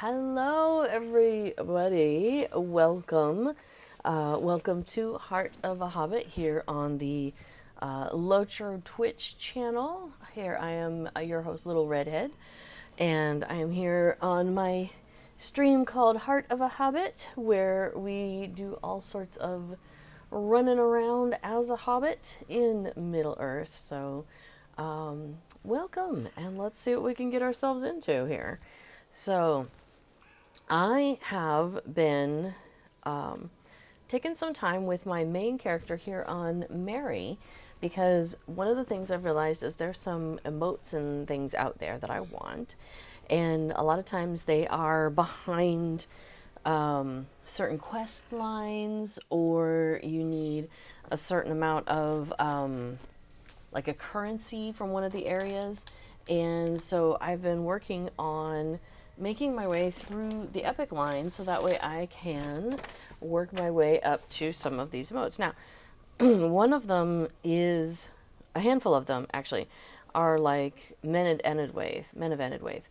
Hello, everybody. Welcome to Heart of a Hobbit here on the Locher Twitch channel. Here I am, your host, Little Redhead, and I am here on my stream called Heart of a Hobbit, where we do all sorts of running around as a hobbit in Middle Earth. So, welcome, and let's see what we can get ourselves into here. So, I have been taking some time with my main character here on Mary because one of the things I've realized is there's some emotes and things out there that I want, and a lot of times they are behind certain quest lines, or you need a certain amount of like a currency from one of the areas. And so I've been working on making my way through the epic line so that way I can work my way up to some of these emotes. Now, one of them is, a handful of them actually, are like Men of Enedwaith,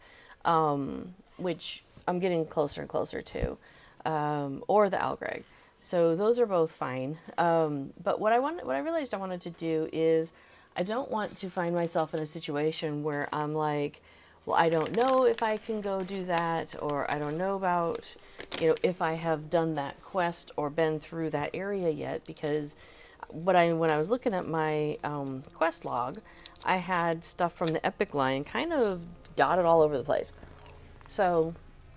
which I'm getting closer and closer to, or the Algreg. So those are both fine. But what I realized I wanted to do is I don't want to find myself in a situation where I'm like, well, I don't know if I can go do that, or I don't know about, if I have done that quest or been through that area yet, because when I was looking at my quest log, I had stuff from the epic line kind of dotted all over the place. So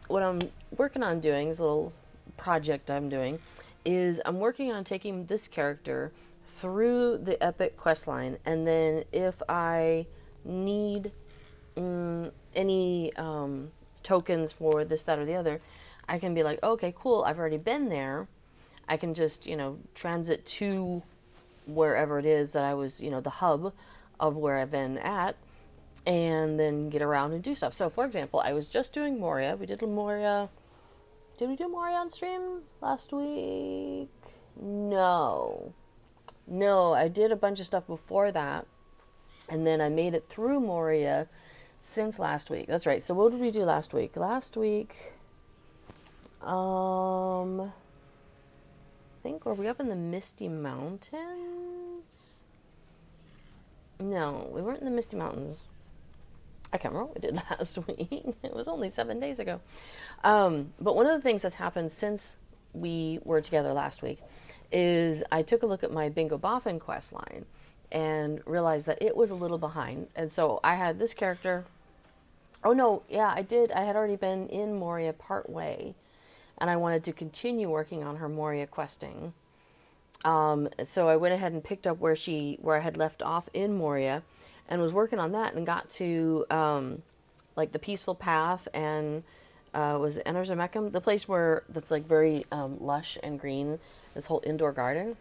what I'm working on doing, this little project I'm doing, is I'm working on taking this character through the epic quest line, and then if I need any tokens for this, that, or the other, I can be like, okay, cool, I've already been there. I can just, transit to wherever it is that I was, the hub of where I've been at, and then get around and do stuff. So, for example, I was just doing Moria. We did Moria. Did we do Moria on stream last week? No. No, I did a bunch of stuff before that, and then I made it through Moria since last week. That's right. So what did we do last week? Last week, I think, were we up in the Misty Mountains? No, we weren't in the Misty Mountains. I can't remember what we did last week. It was only 7 days ago. But one of the things that's happened since we were together last week is I took a look at my Bingo Boffin quest line and realized that it was a little behind. And so I had this character. Oh no, yeah, I did. I had already been in Moria part way, and I wanted to continue working on her Moria questing. So I went ahead and picked up where I had left off in Moria, and was working on that, and got to like the Peaceful Path, and was it Enerzamecum, the place that's like very lush and green, this whole indoor garden.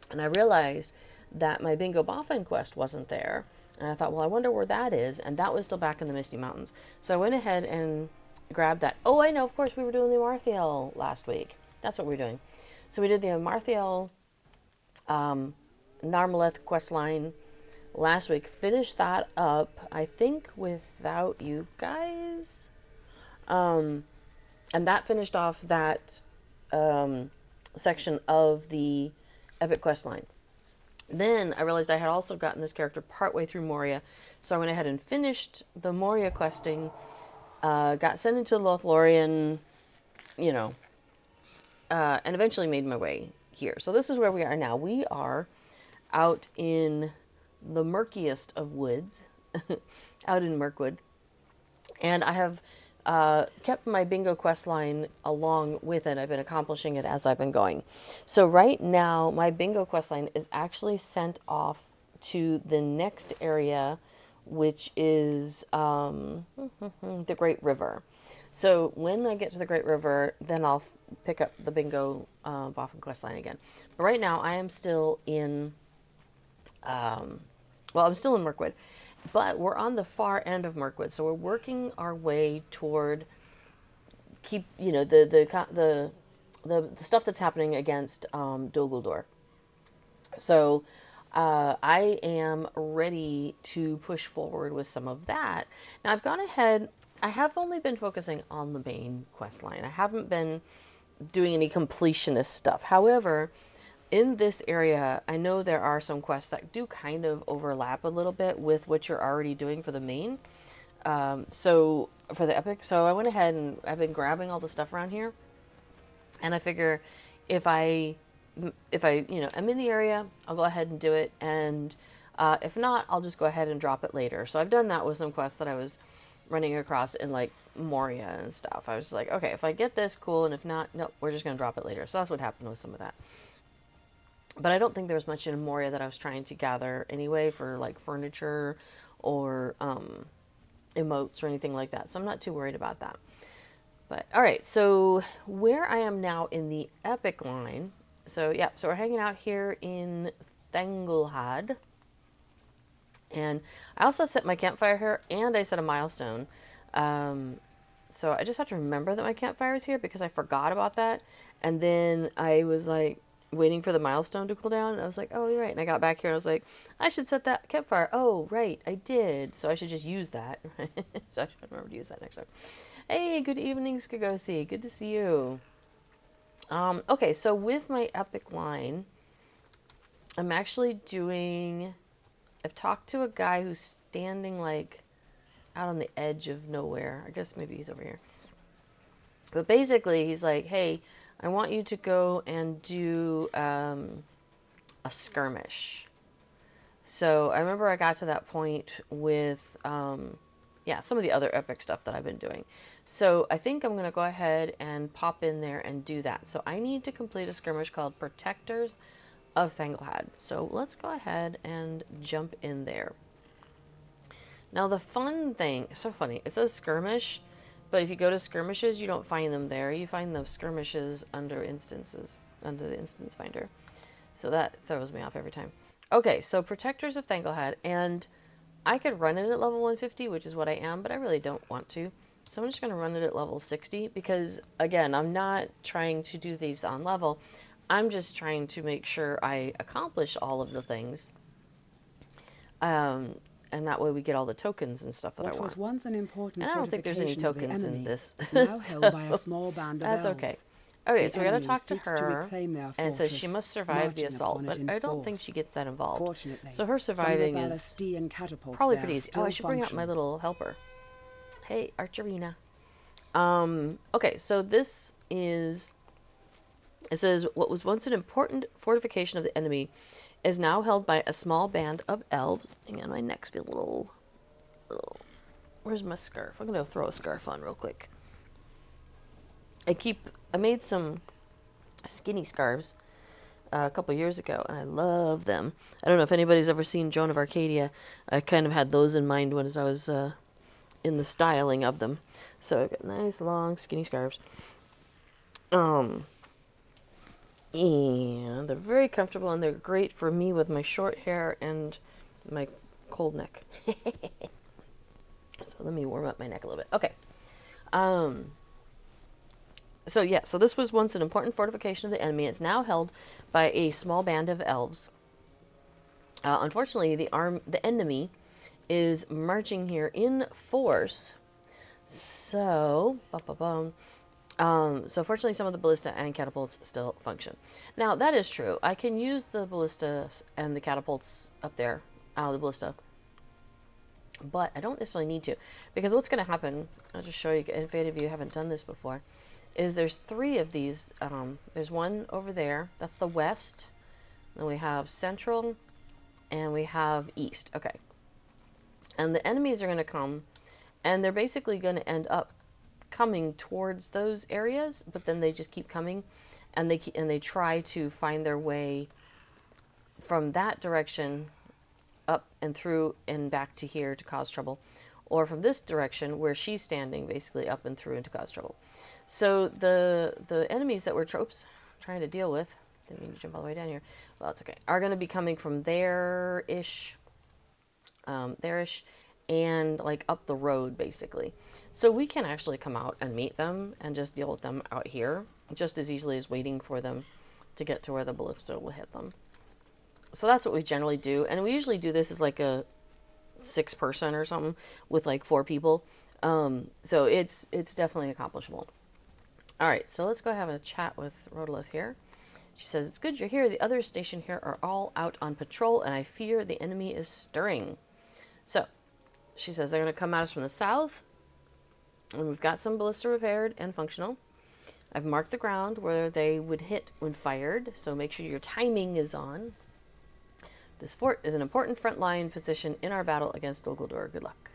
And I realized that my Bingo Boffin quest wasn't there. And I thought, well, I wonder where that is. And that was still back in the Misty Mountains. So I went ahead and grabbed that. Oh, I know, of course, we were doing the Amarthael last week. That's what we were doing. So we did the Amarthael Narmaleth quest line last week. Finished that up, I think, without you guys. And that finished off that section of the epic quest line. Then I realized I had also gotten this character partway through Moria, so I went ahead and finished the Moria questing, got sent into Lothlorien, and eventually made my way here. So this is where we are now. We are out in the murkiest of woods, out in Mirkwood, and I have kept my bingo quest line along with it. I've been accomplishing it as I've been going. So right now, my bingo quest line is actually sent off to the next area, which is the Great River. So when I get to the Great River, then I'll pick up the bingo Boffin quest line again. But right now, I am still in, I'm still in Mirkwood. But we're on the far end of Mirkwood, so we're working our way toward the stuff that's happening against Dol Guldur. So I am ready to push forward with some of that. Now I've gone ahead I have only been focusing on the main quest line. I haven't been doing any completionist stuff. However, in this area, I know there are some quests that do kind of overlap a little bit with what you're already doing for the main. So for the epic, so I went ahead and I've been grabbing all the stuff around here, and I figure if I I'm in the area, I'll go ahead and do it, and if not, I'll just go ahead and drop it later. So I've done that with some quests that I was running across in like Moria and stuff. I was like, okay, if I get this, cool, and if not, no, we're just gonna drop it later. So that's what happened with some of that. But I don't think there was much in Moria that I was trying to gather anyway for like furniture or emotes or anything like that. So I'm not too worried about that. But all right, so where I am now in the epic line. So yeah, so we're hanging out here in Thanglehad. And I also set my campfire here and I set a milestone. So I just have to remember that my campfire is here because I forgot about that. And then I was like waiting for the milestone to cool down. And I was like, oh, you're right. And I got back here and I was like, I should set that campfire. Oh, right. I did. So I should just use that. So I should remember to use that next time. Hey, good evening, Skagosi. Good to see you. Okay, so with my epic line, I'm actually doing... I've talked to a guy who's standing like out on the edge of nowhere. I guess maybe he's over here. But basically, he's like, hey, I want you to go and do a skirmish. So I remember I got to that point with, yeah, some of the other epic stuff that I've been doing. So I think I'm going to go ahead and pop in there and do that. So I need to complete a skirmish called Protectors of Thanglehad. So let's go ahead and jump in there. Now the fun thing, so funny, it says skirmish, but if you go to skirmishes, you don't find them there. You find those skirmishes under instances, under the instance finder. So that throws me off every time. Okay, so Protectors of Thanglehad, and I could run it at level 150, which is what I am, but I really don't want to. So I'm just going to run it at level 60 because, again, I'm not trying to do these on level. I'm just trying to make sure I accomplish all of the things. And that way we get all the tokens and stuff that I want. Was once an important and I don't think there's any tokens in this. Now held by a small band of that's elves. okay. Okay, so we got to talk to seeks her, reclaim their and it says she fortress, must survive the marching assault, upon but it in I don't think force. she gets that involved. Fortunately, So her surviving some of the is ballistine and catapults probably there pretty easy. Oh, still I should bring out my function. little helper. Hey, Archerina. Okay, so this is... It says, what was once an important fortification of the enemy is now held by a small band of elves. Hang on, my neck's feeling a little... Ugh. Where's my scarf? I'm going to throw a scarf on real quick. I made some skinny scarves a couple years ago, and I love them. I don't know if anybody's ever seen Joan of Arcadia. I kind of had those in mind when I was in the styling of them. So I've got nice, long, skinny scarves. And they're very comfortable, and they're great for me with my short hair and my cold neck. So let me warm up my neck a little bit. Okay. So yeah, so this was once an important fortification of the enemy. It's now held by a small band of elves. Unfortunately, the enemy is marching here in force. So, so fortunately, some of the ballista and catapults still function. Now that is true. I can use the ballista and the catapults up there, the ballista, but I don't necessarily need to, because what's going to happen? I'll just show you. If any of you haven't done this before, is there's 3 of these. There's one over there. That's the west. Then we have central, and we have east. Okay. And the enemies are going to come, and they're basically going to end up coming towards those areas, but then they just keep coming, and they try to find their way from that direction up and through and back to here to cause trouble, or from this direction where she's standing, basically up and through and to cause trouble. So the enemies that we're trying to deal with, didn't mean to jump all the way down here, well, it's okay, are going to be coming from there-ish, and like up the road, basically. So we can actually come out and meet them and just deal with them out here just as easily as waiting for them to get to where the ballista will hit them. So that's what we generally do, and we usually do this as like a 6-person or something with like 4 people. So it's definitely accomplishable. All right, so let's go have a chat with Rodolith here. She says, it's good you're here. The others stationed here are all out on patrol, and I fear the enemy is stirring. So, she says they're going to come at us from the south, and we've got some ballista repaired and functional. I've marked the ground where they would hit when fired, so make sure your timing is on. This fort is an important front line position in our battle against Dol Guldur. Good luck.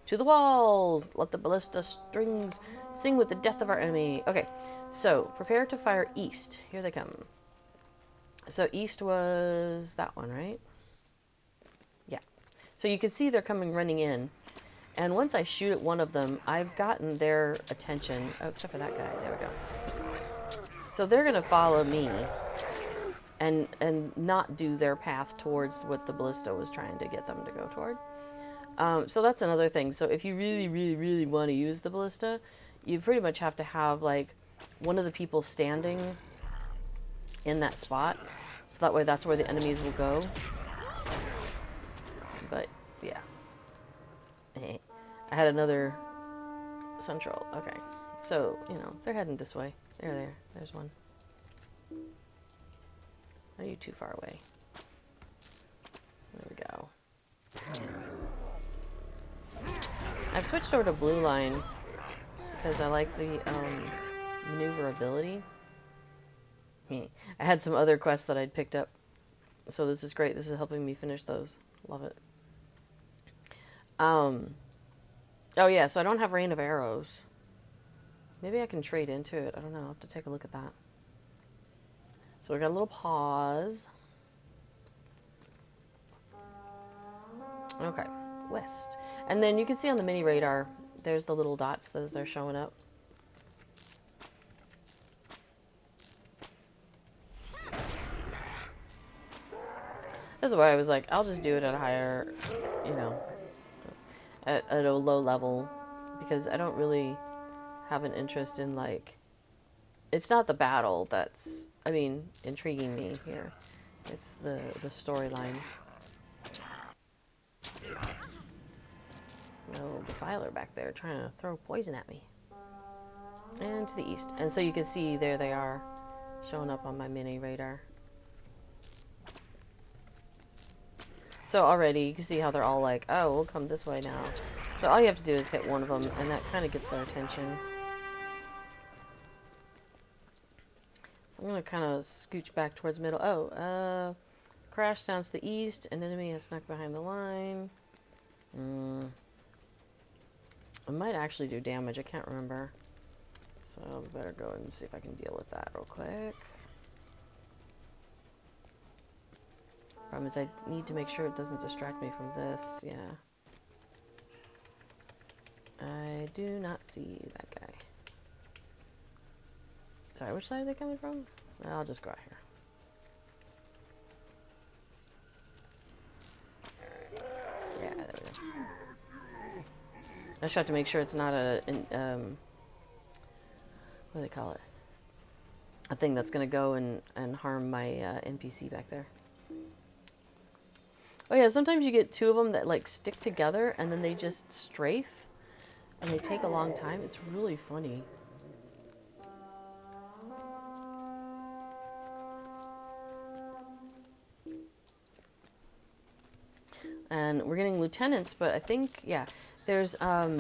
To the walls! Let the ballista strings sing with the death of our enemy. Okay, so prepare to fire east. Here they come. So east was that one, right? Yeah. So you can see they're coming running in. And once I shoot at one of them, I've gotten their attention. Oh, except for that guy. There we go. So they're going to follow me and not do their path towards what the ballista was trying to get them to go toward. So that's another thing. So if you really, really, really want to use the ballista, you pretty much have to have like one of the people standing in that spot. So that way that's where the enemies will go. But yeah. I had another central. Okay. So, you know, they're heading this way. There. There's one. Are you too far away? There we go. I've switched over to blue line because I like the maneuverability. I had some other quests that I'd picked up, so this is great. This is helping me finish those. Love it. Oh yeah, so I don't have rain of arrows. Maybe I can trade into it. I don't know. I'll have to take a look at that. So we got a little pause. Okay, west. And then you can see on the mini radar, there's the little dots as they're showing up. This is why I was like, I'll just do it at a higher, you know, at a low level, because I don't really have an interest in, like, it's not the battle that's, I mean, intriguing me here. It's the storyline. No defiler back there trying to throw poison at me. And to the east. And so you can see there they are showing up on my mini radar. So already you can see how they're all like, oh, we'll come this way now. So all you have to do is hit one of them, and that kind of gets their attention. So I'm going to kind of scooch back towards middle. Oh, crash sounds to the east. An enemy has snuck behind the line. I might actually do damage. I can't remember. So I better go and see if I can deal with that real quick. Problem is I need to make sure it doesn't distract me from this. Yeah. I do not see that guy. Sorry, which side are they coming from? I'll just go out here. Yeah, there we go. I just have to make sure it's not a, what do they call it? A thing that's going to go and harm my NPC back there. Oh yeah, sometimes you get two of them that like stick together and then they just strafe and they take a long time. It's really funny. And we're getting lieutenants, but I think, yeah, there's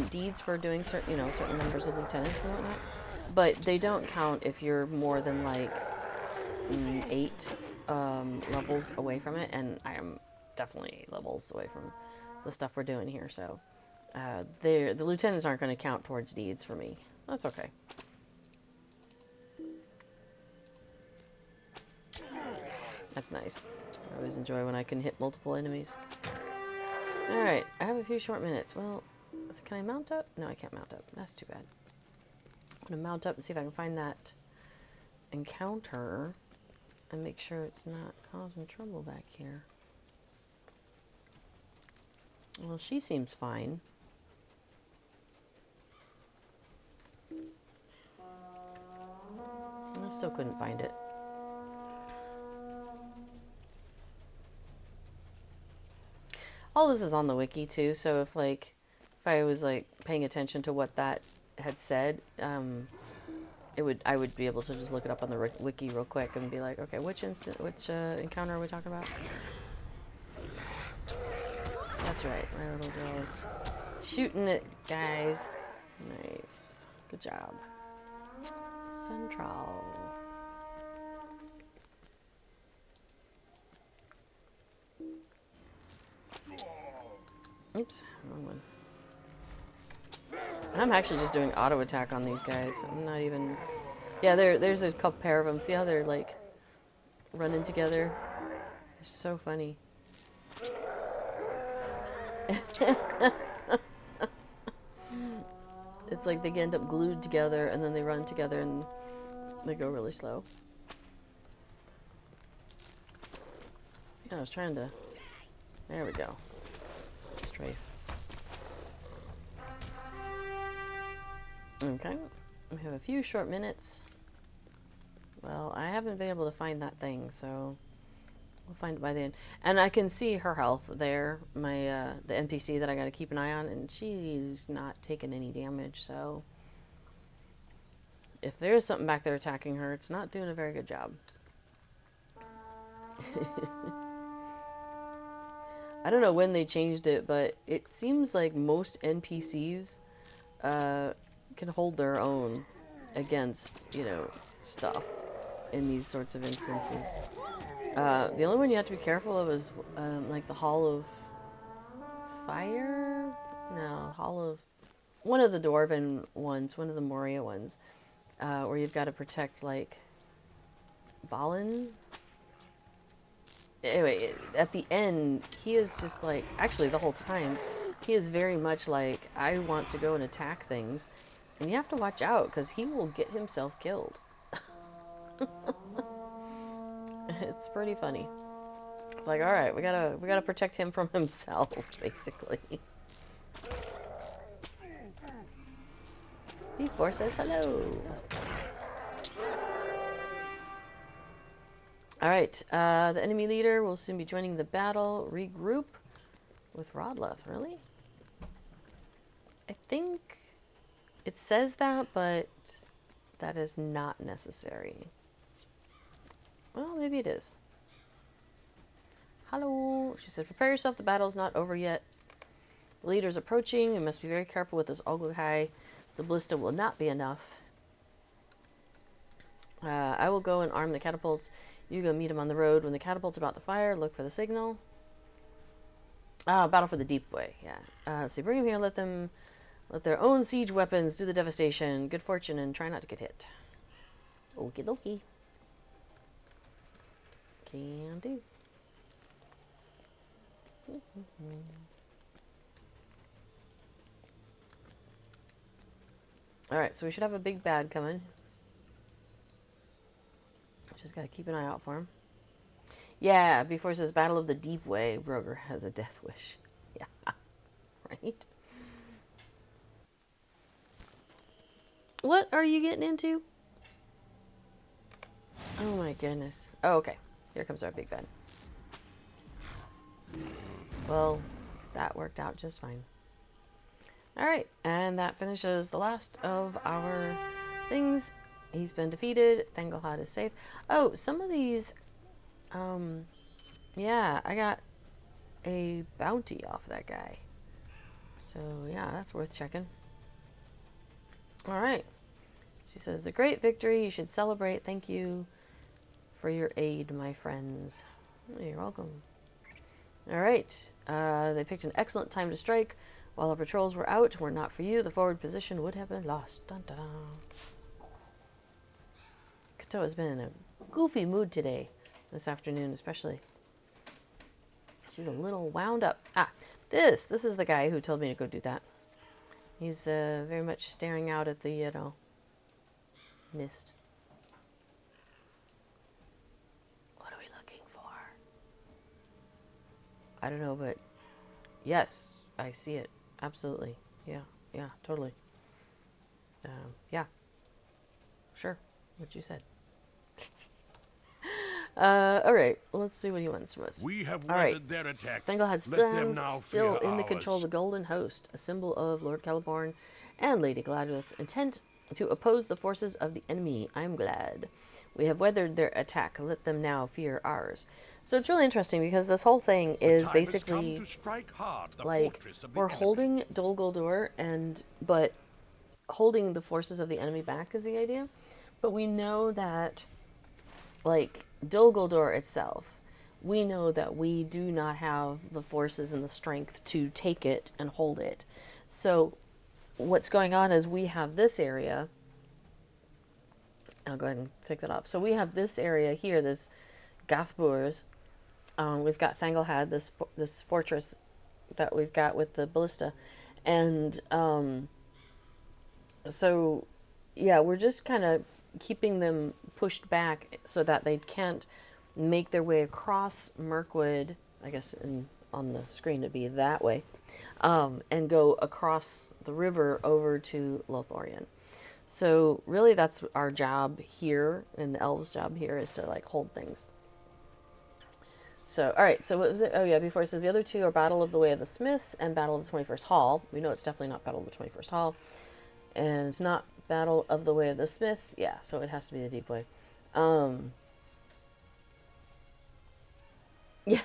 deeds for doing certain, you know, certain numbers of lieutenants and whatnot. But they don't count if you're more than like 8 levels away from it, and I am definitely 8 levels away from the stuff we're doing here. So the lieutenants aren't going to count towards deeds for me. That's okay. That's nice. I always enjoy when I can hit multiple enemies. Alright, I have a few short minutes. Well, can I mount up? No, I can't mount up. That's too bad. I'm going to mount up and see if I can find that encounter and make sure it's not causing trouble back here. Well, she seems fine. I still couldn't find it. All this is on the wiki too, so if like if I was like paying attention to what that had said, I would be able to just look it up on the wiki real quick and be like, okay, which encounter are we talking about? That's right, my little girl's shooting it, guys. Nice, good job. Central. Oops, wrong one. And I'm actually just doing auto attack on these guys. I'm not even. Yeah, there's a couple pair of them. See how they're like running together? They're so funny. It's like they end up glued together and then they run together and they go really slow. I was trying to. There we go. Strafe. Okay. We have a few short minutes. Well, I haven't been able to find that thing, so we'll find it by the end. And I can see her health there, my the NPC that I got to keep an eye on, and she's not taking any damage, so if there is something back there attacking her, it's not doing a very good job. I don't know when they changed it, but it seems like most NPCs can hold their own against, you know, stuff in these sorts of instances. The only one you have to be careful of is like the Hall of Fire? No, Hall of... One of the Dwarven ones, one of the Moria ones, where you've got to protect, like, Balin. Anyway, at the end, he is just like... Actually, the whole time, he is very much like, I want to go and attack things. And you have to watch out, because he will get himself killed. It's pretty funny. It's like, all right, we gotta protect him from himself, basically. B4 says hello. All right, the enemy leader will soon be joining the battle. Regroup with Rodleth. Really? I think it says that, but that is not necessary. Well, maybe it is. Hello. She said, prepare yourself. The battle's not over yet. The leader's approaching. You must be very careful with this Ogluhai. The ballista will not be enough. I will go and arm the catapults. You go meet him on the road. When the catapult's about to fire, look for the signal. Battle for the deep way. Yeah. So bring him here. Let their own siege weapons do the devastation. Good fortune and try not to get hit. Okie dokie. Can do. Alright, so we should have a big bad coming. Just gotta keep an eye out for him. Yeah, before it says Battle of the Deep Way, Broger has a death wish. Yeah, right? What are you getting into? Oh my goodness. Oh, okay. Here comes our big bad. Well, that worked out just fine. Alright, and that finishes the last of our things. He's been defeated. Thanglehad is safe. Oh, some of these, yeah, I got a bounty off that guy. So, yeah, that's worth checking. Alright. She says, a great victory. You should celebrate. Thank you for your aid, my friends. Oh, you're welcome. Alright. They picked an excellent time to strike. While our patrols were out, were not for you, the forward position would have been lost. Dun, dun, dun. Kato has been in a goofy mood today, this afternoon especially. She's a little wound up. This is the guy who told me to go do that. He's very much staring out at the, you know, mist. What are we looking for? I don't know, but yes, I see it. Absolutely. Yeah, totally. Yeah. Sure. What you said. All right, let's see what he wants from us. We have All right, weathered their attack. Thinglehead Let them stands now still fear in the control of ours. the Golden Host, a symbol of Lord Celeborn and Lady Galadriel's intent to oppose the forces of the enemy. I'm glad. We have weathered their attack. Let them now fear ours. So it's really interesting because this whole thing is Time has come basically to strike hard the like fortress of the we're enemy. holding Dol Guldur, but holding the forces of the enemy back is the idea. But we know that, like Dol Guldur itself, we know that we do not have the forces and the strength to take it and hold it. So what's going on is we have this area. I'll go ahead and take that off. So we have this area here, this Gathburs. We've got Thangolhad, this fortress that we've got with the ballista, and so yeah, we're just kind of keeping them pushed back so that they can't make their way across Mirkwood. I guess on the screen it'd be that way, and go across the river over to Lothlorien. So really, that's our job here, and the elves' job here is to like hold things. So, all right. So what was it? Oh yeah, before it says the other two are Battle of the Way of the Smiths and Battle of the 21st Hall. We know it's definitely not Battle of the 21st Hall, and it's not Battle of the Way of the Smiths. Yeah, so it has to be the Deep Way. Yeah,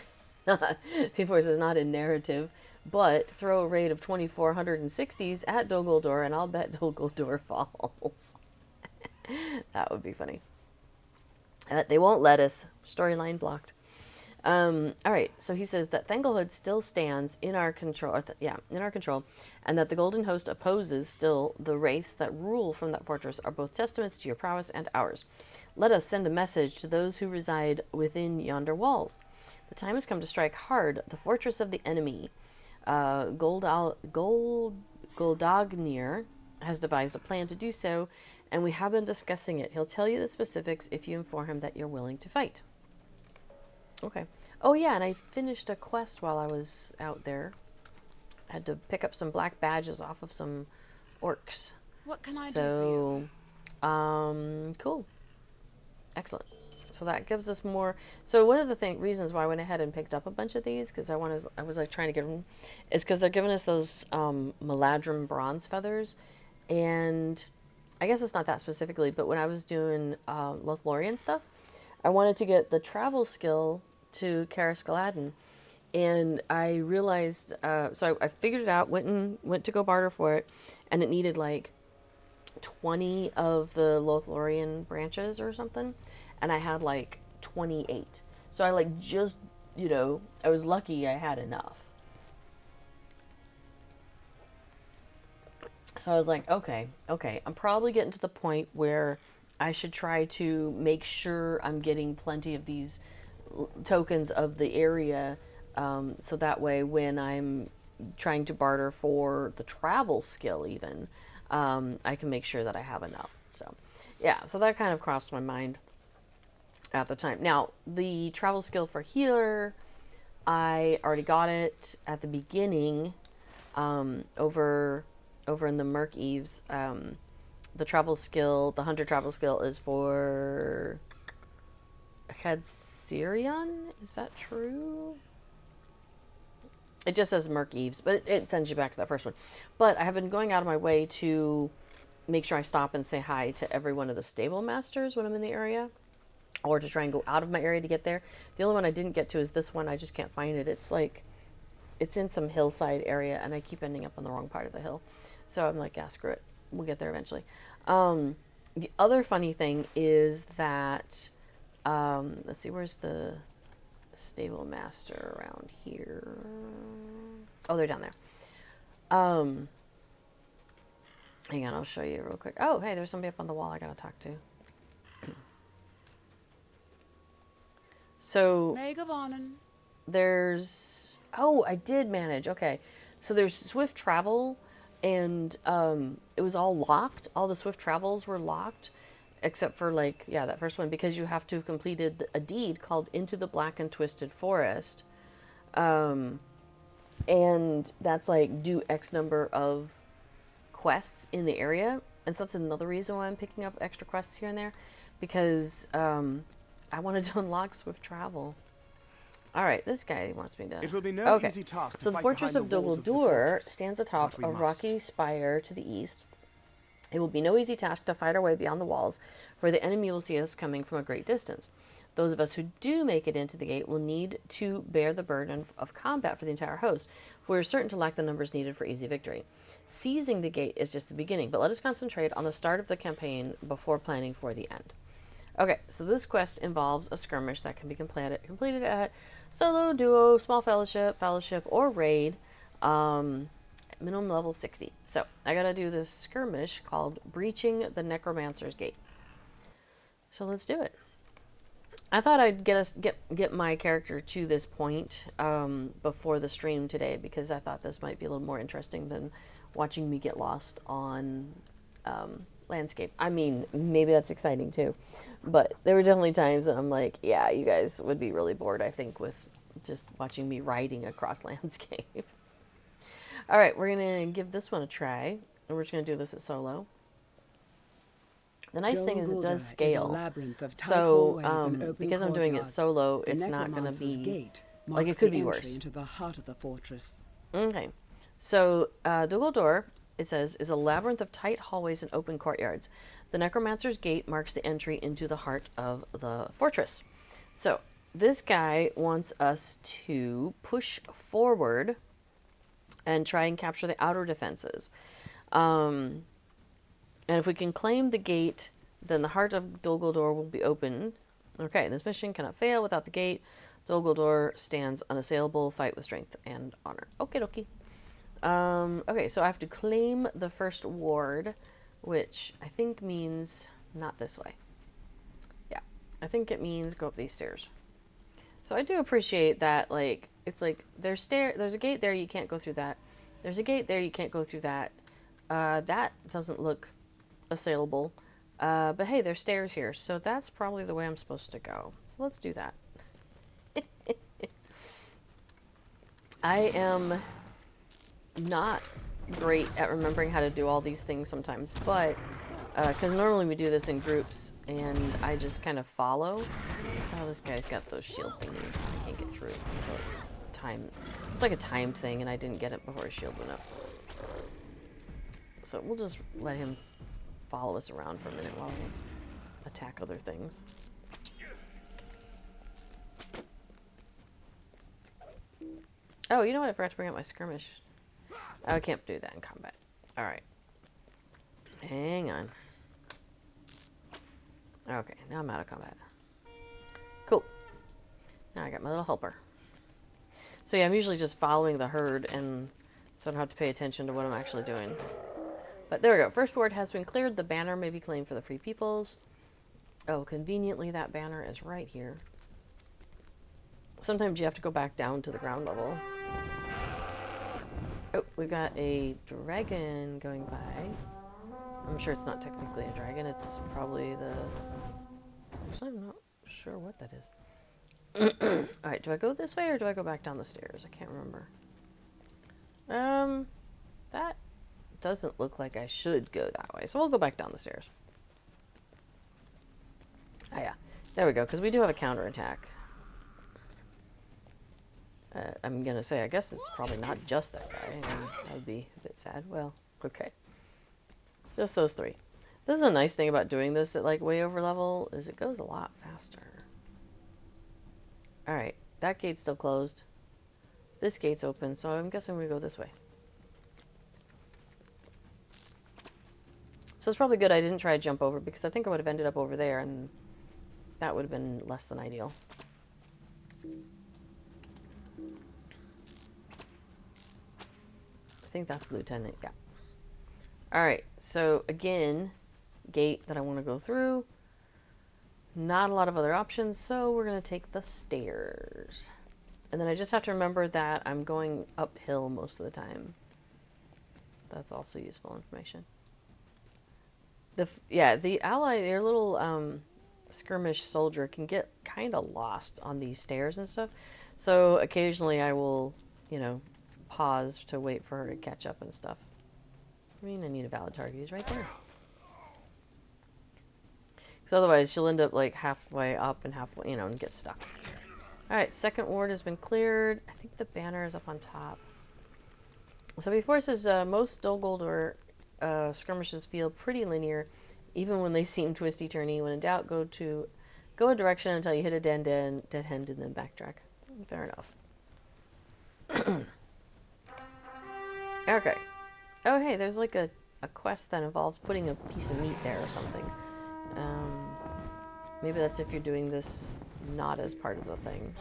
before it says not in narrative, but throw a raid of 2460s at Dol Guldur, and I'll bet Dol Guldur falls. That would be funny. They won't let us. Storyline blocked. All right, so he says that Thanglehood still stands in our control. In our control, and that the Golden Host opposes still the wraiths that rule from that fortress are both testaments to your prowess and ours. Let us send a message to those who reside within yonder walls. The time has come to strike hard the fortress of the enemy. Goldagnir has devised a plan to do so, and we have been discussing it. He'll tell you the specifics if you inform him that you're willing to fight. Okay. Oh yeah, and I finished a quest while I was out there. I had to pick up some black badges off of some orcs. What can I do for you? Cool. Excellent. So that gives us more. So one of the reasons why I went ahead and picked up a bunch of these, because I was like trying to get them, is because they're giving us those Maladrim bronze feathers, and I guess it's not that specifically, but when I was doing Lothlorien stuff, I wanted to get the travel skill to Karis Galadin, and I realized, so I figured it out, went to go barter for it, and it needed like 20 of the Lothlorien branches or something, and I had like 28. So I like just, I was lucky I had enough. So I was like, okay, I'm probably getting to the point where I should try to make sure I'm getting plenty of these tokens of the area, so that way when I'm trying to barter for the travel skill even, I can make sure that I have enough. So yeah, so that kind of crossed my mind at the time. Now the travel skill for healer, I already got it at the beginning, over in the Merc Eves. The travel skill, the hunter travel skill, is for Syrian. Is that true? It just says Merc Eves, but it sends you back to that first one. But I have been going out of my way to make sure I stop and say hi to every one of the stable masters when I'm in the area, or to try and go out of my area to get there. The only one I didn't get to is this one. I just can't find it. It's in some hillside area, and I keep ending up on the wrong part of the hill. So I'm like, yeah, screw it. We'll get there eventually. The other funny thing is that, let's see, where's the stable master around here? Oh, they're down there. Hang on, I'll show you real quick. Oh, hey, there's somebody up on the wall I gotta talk to. So there's, oh, I did manage. Okay, so there's swift travel, and it was all locked. All the swift travels were locked, except for that first one, because you have to have completed a deed called Into the Black and Twisted Forest, and that's like do X number of quests in the area, and so that's another reason why I'm picking up extra quests here and there, because I wanted to unlock swift travel. All right, this guy wants me to... It will be no okay. easy task to So the fight fortress behind of the Dol walls of the Guldur fortress, stands but atop we a rocky must. spire to the east. It will be no easy task to fight our way beyond the walls, for the enemy will see us coming from a great distance. Those of us who do make it into the gate will need to bear the burden of combat for the entire host, for we are certain to lack the numbers needed for easy victory. Seizing the gate is just the beginning, but let us concentrate on the start of the campaign before planning for the end. Okay, so this quest involves a skirmish that can be completed at solo, duo, small fellowship, or raid. Minimum level 60. So I gotta do this skirmish called Breaching the Necromancer's Gate. So let's do it. I thought I'd get my character to this point before the stream today, because I thought this might be a little more interesting than watching me get lost on landscape. I mean, maybe that's exciting too, but there were definitely times when I'm like, yeah, you guys would be really bored, I think, with just watching me riding across landscape. All right, we're going to give this one a try, and we're just going to do this at solo. The nice thing is it does scale, so because I'm doing it solo, it's not going to be, like, it could be worse. Into the heart of the fortress. Okay, so Dol Guldur, it says, is a labyrinth of tight hallways and open courtyards. The Necromancer's Gate marks the entry into the heart of the fortress. So this guy wants us to push forward and try and capture the outer defenses. And if we can claim the gate, then the heart of Dol Guldur will be opened. Okay, this mission cannot fail without the gate. Dol Guldur stands unassailable. Fight with strength and honor. Okie dokie. Okay, so I have to claim the first ward, which I think means not this way. Yeah, I think it means go up these stairs. So I do appreciate that, like, it's like there's a gate there, you can't go through that. There's a gate there, you can't go through that. That doesn't look assailable. But hey, there's stairs here, so that's probably the way I'm supposed to go. So let's do that. I am not great at remembering how to do all these things sometimes, but because normally we do this in groups, and I just kind of follow. Oh, this guy's got those shield thingies. I can't get through until time. It's like a timed thing, and I didn't get it before his shield went up. So we'll just let him follow us around for a minute while we attack other things. Oh, you know what? I forgot to bring up my skirmish. Oh, I can't do that in combat. Alright. Hang on. Okay, now I'm out of combat. Cool. Now I got my little helper. So yeah, I'm usually just following the herd, and so I don't have to pay attention to what I'm actually doing. But there we go. First ward has been cleared. The banner may be claimed for the Free Peoples. Oh, conveniently that banner is right here. Sometimes you have to go back down to the ground level. Oh, we've got a dragon going by. I'm sure it's not technically a dragon. It's probably the... Actually, I'm not sure what that is. Alright, do I go this way or do I go back down the stairs? I can't remember. That doesn't look like I should go that way. So we'll go back down the stairs. Ah, yeah. There we go, because we do have a counterattack. I'm going to say, I guess it's probably not just that guy. That would be a bit sad. Well, okay. Just those three. This is a nice thing about doing this at, like, way over level, is it goes a lot faster. Alright, that gate's still closed. This gate's open, so I'm guessing we go this way. So it's probably good I didn't try to jump over, because I think I would have ended up over there, and that would have been less than ideal. I think that's the lieutenant, yeah. Alright, so again, gate that I want to go through. Not a lot of other options, so we're going to take the stairs. And then I just have to remember that I'm going uphill most of the time. That's also useful information. The ally, your little skirmish soldier can get kind of lost on these stairs and stuff. So occasionally I will, you know, pause to wait for her to catch up and stuff. I mean, I need a valid target. He's right there. Because So otherwise she'll end up like halfway up and halfway, you know, and get stuck. Alright, second ward has been cleared. I think the banner is up on top. So before it says, most Dol Guldur skirmishes feel pretty linear, even when they seem twisty-turny. When in doubt, go a direction until you hit a dead end and then backtrack. Fair enough. Okay. Oh, hey, there's like a quest that involves putting a piece of meat there or something. Maybe that's if you're doing this not as part of the thing.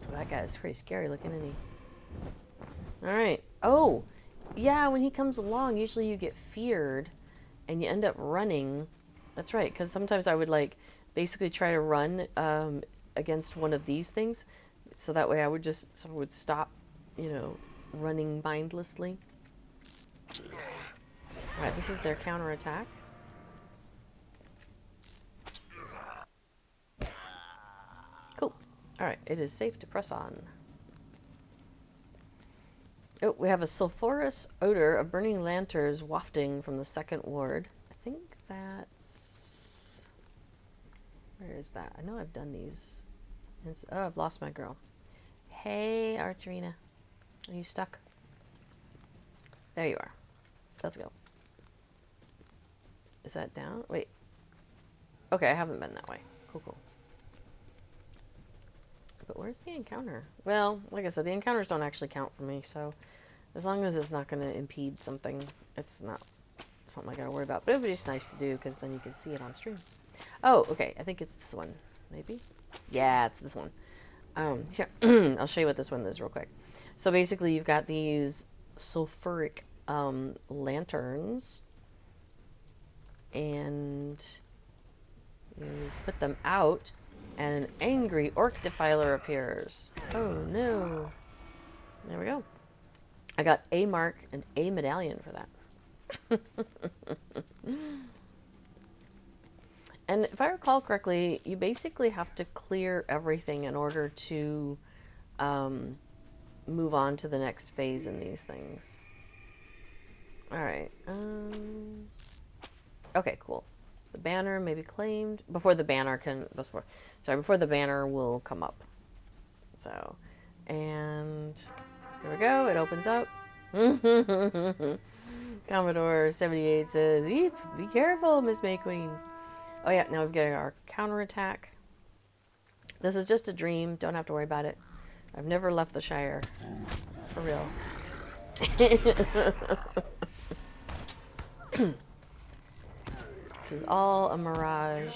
Well, that guy is pretty scary looking, isn't he? Alright. Oh! Yeah, when he comes along, usually you get feared and you end up running. That's right, because sometimes I would like basically try to run against one of these things. So that way I would would stop, you know, running mindlessly. Alright, this is their counterattack. Cool. Alright, it is safe to press on. Oh, we have a sulphurous odor of burning lanterns wafting from the second ward. I think that's... Where is that? I know I've done these. Oh, I've lost my girl. Hey, Archerina. Are you stuck? There you are. Let's go. Is that down? Wait. Okay, I haven't been that way. Cool, cool. But where's the encounter? Well, like I said, the encounters don't actually count for me, so as long as it's not going to impede something, it's not something I got to worry about. But it would be just nice to do, because then you can see it on stream. Oh, okay. I think it's this one. Maybe? Yeah, it's this one. Here. I'll show you what this one is real quick. So basically, you've got these sulfuric lanterns, and you put them out, and an angry orc defiler appears. Oh no. There we go. I got a mark and a medallion for that. And if I recall correctly, you basically have to clear everything in order to move on to the next phase in these things. Alright. Okay, cool. The banner may be claimed before the banner before the banner will come up. So, and here we go. It opens up. Commodore 78 says, "Eep, be careful, Miss May Queen." Oh yeah, now we've got our counterattack. This is just a dream. Don't have to worry about it. I've never left the Shire. For real. This is all a mirage.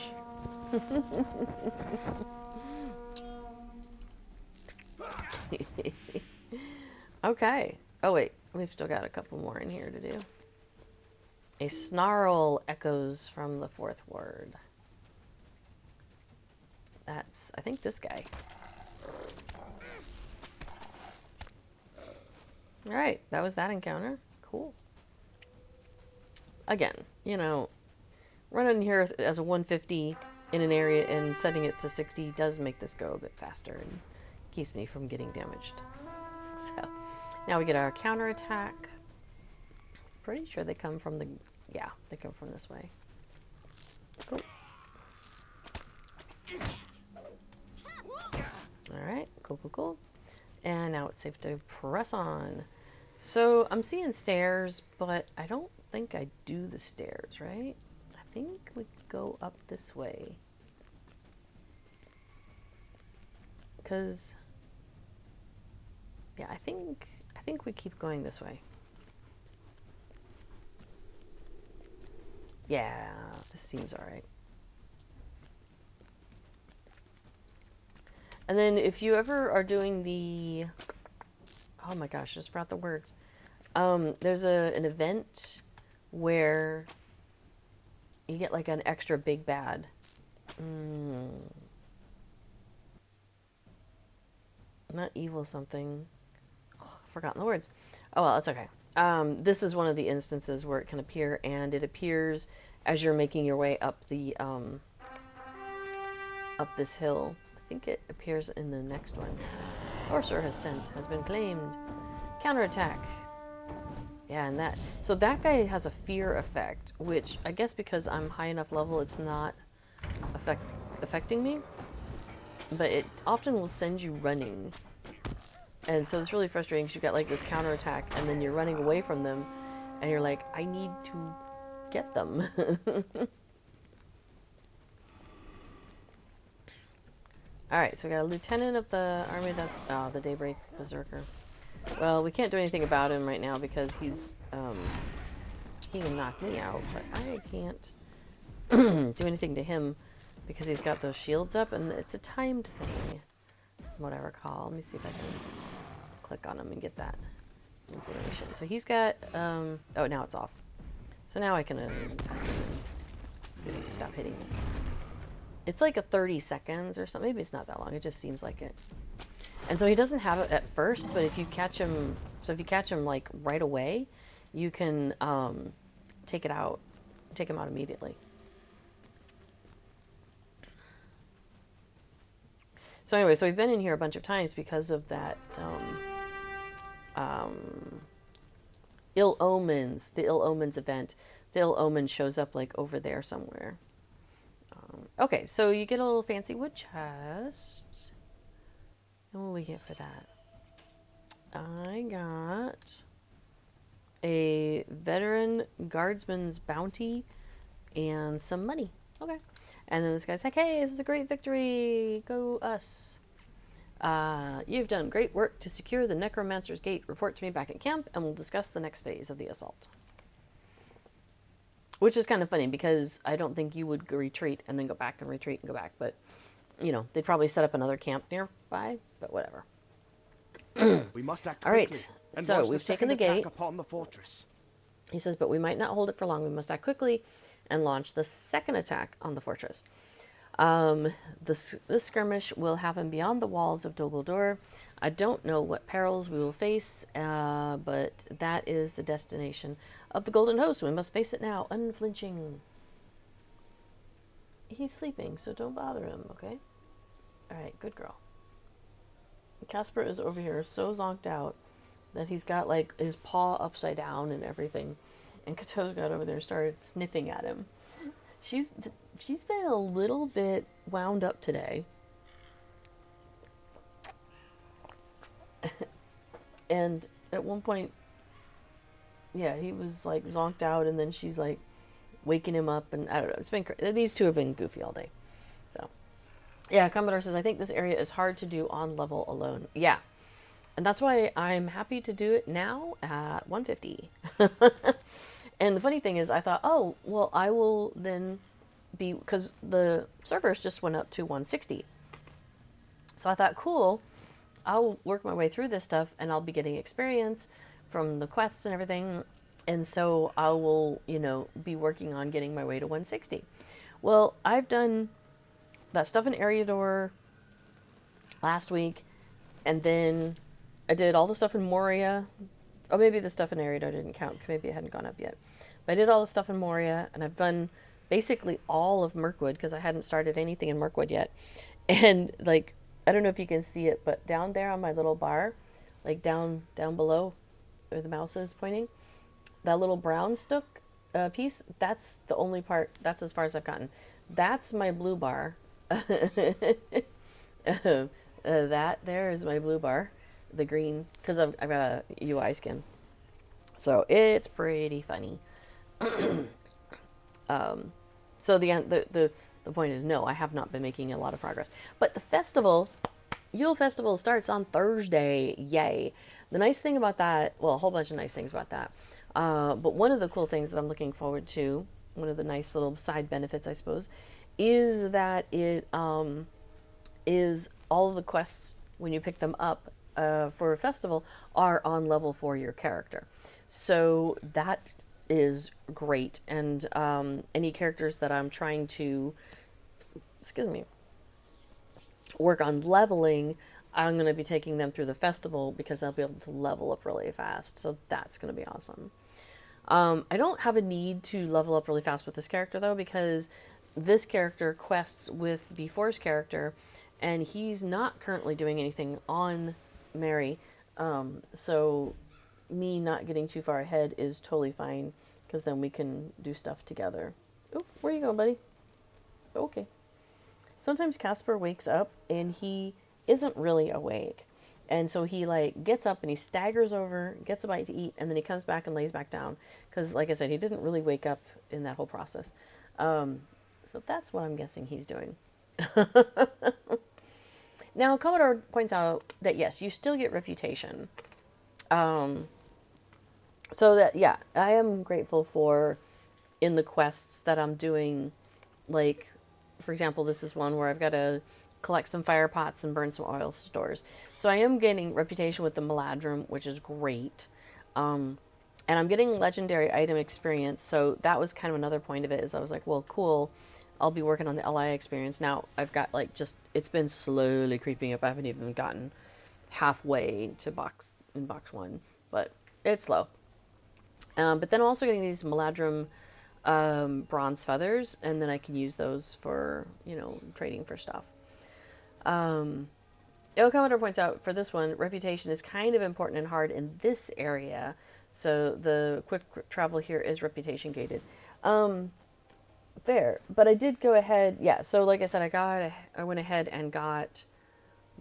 Okay. Oh wait, we've still got a couple more in here to do. A snarl echoes from the fourth ward. That's, I think, this guy. Alright, that was that encounter. Cool. Again, you know, running here as a 150 in an area and setting it to 60 does make this go a bit faster and keeps me from getting damaged. So, now we get our counterattack. Pretty sure they come from the... Yeah, they come from this way. Cool. Alright, cool, cool, cool. And now it's safe to press on. So, I'm seeing stairs, but I don't think I do the stairs, right? I think we go up this way. Because... Yeah, I think we keep going this way. Yeah, this seems alright. And then if you ever are doing the... Oh my gosh, I just forgot the words. There's an event where you get like an extra big bad. Not evil something. Oh, I've forgotten the words. Oh well, it's okay. This is one of the instances where it can appear, and it appears as you're making your way up the up this hill. I think it appears in the next one. Sorcerer has been claimed. Counterattack. Yeah, and so that guy has a fear effect, which I guess because I'm high enough level, it's not affecting me, but it often will send you running. And so it's really frustrating because you've got like this counterattack, and then you're running away from them, and you're like, I need to get them. Alright, so we got a lieutenant of the army. That's the Daybreak Berserker. Well, we can't do anything about him right now because he can knock me out, but I can't do anything to him because he's got those shields up, and it's a timed thing, from what I recall. Let me see if I can click on him and get that information. So he's got, oh, now it's off. So now I can stop hitting me. It's like a 30 seconds or something. Maybe it's not that long. It just seems like it. And so he doesn't have it at first, but if you catch him, so if you catch him like right away, you can take him out immediately. So anyway, so we've been in here a bunch of times because of that Ill Omens, the Ill Omens event. The Ill Omen shows up like over there somewhere. Okay, so you get a little fancy wood chest. And what do we get for that? I got a veteran guardsman's bounty and some money. Okay. And then this guy's like, hey, this is a great victory. Go us. You've done great work to secure the Necromancer's Gate. Report to me back at camp, and we'll discuss the next phase of the assault. Which is kind of funny, because I don't think you would retreat and then go back and retreat and go back. But, you know, they'd probably set up another camp nearby, but whatever. We must act All quickly. right, And so launch we've taken the second attack gate. upon the fortress. He says, but we might not hold it for long. We must act quickly and launch the second attack on the fortress. This skirmish will happen beyond the walls of Dol Guldur. I don't know what perils we will face, but that is the destination of the Golden Host. We must face it now, unflinching. He's sleeping, so don't bother him, okay? Alright, good girl. Casper is over here so zonked out that he's got like his paw upside down and everything. And Kato got over there and started sniffing at him. She's been a little bit wound up today. And at one point, yeah, he was like zonked out, and then she's like waking him up, and I don't know. It's been these two have been goofy all day. So, yeah, Commodore says, I think this area is hard to do on level alone. Yeah, and that's why I'm happy to do it now at 150. And the funny thing is, I thought, oh, well, I will then be, because the servers just went up to 160. So I thought, cool, I'll work my way through this stuff, and I'll be getting experience from the quests and everything. And so I will, you know, be working on getting my way to 160. Well, I've done that stuff in Eriador last week, and then I did all the stuff in Moria. Oh, maybe the stuff in Eriador didn't count, because maybe it hadn't gone up yet. But I did all the stuff in Moria, and I've done basically all of Mirkwood, because I hadn't started anything in Mirkwood yet. And, like, I don't know if you can see it, but down there on my little bar, like down below where the mouse is pointing, that little brown stuck piece, that's the only part, that's as far as I've gotten. That's my blue bar. That there is my blue bar, the green, because I've got a UI skin. So it's pretty funny. So the point is, no, I have not been making a lot of progress. But the festival, Yule Festival, starts on Thursday. Yay. The nice thing about that, well, a whole bunch of nice things about that. But one of the cool things that I'm looking forward to, one of the nice little side benefits, I suppose, is that it is all of the quests, when you pick them up for a festival, are on level for your character. So that is great. And any characters that I'm trying to, work on leveling, I'm going to be taking them through the festival because they'll be able to level up really fast. So that's going to be awesome. I don't have a need to level up really fast with this character, though, because this character quests with B4's character, and he's not currently doing anything on Mary. So me not getting too far ahead is totally fine, because then we can do stuff together. Oh, where you going, buddy? Okay. Sometimes Casper wakes up and he isn't really awake. And so he like gets up and he staggers over, gets a bite to eat, and then he comes back and lays back down. Because, like I said, he didn't really wake up in that whole process. So that's what I'm guessing he's doing. Now, Commodore points out that yes, you still get reputation. So that, yeah, I am grateful for in the quests that I'm doing, like, for example, this is one where I've got to collect some fire pots and burn some oil stores. So I am getting reputation with the Meladrum, which is great. And I'm getting legendary item experience, so that was kind of another point of it, is I was like, well, cool, I'll be working on the LI experience. Now, I've got, like, just, it's been slowly creeping up. I haven't even gotten halfway to box 1, but it's slow. But then I'm also getting these Meladrum bronze feathers, and then I can use those for, trading for stuff. El Commodore points out for this one, reputation is kind of important and hard in this area, so the quick travel here is reputation gated. Fair, but I did go ahead, yeah, so like I said, I went ahead and got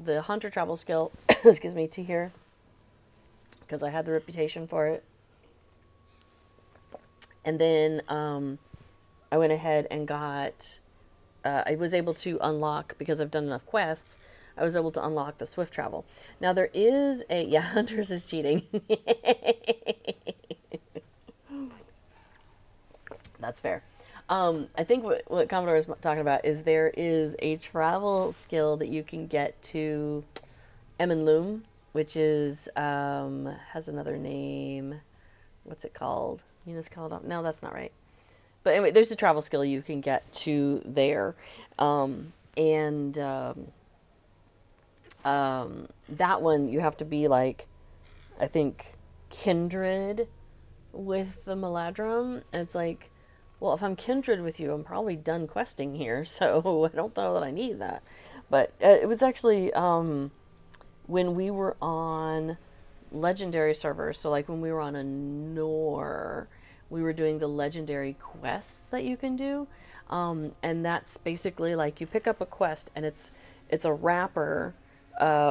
the hunter travel skill, excuse me, to here, because I had the reputation for it. And then I went ahead and got, I was able to unlock, because I've done enough quests, I was able to unlock the swift travel. Now there is a, yeah, Hunters is cheating. That's fair. I think what Commodore is talking about is there is a travel skill that you can get to Loom, which is, has another name. What's it called? Munis called? No, that's not right. But anyway, there's a travel skill you can get to there. That one, you have to be like, I think, kindred with the Meladrum. And it's like, well, if I'm kindred with you, I'm probably done questing here, so I don't know that I need that. But it was actually when we were on legendary servers, so like when we were on a Nor, we were doing the legendary quests that you can do. And that's basically like you pick up a quest and it's a wrapper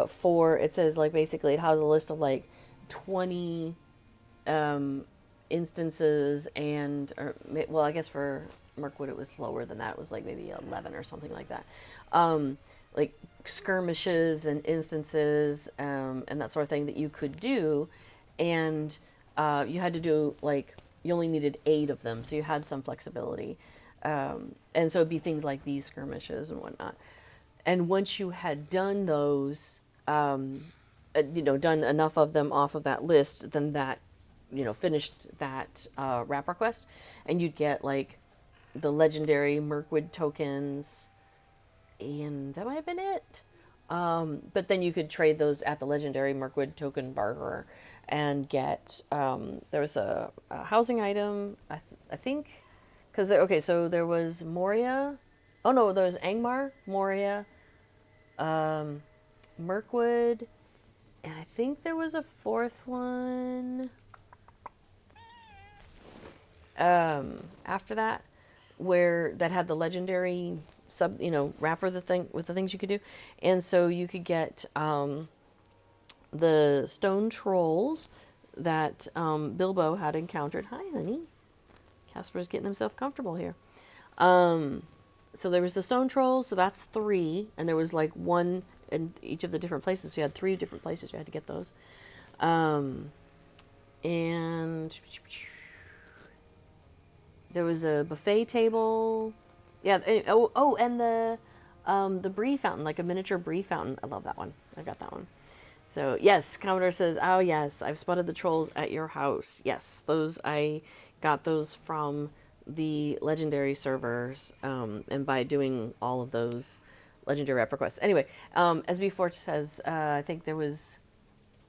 for, it says like basically it has a list of like 20 instances, and well, I guess for Mirkwood it was lower than that. It was like maybe 11 or something like that. Like skirmishes and instances and that sort of thing that you could do, and you had to do like, you only needed 8 of them, so you had some flexibility. And so it'd be things like these skirmishes and whatnot. And once you had done those, done enough of them off of that list, then that, finished that wrapper quest, and you'd get like the legendary Mirkwood tokens, and that might have been it. But then you could trade those at the legendary Mirkwood token barterer and get, there was a housing item, I think, because, okay, so there was Moria. Oh no, there was Angmar, Moria, Mirkwood, and I think there was a 4th one after that, where that had the legendary wrapper, the thing with the things you could do. And so you could get the stone trolls that Bilbo had encountered. Hi, honey. Casper's getting himself comfortable here. So there was the stone trolls, so that's 3, and there was like 1 in each of the different places. So you had 3 different places you had to get those. And there was a buffet table. Yeah. And the brie fountain, like a miniature brie fountain. I love that one. I got that one. So yes, Commodore says, oh yes, I've spotted the trolls at your house. Yes, I got those from the legendary servers, and by doing all of those legendary rep requests. Anyway, as before says, I think there was,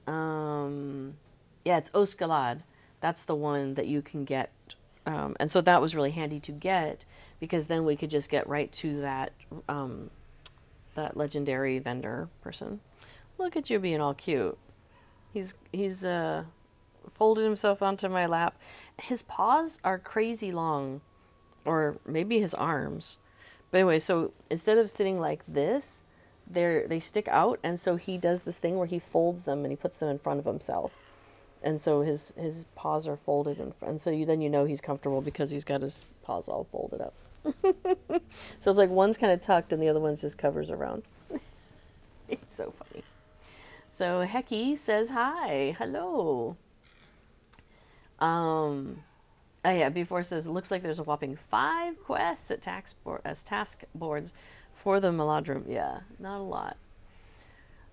it's Oskalad. That's the one that you can get. And so that was really handy to get, because then we could just get right to that that legendary vendor person. Look at you being all cute. He's folded himself onto my lap. His paws are crazy long, or maybe his arms. But anyway, so instead of sitting like this, they stick out, and so he does this thing where he folds them and he puts them in front of himself. And so his paws are folded, and so then you know he's comfortable because he's got his paws all folded up. So it's like one's kind of tucked and the other one's just covers around. It's so funny. So Hecky says hi, hello. Oh yeah, before says, it looks like there's a whopping 5 quests at task boards for the Melodrum. Yeah, not a lot.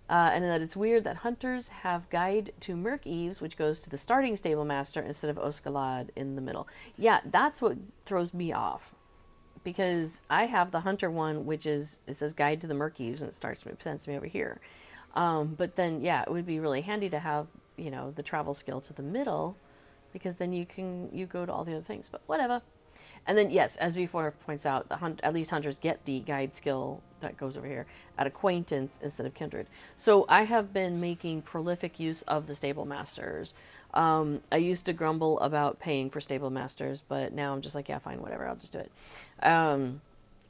And that it's weird that hunters have guide to Merk Eves, which goes to the starting stable master instead of Oskalad in the middle. Yeah, that's what throws me off. Because I have the hunter one, which is, it says guide to the Merk Eves, and it sends me over here. But then, yeah, it would be really handy to have, you know, the travel skill to the middle, because then you go to all the other things, but whatever. And then, yes, as before points out, at least hunters get the guide skill that goes over here at acquaintance instead of kindred. So I have been making prolific use of the stable masters. I used to grumble about paying for stable masters, but now I'm just like, yeah, fine, whatever, I'll just do it.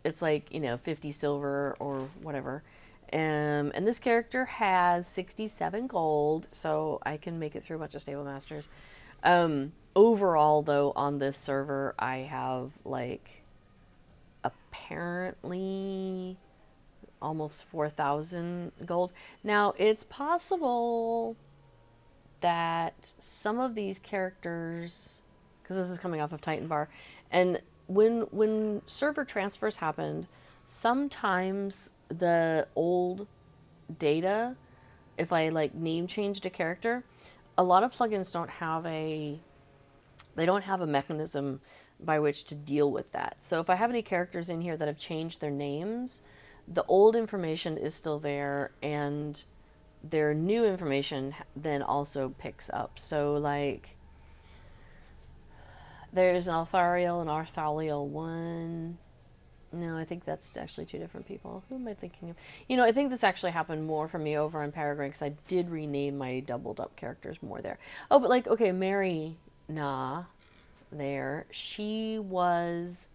It's like, you know, 50 silver or whatever. And this character has 67 gold, so I can make it through a bunch of stable masters. Overall, though, on this server, I have, like, apparently almost 4,000 gold. Now, it's possible that some of these characters, because this is coming off of Titan Bar, and when server transfers happened, sometimes the old data, if I, like, name changed a character, a lot of plugins don't have a mechanism by which to deal with that. So if I have any characters in here that have changed their names, the old information is still there, and their new information then also picks up. So, like, there's an Althariel and Arthaliel 1. No, I think that's actually 2 different people. Who am I thinking of? You know, I think this actually happened more for me over on Paragon, because I did rename my doubled up characters more there. Oh, but, like, okay, Mary Na there, she was,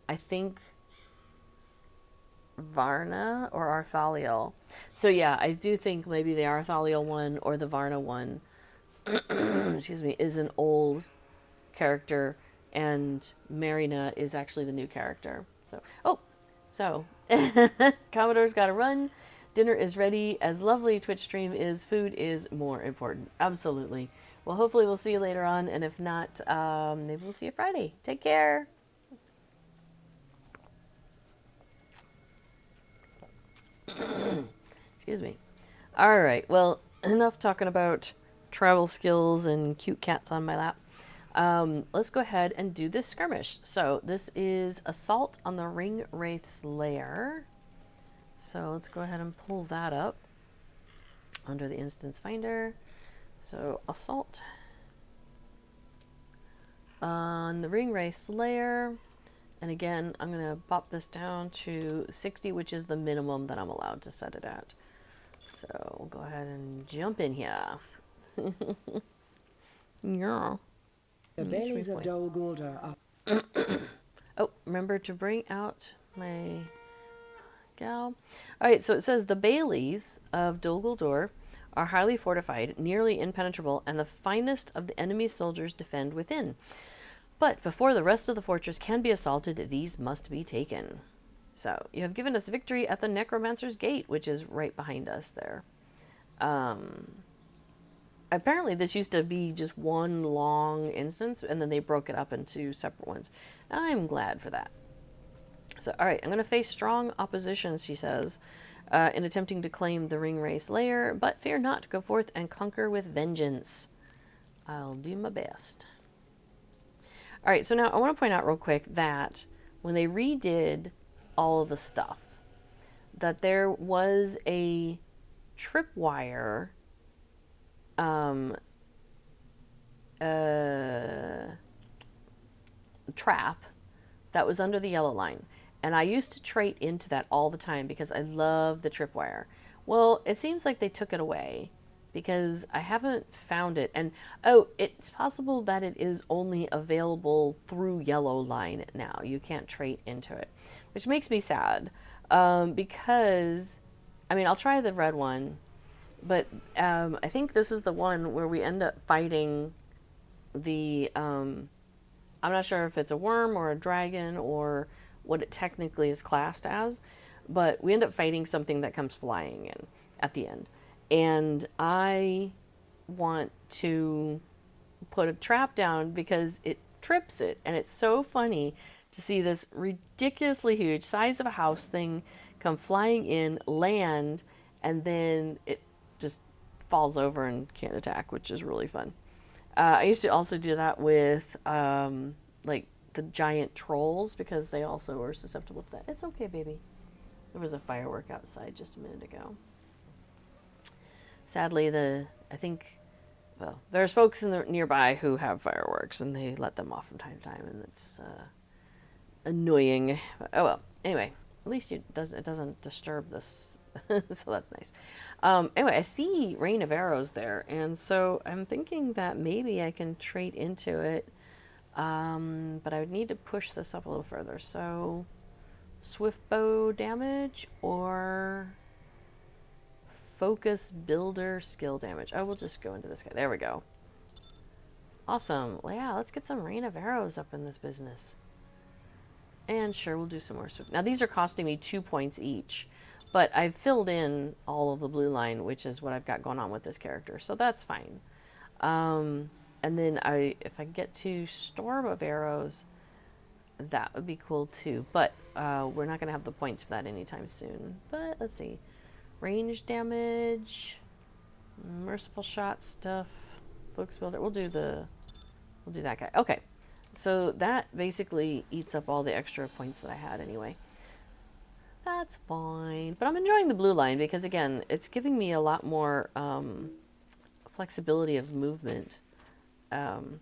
I think, Varna or Arthaliel. So yeah, I do think maybe the Arthaliel one or the Varna one, excuse me, is an old character, and Marina is actually the new character. So Commodore's got to run. Dinner is ready. As lovely Twitch stream is, food is more important. Absolutely. Well, hopefully we'll see you later on, and if not, maybe we'll see you Friday. Take care. Excuse me. All right. Well, enough talking about travel skills and cute cats on my lap. Let's go ahead and do this skirmish. So this is Assault on the Ring Wraith's Lair. So let's go ahead and pull that up under the Instance Finder. So Assault on the Ring Wraith's Lair. And again, I'm going to pop this down to 60, which is the minimum that I'm allowed to set it at. So we'll go ahead and jump in here. Yeah. The bellies of Dol Guldur are... Oh, remember to bring out my gal. All right, so it says the Baileys of Dol Guldur are highly fortified, nearly impenetrable, and the finest of the enemy's soldiers defend within. But before the rest of the fortress can be assaulted, these must be taken. So, you have given us victory at the Necromancer's Gate, which is right behind us there. Apparently this used to be just one long instance, and then they broke it up into separate ones. I'm glad for that. So, alright, I'm going to face strong opposition, she says, in attempting to claim the Ring Wraith's Lair, but fear not, go forth and conquer with vengeance. I'll do my best. Alright, so now I want to point out real quick that when they redid all of the stuff, that there was a tripwire trap that was under the yellow line. And I used to trade into that all the time because I love the tripwire. Well, it seems like they took it away. because I haven't found it. And oh, it's possible that it is only available through Yellow Line now. You can't trade into it, which makes me sad. Because, I mean, I'll try the red one, but I think this is the one where we end up fighting the. I'm not sure if it's a worm or a dragon or what it technically is classed as, but we end up fighting something that comes flying in at the end. And I want to put a trap down because it trips it. And it's so funny to see this ridiculously huge, size of a house thing come flying in, land, and then it just falls over and can't attack, which is really fun. I used to also do that with like the giant trolls because they also are susceptible to that. It's okay, baby. There was a firework outside just a minute ago. Sadly, there's folks in the nearby who have fireworks and they let them off from time to time, and it's annoying. Oh well. Anyway, at least it doesn't disturb this, so that's nice. Anyway, I see Rain of Arrows there, and so I'm thinking that maybe I can trade into it, but I would need to push this up a little further. So, Swift Bow damage or Focus Builder skill damage. Oh, we'll just go into this guy. There we go. Awesome. Well, yeah, let's get some Rain of Arrows up in this business. And sure, we'll do some more Swift. Now, these are costing me 2 points each, but I've filled in all of the blue line, which is what I've got going on with this character, so that's fine. And then if I get to Storm of Arrows, that would be cool too, but we're not going to have the points for that anytime soon. But let's see. Range damage, merciful shot stuff, Focus Builder. We'll do that guy. Okay. So that basically eats up all the extra points that I had anyway. That's fine. But I'm enjoying the blue line because, again, it's giving me a lot more flexibility of movement. And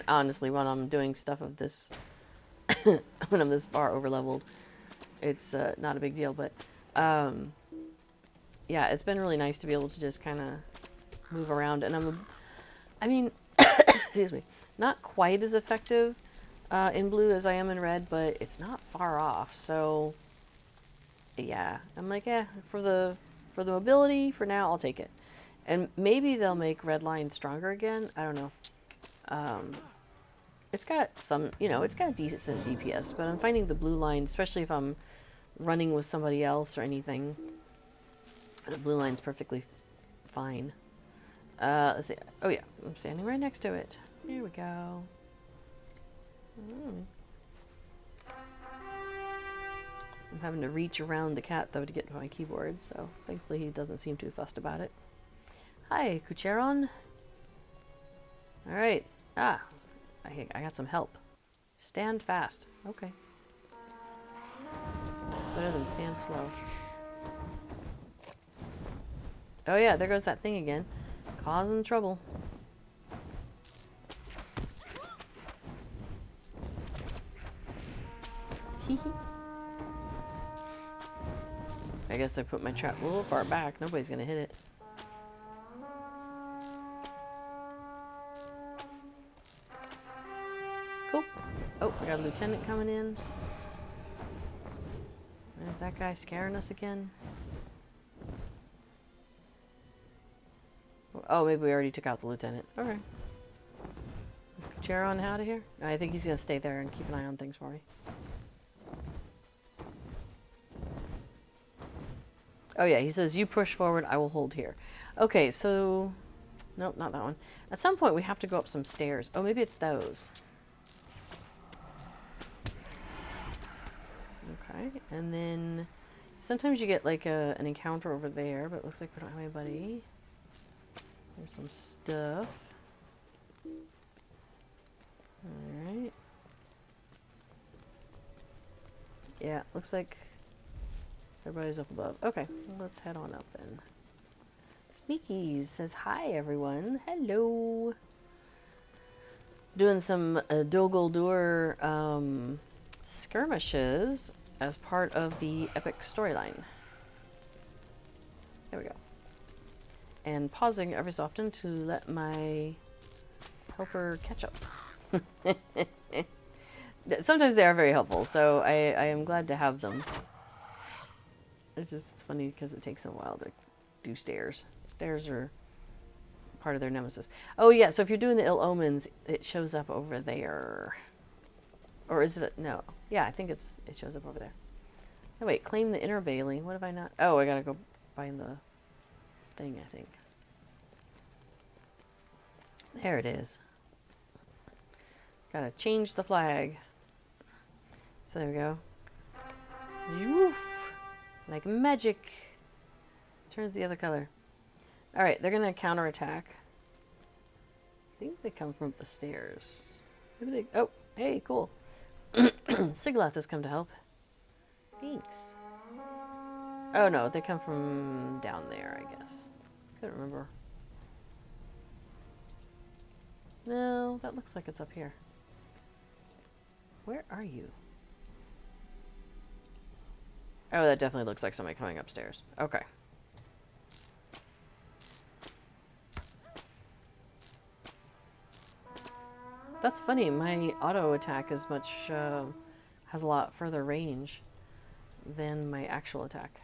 honestly, when I'm doing stuff of this, when I'm this far over-leveled, it's not a big deal. But, yeah, it's been really nice to be able to just kind of move around. And I mean... excuse me, not quite as effective in blue as I am in red, but it's not far off. So yeah, I'm like, for the mobility for now, I'll take it. And maybe they'll make red line stronger again. I don't know. It's got some, it's got decent DPS, but I'm finding the blue line, especially if I'm running with somebody else or anything, the blue line's perfectly fine. Let's see. Oh yeah, I'm standing right next to it. Here we go. I'm having to reach around the cat though to get to my keyboard, so thankfully he doesn't seem too fussed about it. Hi, Kucheron. All right. I got some help. Stand fast. Okay. It's better than stand slow. Oh yeah, there goes that thing again. Causing trouble. Hee hee. I guess I put my trap a little far back. Nobody's gonna hit it. Cool. Oh, I got a lieutenant coming in. Is that guy scaring us again? Oh, maybe we already took out the lieutenant. Okay. Is Kucheron out of here? I think he's going to stay there and keep an eye on things for me. Oh yeah, he says, you push forward, I will hold here. Okay, so... Nope, not that one. At some point we have to go up some stairs. Oh, maybe it's those. Okay, and then... Sometimes you get like an encounter over there, but it looks like we don't have anybody. There's some stuff. Alright. Yeah, looks like everybody's up above. Okay, well, let's head on up then. Sneakies says, hi everyone. Hello. Doing some Dol Guldur skirmishes as part of the epic storyline. There we go. And pausing every so often to let my helper catch up. Sometimes they are very helpful, so I am glad to have them. It's funny because it takes them a while to do stairs. Stairs are part of their nemesis. Oh yeah, so if you're doing the ill omens, it shows up over there. Or is it? No. Yeah, I think it shows up over there. Oh wait, claim the inner Bailey. What have I not? Oh, I gotta go find the thing, I think. There it is. Gotta change the flag. So there we go. Woof! Like magic. Turns the other color. Alright, they're gonna counterattack. I think they come from the stairs. Maybe they. Oh, hey, cool. Siglath has come to help. Thanks. Oh no, they come from down there, I guess. Couldn't remember. No, that looks like it's up here. Where are you? Oh, that definitely looks like somebody coming upstairs. Okay. That's funny. My auto attack is much has a lot further range than my actual attack.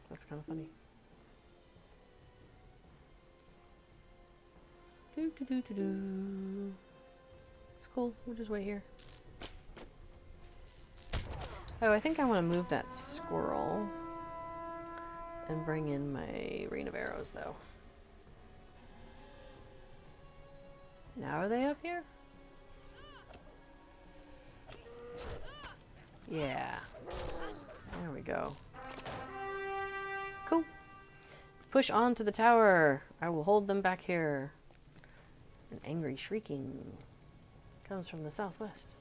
That's kind of funny. Do do do do do. It's cool. We'll just wait here. Oh, I think I want to move that squirrel and bring in my rain of arrows, though. Now are they up here? Yeah. There we go. Cool. Push on to the tower. I will hold them back here. An angry shrieking comes from the southwest.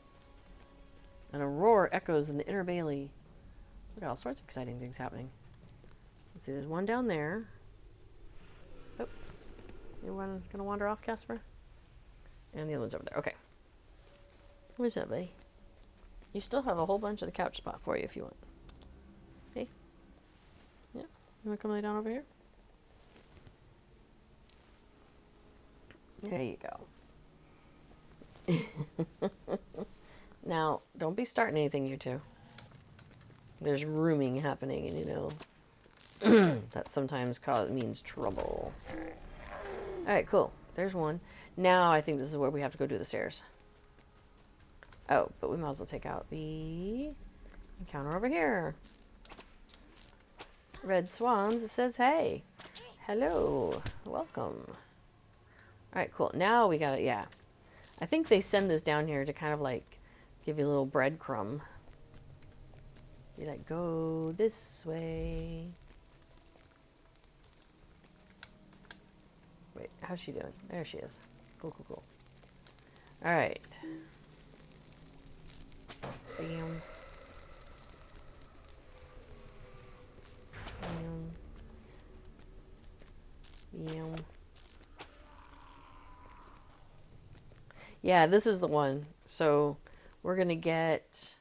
And a roar echoes in the inner bailey. We got all sorts of exciting things happening. Let's see, there's one down there. Oh. You gonna wander off, Casper? And the other one's over there. Okay. Where's that, buddy? You still have a whole bunch of the couch spot for you if you want. Hey. Yeah. You wanna come lay down over here? There you go. Now, don't be starting anything, you two. There's rooming happening, and you know that sometimes means trouble. Alright, cool. There's one. Now I think this is where we have to go do the stairs. Oh, but we might as well take out the encounter over here. Red Swans, it says, hey. Hello. Welcome. Alright, cool. Now we got it, yeah. I think they send this down here to kind of like give you a little breadcrumb. Be like, go this way. Wait, how's she doing? There she is. Cool, cool, cool. Alright. Bam. Bam. Bam. Yeah, this is the one. So we're gonna get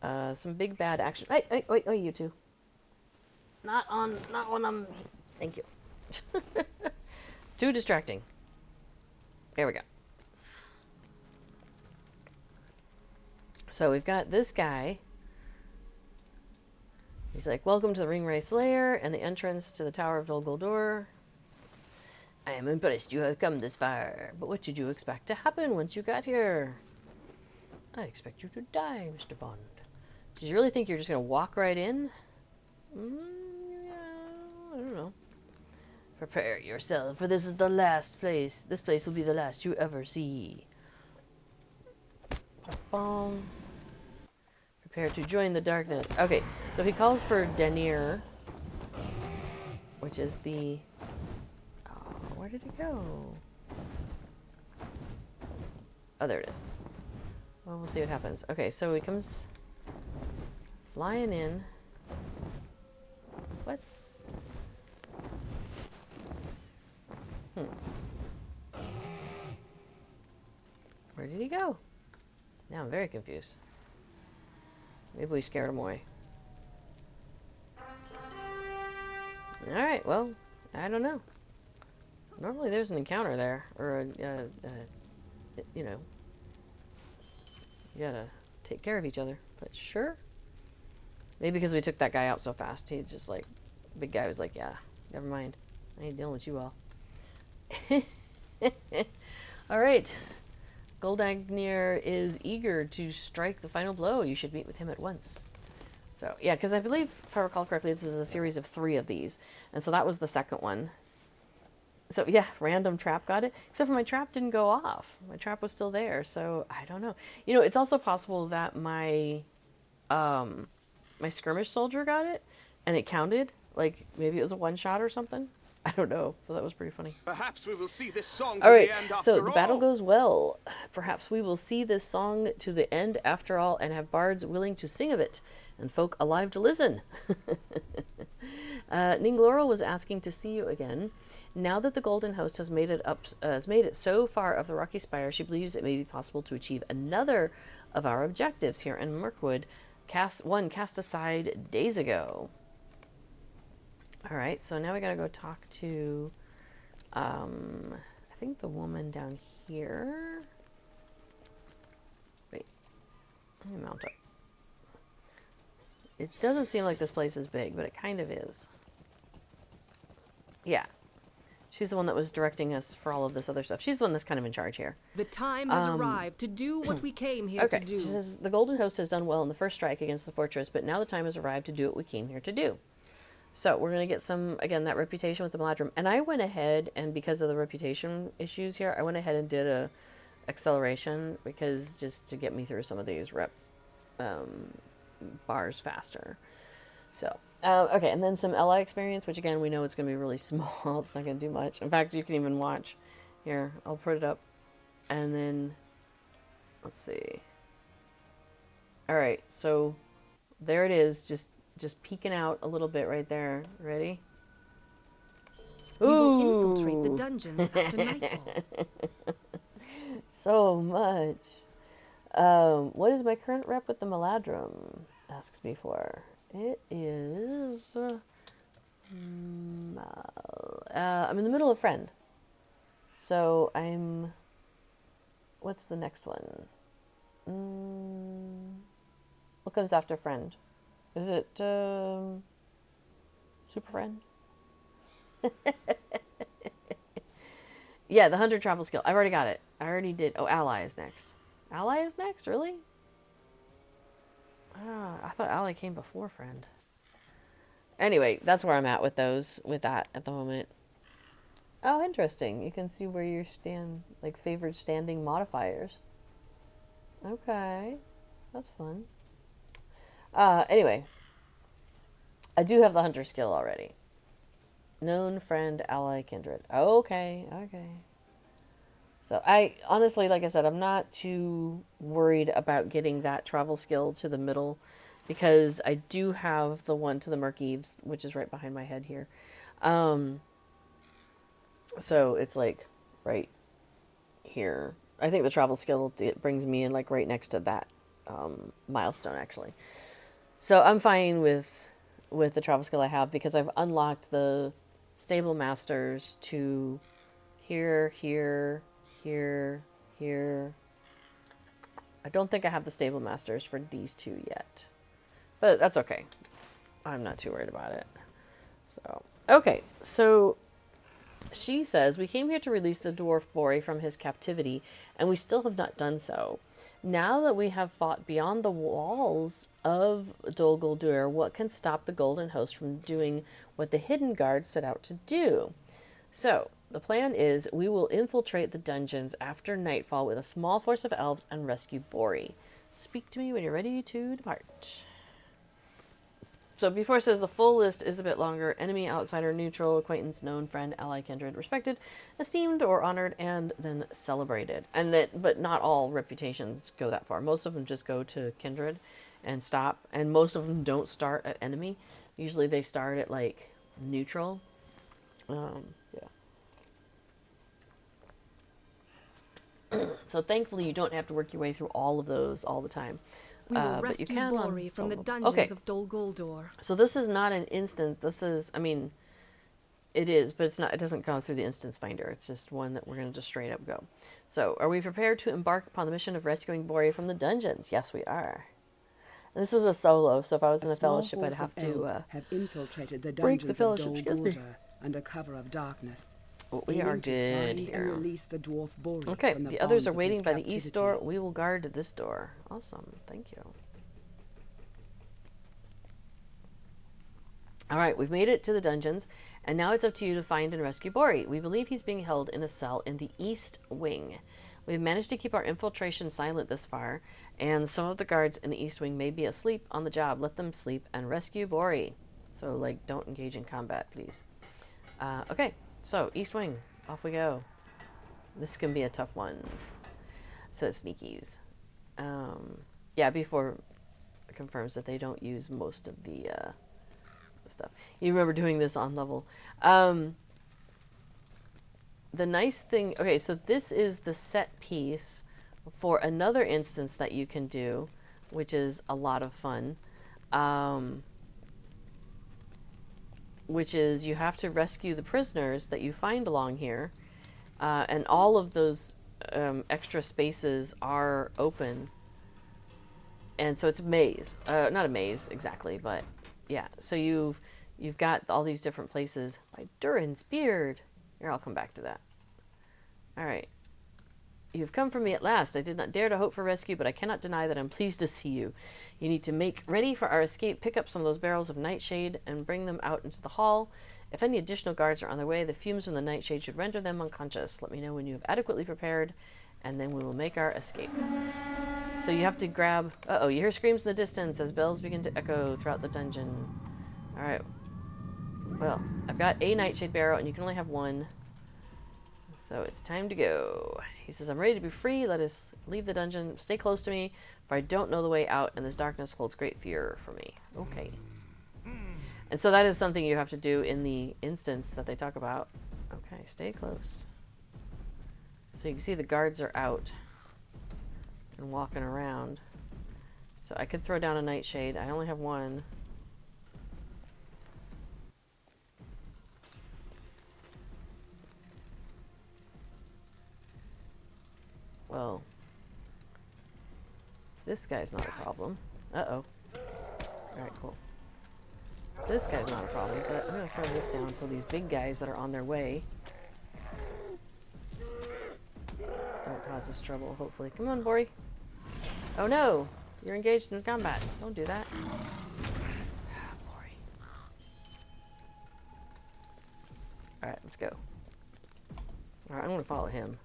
some big bad action. Hey, wait, you two. Not when I'm. Thank you. Too distracting. There we go. So we've got this guy. He's like, welcome to the Ringwraith's lair and the entrance to the Tower of Dol Guldur. I am impressed you have come this far, but what did you expect to happen once you got here? I expect you to die, Mr. Bond. Did you really think you're just going to walk right in? Yeah, I don't know. Prepare yourself, for this is the last place. This place will be the last you ever see. Boom. Prepare to join the darkness. Okay, so he calls for Denir, which is the... Oh, where did it go? Oh, there it is. Well, we'll see what happens. Okay, so he comes flying in. What? Where did he go? Now I'm very confused. Maybe we scared him away. Alright, well, I don't know. Normally there's an encounter there, or you know, you gotta take care of each other. But sure. Maybe because we took that guy out so fast, he just like, big guy was like, yeah, never mind. I ain't dealing with you all. Alright. Goldagnir is eager to strike the final blow. You should meet with him at once. So, yeah, because I believe, if I recall correctly, this is a series of 3 of these. And so that was the second one. So, yeah, random trap got it. Except for my trap didn't go off. My trap was still there, so I don't know. You know, it's also possible that my skirmish soldier got it, and it counted. Like, maybe it was a one-shot or something. I don't know, but that was pretty funny. Perhaps we will see this song All to right, the end so after the battle all. goes well. Perhaps we will see this song to the end after all and have bards willing to sing of it and folk alive to listen. Ningloro was asking to see you again. Now that the Golden Host has made it so far of the Rocky Spire, she believes it may be possible to achieve another of our objectives here in Mirkwood, cast aside days ago. All right, so now we gotta go talk to, I think the woman down here. Wait, let me mount up. It doesn't seem like this place is big, but it kind of is. Yeah. She's the one that was directing us for all of this other stuff. She's the one that's kind of in charge here. The time has arrived to do what we came here Okay, to do. she says, the Golden Host has done well in the first strike against the fortress, but now the time has arrived to do what we came here to do. So we're going to get some, again, that reputation with the Maladrim. And I went ahead, and because of the reputation issues here, I went ahead and did a acceleration, because just to get me through some of these bars faster. So, okay, and then some ally experience, which again, we know it's going to be really small. It's not going to do much. In fact, you can even watch. Here, I'll put it up. And then, let's see. All right, so there it is, just peeking out a little bit right there. Ready? We will infiltrate the dungeons after nightfall. So much. What is my current rep with the Maladrim? Asks me for. It is. I'm in the middle of friend. So I'm. What's the next one? What comes after friend? Is it super friend? Yeah, the 100 travel skill. I've already got it. I already did. Oh, ally is next. Ally is next? Really? I thought ally came before friend. Anyway, that's where I'm at with those, with that at the moment. Oh, interesting. You can see where you stand, like favored standing modifiers. Okay. That's fun. Anyway. I do have the hunter skill already. Known, friend, ally, kindred. Okay, okay. So I, honestly, like I said, I'm not too worried about getting that travel skill to the middle, because I do have the one to the Mirkwood, which is right behind my head here. So it's like right here. I think the travel skill, it brings me in like right next to that milestone, actually. So I'm fine with the travel skill I have, because I've unlocked the stable masters to here, here, here, here. I don't think I have the stable masters for these two yet, but that's okay. I'm not too worried about it. So, okay. So she says, we came here to release the dwarf Bori from his captivity, and we still have not done so. Now that we have fought beyond the walls of Dol Guldur, what can stop the Golden Host from doing what the Hidden Guard set out to do? So, the plan is we will infiltrate the dungeons after nightfall with a small force of elves and rescue Bori. Speak to me when you're ready to depart. So before it says the full list is a bit longer. Enemy, outsider, neutral, acquaintance, known, friend, ally, kindred, respected, esteemed or honored, and then celebrated. And that, but not all reputations go that far. Most of them just go to kindred and stop. And most of them don't start at enemy. Usually they start at like neutral. Yeah. So thankfully you don't have to work your way through all of those all the time. We will But you rescue can Bori from the some of them. dungeons Okay. of Dol Guldur. So this is not an instance. This is, I mean, It is, but it's not. It doesn't go through the instance finder. It's just one that we're going to just straight up go. So, are we prepared to embark upon the mission of rescuing Bori from the dungeons? Yes, we are. And this is a solo, so if I was in a fellowship, I'd have to have infiltrated the break the dungeons of fellowship. Dol Excuse me. Guldur under cover of darkness. Well, we are aiming to good find here. And release the dwarf Bori Okay, from the others bonds are of waiting his by the east captivity. door. We will guard this door. Awesome. Thank you. All right, we've made it to the dungeons, and now it's up to you to find and rescue Bori. We believe he's being held in a cell in the east wing. We've managed to keep our infiltration silent this far, and some of the guards in the east wing may be asleep on the job. Let them sleep and rescue Bori. So, like, don't engage in combat, please. Okay, so east wing, off we go. This can be a tough one. It says sneakies. Yeah, before it confirms that they don't use most of the stuff. You remember doing this on level. The nice thing, okay, so this is the set piece for another instance that you can do, which is a lot of fun. Which is you have to rescue the prisoners that you find along here, and all of those extra spaces are open. And so it's a maze, not a maze exactly, but yeah. So you've got all these different places. By Durin's beard. Here, I'll come back to that. All right. You've come for me at last. I did not dare to hope for rescue, but I cannot deny that I'm pleased to see you. You need to make ready for our escape. Pick up some of those barrels of nightshade and bring them out into the hall. If any additional guards are on their way, the fumes from the nightshade should render them unconscious. Let me know when you have adequately prepared, and then we will make our escape. So you have to grab... Uh-oh, you hear screams in the distance as bells begin to echo throughout the dungeon. All right. Well, I've got a nightshade barrel, and you can only have one. So it's time to go. He says, I'm ready to be free. Let us leave the dungeon. Stay close to me, for I don't know the way out, and this darkness holds great fear for me. Okay. And so that is something you have to do in the instance that they talk about. Okay, stay close. So you can see the guards are out and walking around. So I could throw down a nightshade. I only have one. Well, this guy's not a problem. Uh-oh. Alright, cool. This guy's not a problem, but I'm going to throw this down so these big guys that are on their way don't cause us trouble, hopefully. Come on, Bori. Oh no! You're engaged in combat. Don't do that. Bori. Alright, let's go. Alright, I'm going to follow him.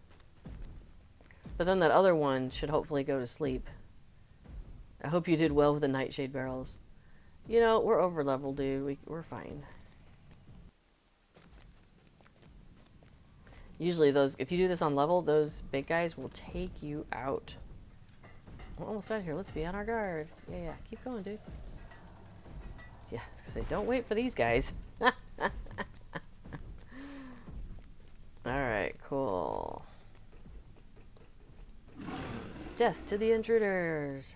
But then that other one should hopefully go to sleep. I hope you did well with the nightshade barrels. You know, we're over level, dude. We're fine. Usually those, if you do this on level, those big guys will take you out. We're almost out of here. Let's be on our guard. Yeah. Keep going, dude. Yeah, I was gonna say, don't wait for these guys. Alright, cool. Death to the intruders.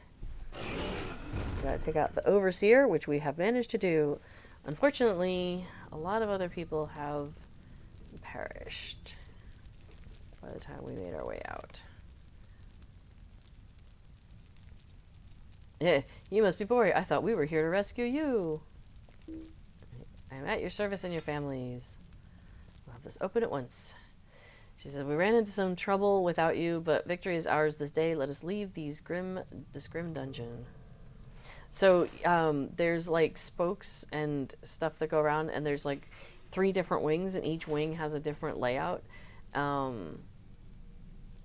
We gotta take out the overseer, which we have managed to do. Unfortunately, a lot of other people have perished by the time we made our way out. Yeah, you must be Bori. I thought we were here to rescue you. I am at your service and your families. We'll have this open at once. She said, we ran into some trouble without you, but victory is ours this day. Let us leave this grim dungeon. So there's like spokes and stuff that go around, and there's like 3 different wings, and each wing has a different layout.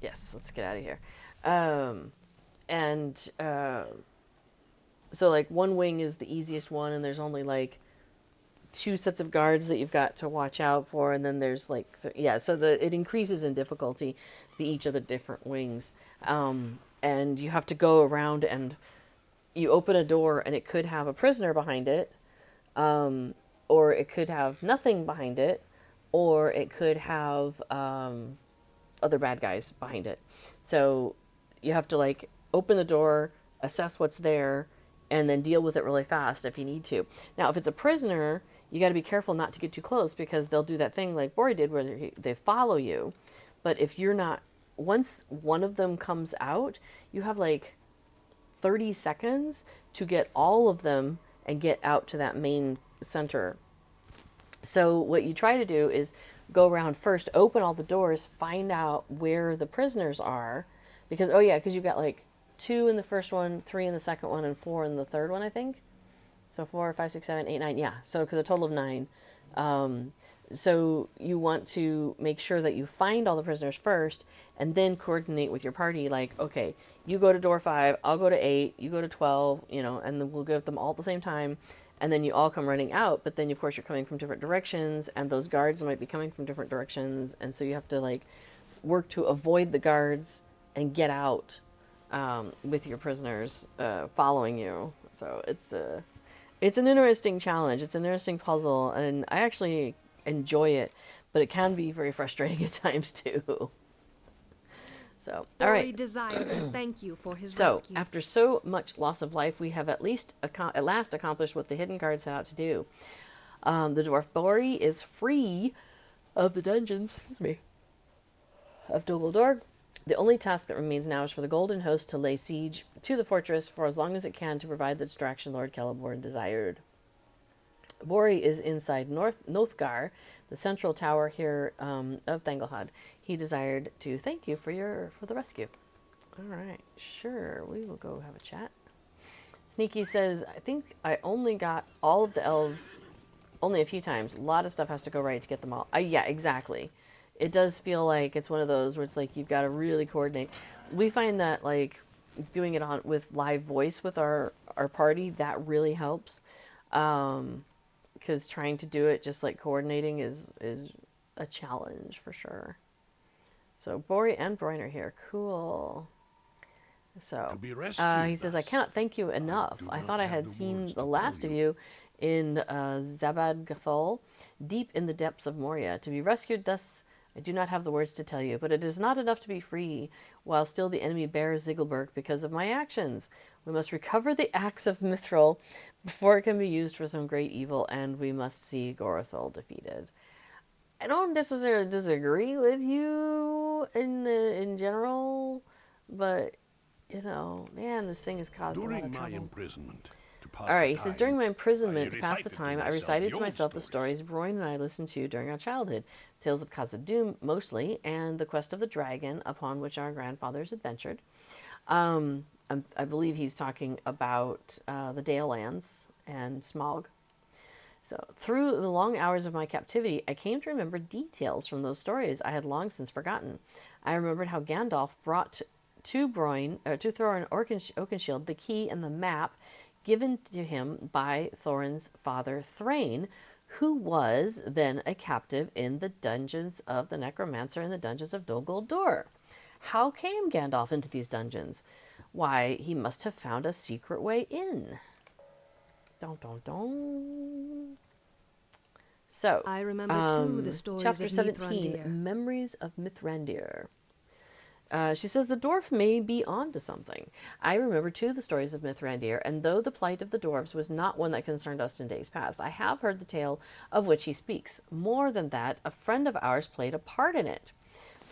Yes, let's get out of here. So like one wing is the easiest one, and there's only like 2 sets of guards that you've got to watch out for, and then there's like so it increases in difficulty, each of the different wings, and you have to go around, and you open a door and it could have a prisoner behind it, or it could have nothing behind it, or it could have other bad guys behind it. So you have to like open the door, assess what's there, and then deal with it really fast if you need to. Now if it's a prisoner, you got to be careful not to get too close because they'll do that thing like Bori did where they follow you. But if you're not, once one of them comes out, you have like 30 seconds to get all of them and get out to that main center. So what you try to do is go around first, open all the doors, find out where the prisoners are. Because, oh yeah, because you've got like 2 in the first one, 3 in the second one, and 4 in the third one, I think. So 4, 5, 6, 7, 8, 9. Yeah, so because a total of 9. So you want to make sure that you find all the prisoners first and then coordinate with your party. Like, okay, you go to door 5, I'll go to 8, you go to 12, and then we'll go at them all at the same time. And then you all come running out. But then, of course, you're coming from different directions and those guards might be coming from different directions. And so you have to, like, work to avoid the guards and get out with your prisoners following you. So it's an interesting challenge. It's an interesting puzzle, and I actually enjoy it, but it can be very frustrating at times too. So, all Bori right. desired to thank you for his So, rescue. after so much loss of life, we have at last accomplished what the hidden guard set out to do. The dwarf Bori is free of the dungeons, of Dol Guldur. The only task that remains now is for the Golden Host to lay siege to the fortress for as long as it can to provide the distraction Lord Celeborn desired. Bori is inside Nothgar, the central tower here of Thanglehod. He desired to thank you for the rescue. All right, sure, we will go have a chat. Sneaky says, I think I only got all of the elves only a few times. A lot of stuff has to go right to get them all. Yeah, exactly. It does feel like it's one of those where it's like you've got to really coordinate. We find that like doing it on with live voice with our party, that really helps. Because trying to do it just like coordinating is a challenge for sure. So Bori and Broin are here. Cool. So he says, I cannot thank you enough. I thought I had seen the last of you in Zabad Gathol, deep in the depths of Moria. To be rescued thus, I do not have the words to tell you, but it is not enough to be free, while still the enemy bears Ziggelberg because of my actions. We must recover the axe of Mithril before it can be used for some great evil, and we must see Gorathol defeated. I don't necessarily disagree with you in general, but, man, this thing has caused a lot of trouble. Imprisonment, All right, he says, during my imprisonment, to pass the time, I recited to myself the stories Broin and I listened to during our childhood. Tales of Khazad-dûm, mostly, and the quest of the dragon, upon which our grandfathers adventured. I believe he's talking about the Dale Lands and Smaug. So, through the long hours of my captivity, I came to remember details from those stories I had long since forgotten. I remembered how Gandalf brought to Thorin Oakenshield the key and the map given to him by Thorin's father Thrain, who was then a captive in the dungeons of the Necromancer and the dungeons of Dol Guldur. How came Gandalf into these dungeons? Why, he must have found a secret way in. Dun, dun, dun. So, I remember too the stories chapter of 17, Mithrandir. Memories of Mithrandir. She says, the dwarf may be on to something. I remember too the stories of Mithrandir, and though the plight of the dwarves was not one that concerned us in days past, I have heard the tale of which he speaks. More than that, a friend of ours played a part in it.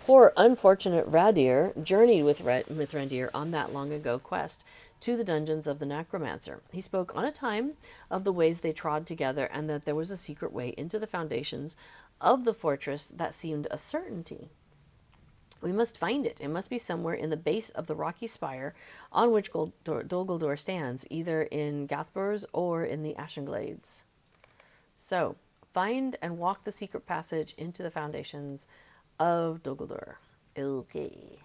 Poor unfortunate Radir journeyed with Mithrandir on that long ago quest to the dungeons of the Necromancer. He spoke on a time of the ways they trod together, and that there was a secret way into the foundations of the fortress that seemed a certainty. We must find it. It must be somewhere in the base of the rocky spire on which Dol Guldur stands, either in Gathburs or in the Ashenglades. So, find and walk the secret passage into the foundations of Dol Guldur. Okay.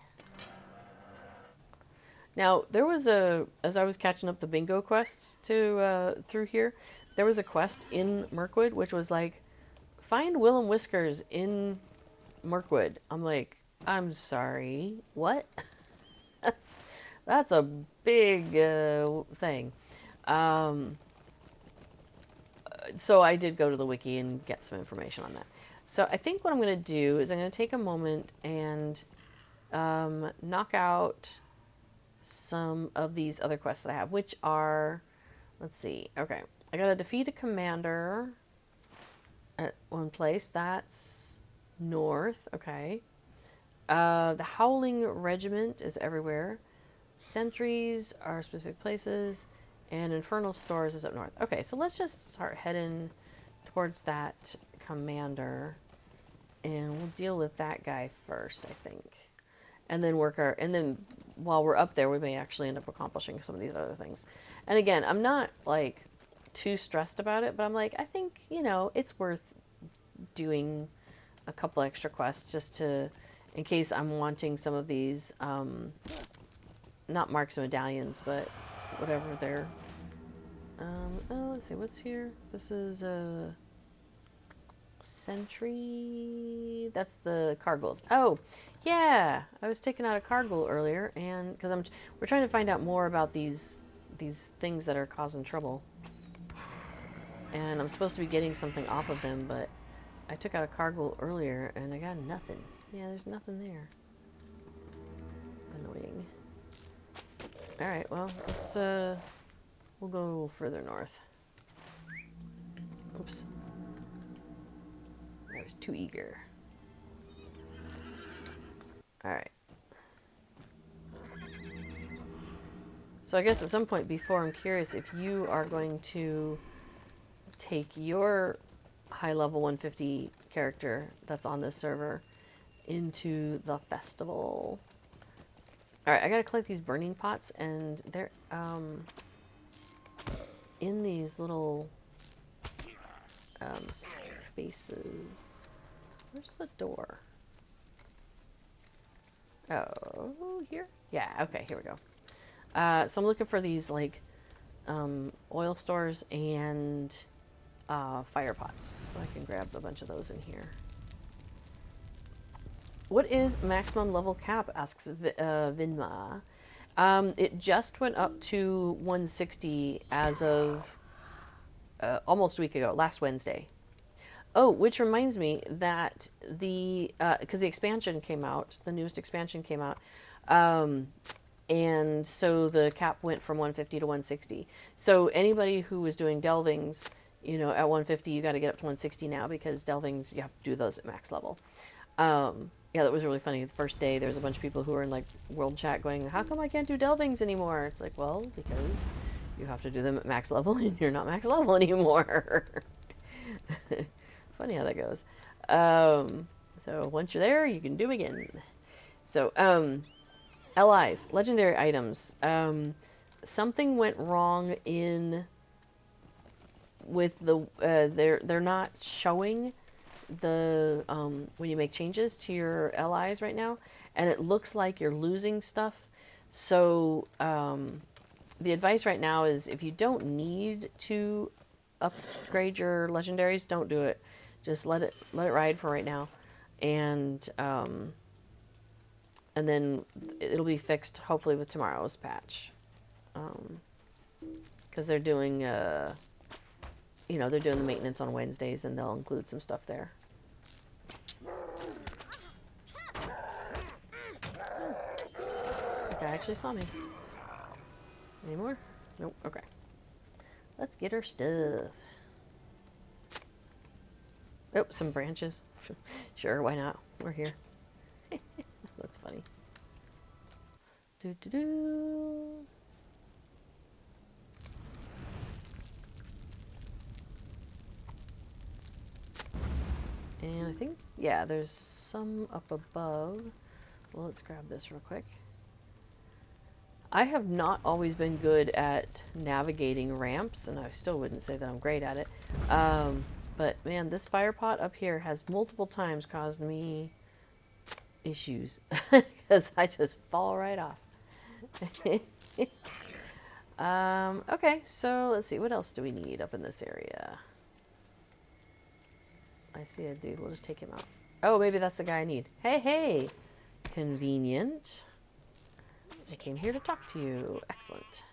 Now, there was as I was catching up the bingo quests through here, there was a quest in Mirkwood, which was like, find Willem Whiskers in Mirkwood. I'm like, I'm sorry, what? that's a big thing. So I did go to the wiki and get some information on that. So I think what I'm going to do is I'm going to take a moment and knock out some of these other quests that I have, which are, let's see, okay. I got to defeat a commander at one place. That's north. Okay. The Howling Regiment is everywhere. Sentries are specific places. And Infernal Stores is up north. Okay, so let's just start heading towards that commander. And we'll deal with that guy first, I think. And then and then while we're up there, we may actually end up accomplishing some of these other things. And again, I'm not like too stressed about it, but I'm like, I think, you know, it's worth doing a couple extra quests just to, in case I'm wanting some of these, not marks and medallions, but whatever they're, oh, let's see, what's here? This is a sentry. That's the Cargulls. Oh, yeah, I was taking out a Cargull earlier, and because we're trying to find out more about these things that are causing trouble, and I'm supposed to be getting something off of them, but I took out a Cargull earlier, and I got nothing. Yeah, there's nothing there. Annoying. All right, well, let's we'll go further north. Oops. I was too eager. Alright. So I guess at some point before, I'm curious if you are going to take your high level 150 character that's on this server into the festival. Alright, I gotta collect these burning pots, and they're in these little spaces. Where's the door? Oh, here? Yeah, okay, here we go. So I'm looking for these, like, oil stores and fire pots. So I can grab a bunch of those in here. What is maximum level cap, asks Vinma. It just went up to 160 as of almost a week ago, last Wednesday. Oh, which reminds me that because the expansion came out, the newest expansion came out, and so the cap went from 150 to 160. So anybody who was doing delvings, you know, at 150, you got to get up to 160 now, because delvings, you have to do those at max level. Yeah, that was really funny. The first day, there was a bunch of people who were in, like, world chat going, how come I can't do delvings anymore? It's like, well, because you have to do them at max level, and you're not max level anymore. Funny how that goes. So once you're there, you can do again. So, LIs, legendary items. Something went wrong with the, they're not showing the, when you make changes to your LIs right now, and it looks like you're losing stuff. So, the advice right now is, if you don't need to upgrade your legendaries, don't do it. Just let it ride for right now, and then it'll be fixed hopefully with tomorrow's patch, because they're doing you know, they're doing the maintenance on Wednesdays, and they'll include some stuff there. That guy actually saw me. Any more? Nope. Okay. Let's get our stuff. Oh, some branches. Sure, why not? We're here. That's funny. Do-do-do. And I think, yeah, there's some up above. Well, let's grab this real quick. I have not always been good at navigating ramps, and I still wouldn't say that I'm great at it. But man, this fire pot up here has multiple times caused me issues because I just fall right off. Okay, so let's see, what else do we need up in this area? I see a dude, we'll just take him out. Oh, maybe that's the guy I need. Hey, hey! Convenient. I came here to talk to you. Excellent.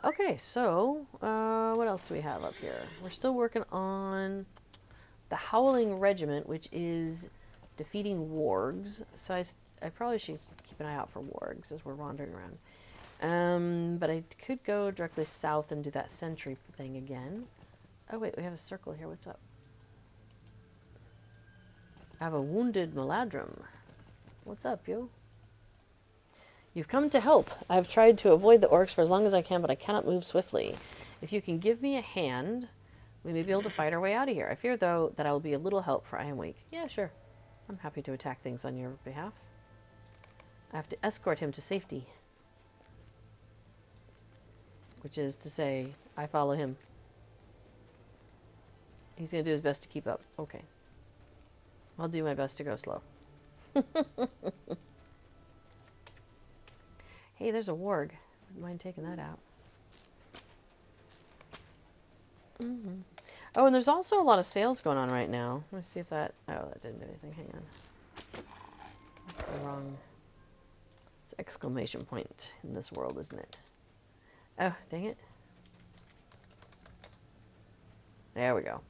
Okay, so what else do we have up here? We're still working on the Howling Regiment, which is defeating wargs. So I probably should keep an eye out for wargs as we're wandering around. But I could go directly south and do that sentry thing again. Oh wait, we have a circle here. What's up? I have a wounded Maladrum. What's up, yo? You've come to help. I've tried to avoid the orcs for as long as I can, but I cannot move swiftly. If you can give me a hand, we may be able to fight our way out of here. I fear, though, that I will be a little help, for I am weak. Yeah, sure. I'm happy to attack things on your behalf. I have to escort him to safety. Which is to say, I follow him. He's going to do his best to keep up. Okay. I'll do my best to go slow. Hey, there's a warg. Wouldn't mind taking that out. Oh, and there's also a lot of sales going on right now. Let me see if that... Oh, that didn't do anything. Hang on. That's the wrong... It's exclamation point in this world, isn't it? Oh, dang it. There we go.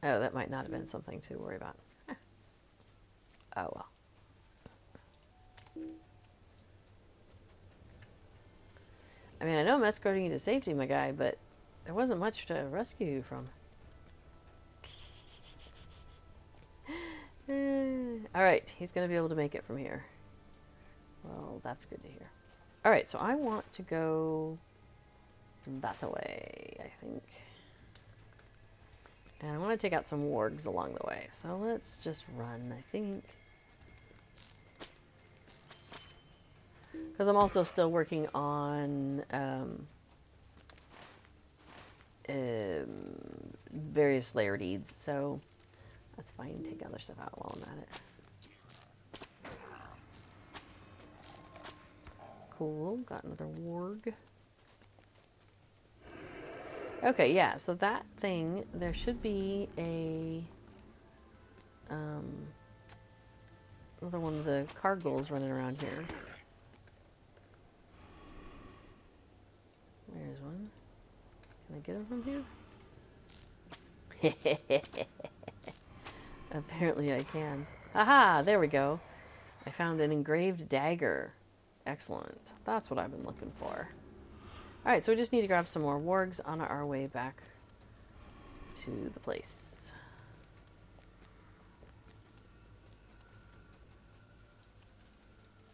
Oh, that might not have been something to worry about. Oh, well. I mean, I know I'm escorting you to safety, my guy, but there wasn't much to rescue you from. Alright, he's going to be able to make it from here. Well, that's good to hear. Alright, so I want to go that way, I think. And I want to take out some wargs along the way. So let's just run, I think. Because I'm also still working on various layer deeds, so that's fine. Take other stuff out while I'm at it. Cool. Got another warg. Okay, yeah, so that thing, there should be a another one of the cargols running around here. There's one. Can I get him from here? Apparently I can. Aha! There we go. I found an engraved dagger. Excellent. That's what I've been looking for. Alright, so we just need to grab some more wargs on our way back to the place.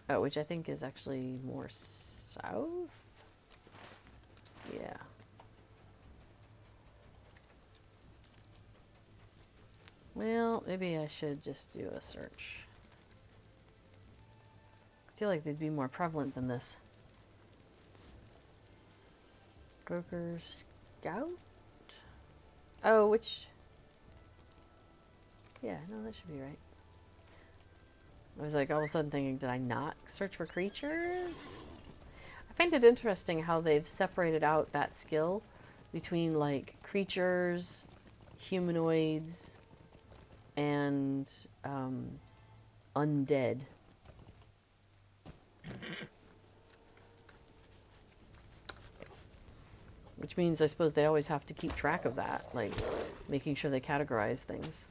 Oh, which I think is actually more south? Yeah. Well, maybe I should just do a search. I feel like they'd be more prevalent than this. Broker Scout? Oh, which... Yeah, no, that should be right. I was like all of a sudden thinking, did I not search for creatures? I find it interesting how they've separated out that skill between like creatures, humanoids, and undead. Which means I suppose they always have to keep track of that, like making sure they categorize things.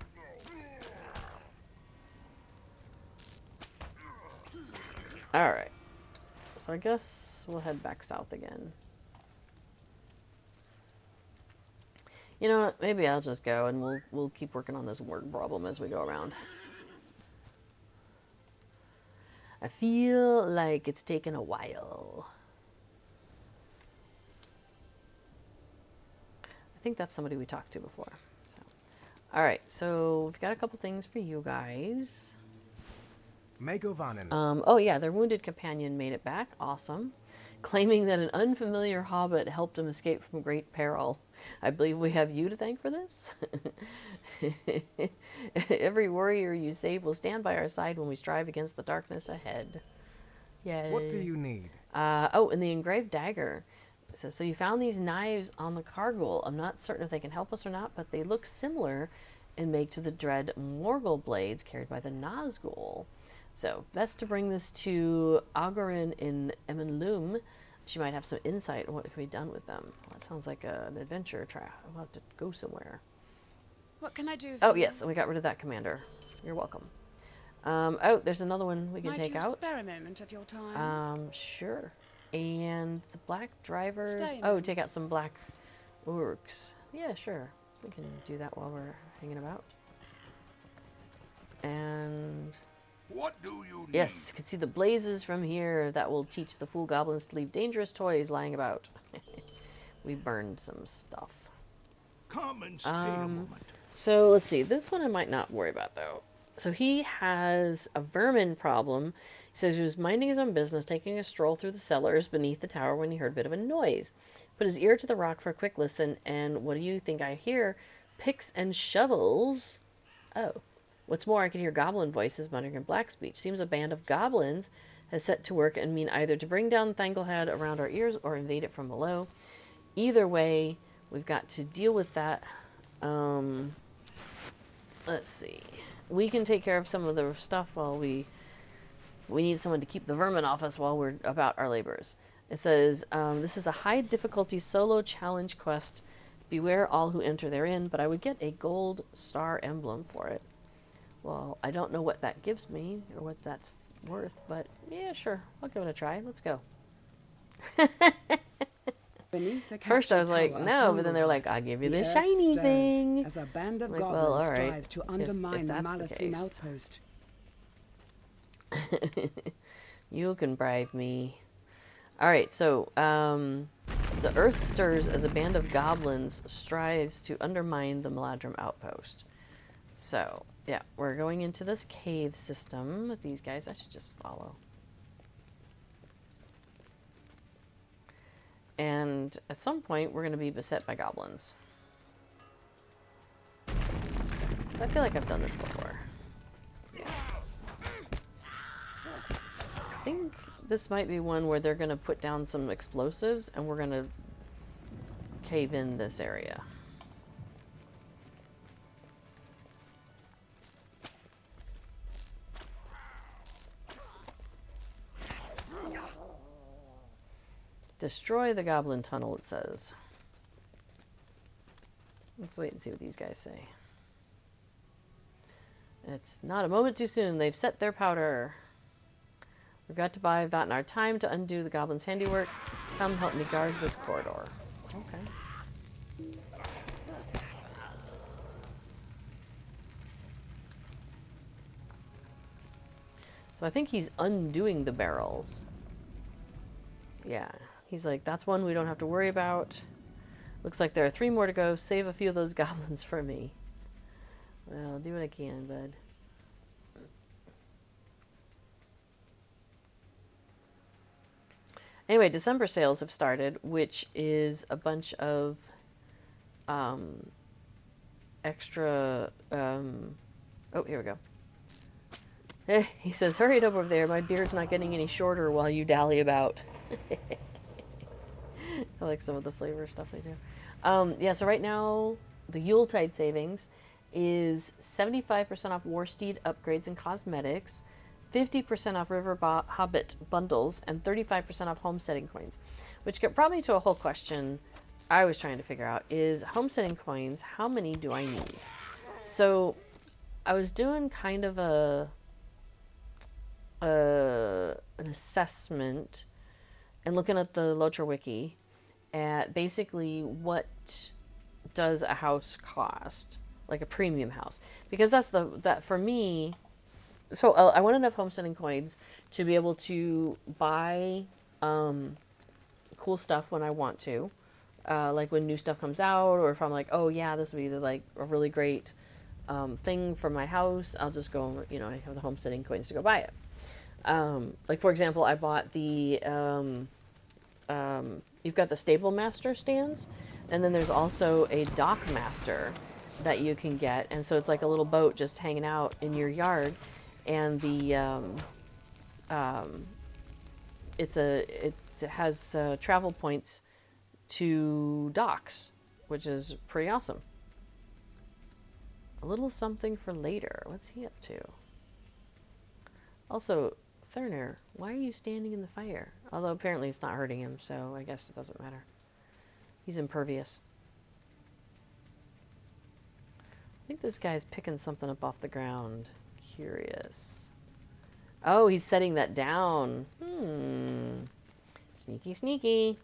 Alright. So I guess we'll head back south again. You know what? Maybe I'll just go and we'll keep working on this word problem as we go around. I feel like it's taken a while. I think that's somebody we talked to before. So. Alright, so we've got a couple things for you guys. Oh yeah, their wounded companion made it back. Awesome. Claiming that an unfamiliar hobbit helped him escape from great peril. I believe we have you to thank for this. Every warrior you save will stand by our side when we strive against the darkness ahead. Yay. What do you need? Oh, and the engraved dagger. So you found these knives on the cargo. I'm not certain if they can help us or not, but they look similar in make to the dread Morgul blades carried by the Nazgul. So, best to bring this to Augurin in Emenloom. She might have some insight on what can be done with them. Well, that sounds like an adventure track. I'll have to go somewhere. What can I do for Oh, you? yes, and we got rid of that commander. You're welcome. Oh, there's another one we can take out. Might you spare a moment of your time? Sure. And the black drivers. Stay a Oh, moment. take out some black orcs. Yeah, sure. We can do that while we're hanging about. And What do you need? yes, you can see the blazes from here. That will teach the fool goblins to leave dangerous toys lying about. We burned some stuff. Come and stay a moment. So let's see. This one I might not worry about though. So he has a vermin problem. He says he was minding his own business, taking a stroll through the cellars beneath the tower when he heard a bit of a noise. Put his ear to the rock for a quick listen, and what do you think I hear? Picks and shovels. Oh. What's more, I could hear goblin voices muttering in black speech. Seems a band of goblins has set to work and mean either to bring down Thanglehead around our ears or invade it from below. Either way, we've got to deal with that. Let's see. We can take care of some of the stuff while we need someone to keep the vermin off us while we're about our labors. It says, this is a high difficulty solo challenge quest. Beware all who enter therein, but I would get a gold star emblem for it. Well, I don't know what that gives me or what that's worth, but yeah, sure. I'll give it a try. Let's go. First I was like, no, but then they're like, I'll give you the shiny thing. As a band of I'm like, goblins well, all right. strives to undermine if the that's the Malathrim case. outpost. You can bribe me. Alright, so, the earth stirs as a band of goblins strives to undermine the Maladrim outpost. So, yeah, we're going into this cave system with these guys. I should just follow. And at some point, we're going to be beset by goblins. So I feel like I've done this before. Yeah. I think this might be one where they're going to put down some explosives and we're going to cave in this area. Destroy the goblin tunnel, it says. Let's wait and see what these guys say. It's not a moment too soon. They've set their powder. We've got to buy Vatnar time to undo the goblin's handiwork. Come help me guard this corridor. Okay. So I think he's undoing the barrels. Yeah. He's like, that's one we don't have to worry about. Looks like there are 3 more to go. Save a few of those goblins for me. Well, I'll do what I can, bud. Anyway, December sales have started, which is a bunch of extra... oh, here we go. He says, hurry it up over there. My beard's not getting any shorter while you dally about. I like some of the flavor stuff they do. Yeah, so right now, the Yuletide savings is 75% off Warsteed upgrades and cosmetics, 50% off River Hobbit bundles, and 35% off homesteading coins. Which brought me to a whole question I was trying to figure out, is homesteading coins, how many do I need? So, I was doing kind of an assessment and looking at the Lotra Wiki at basically what does a house cost, like a premium house, because that for me. So I want enough homesteading coins to be able to buy cool stuff when I want to, like when new stuff comes out, or if I'm like, oh yeah, this would be like a really great thing for my house. I'll just go, you know, I have the homesteading coins to go buy it. Like for example, I bought the you've got the Stable Master stands, and then there's also a Dock Master that you can get, and so it's like a little boat just hanging out in your yard, and the it has travel points to docks, which is pretty awesome. A little something for later. What's he up to? Also, Thurner, why are you standing in the fire? Although apparently it's not hurting him, so I guess it doesn't matter. He's impervious. I think this guy's picking something up off the ground. Curious. Oh, he's setting that down. Sneaky, sneaky.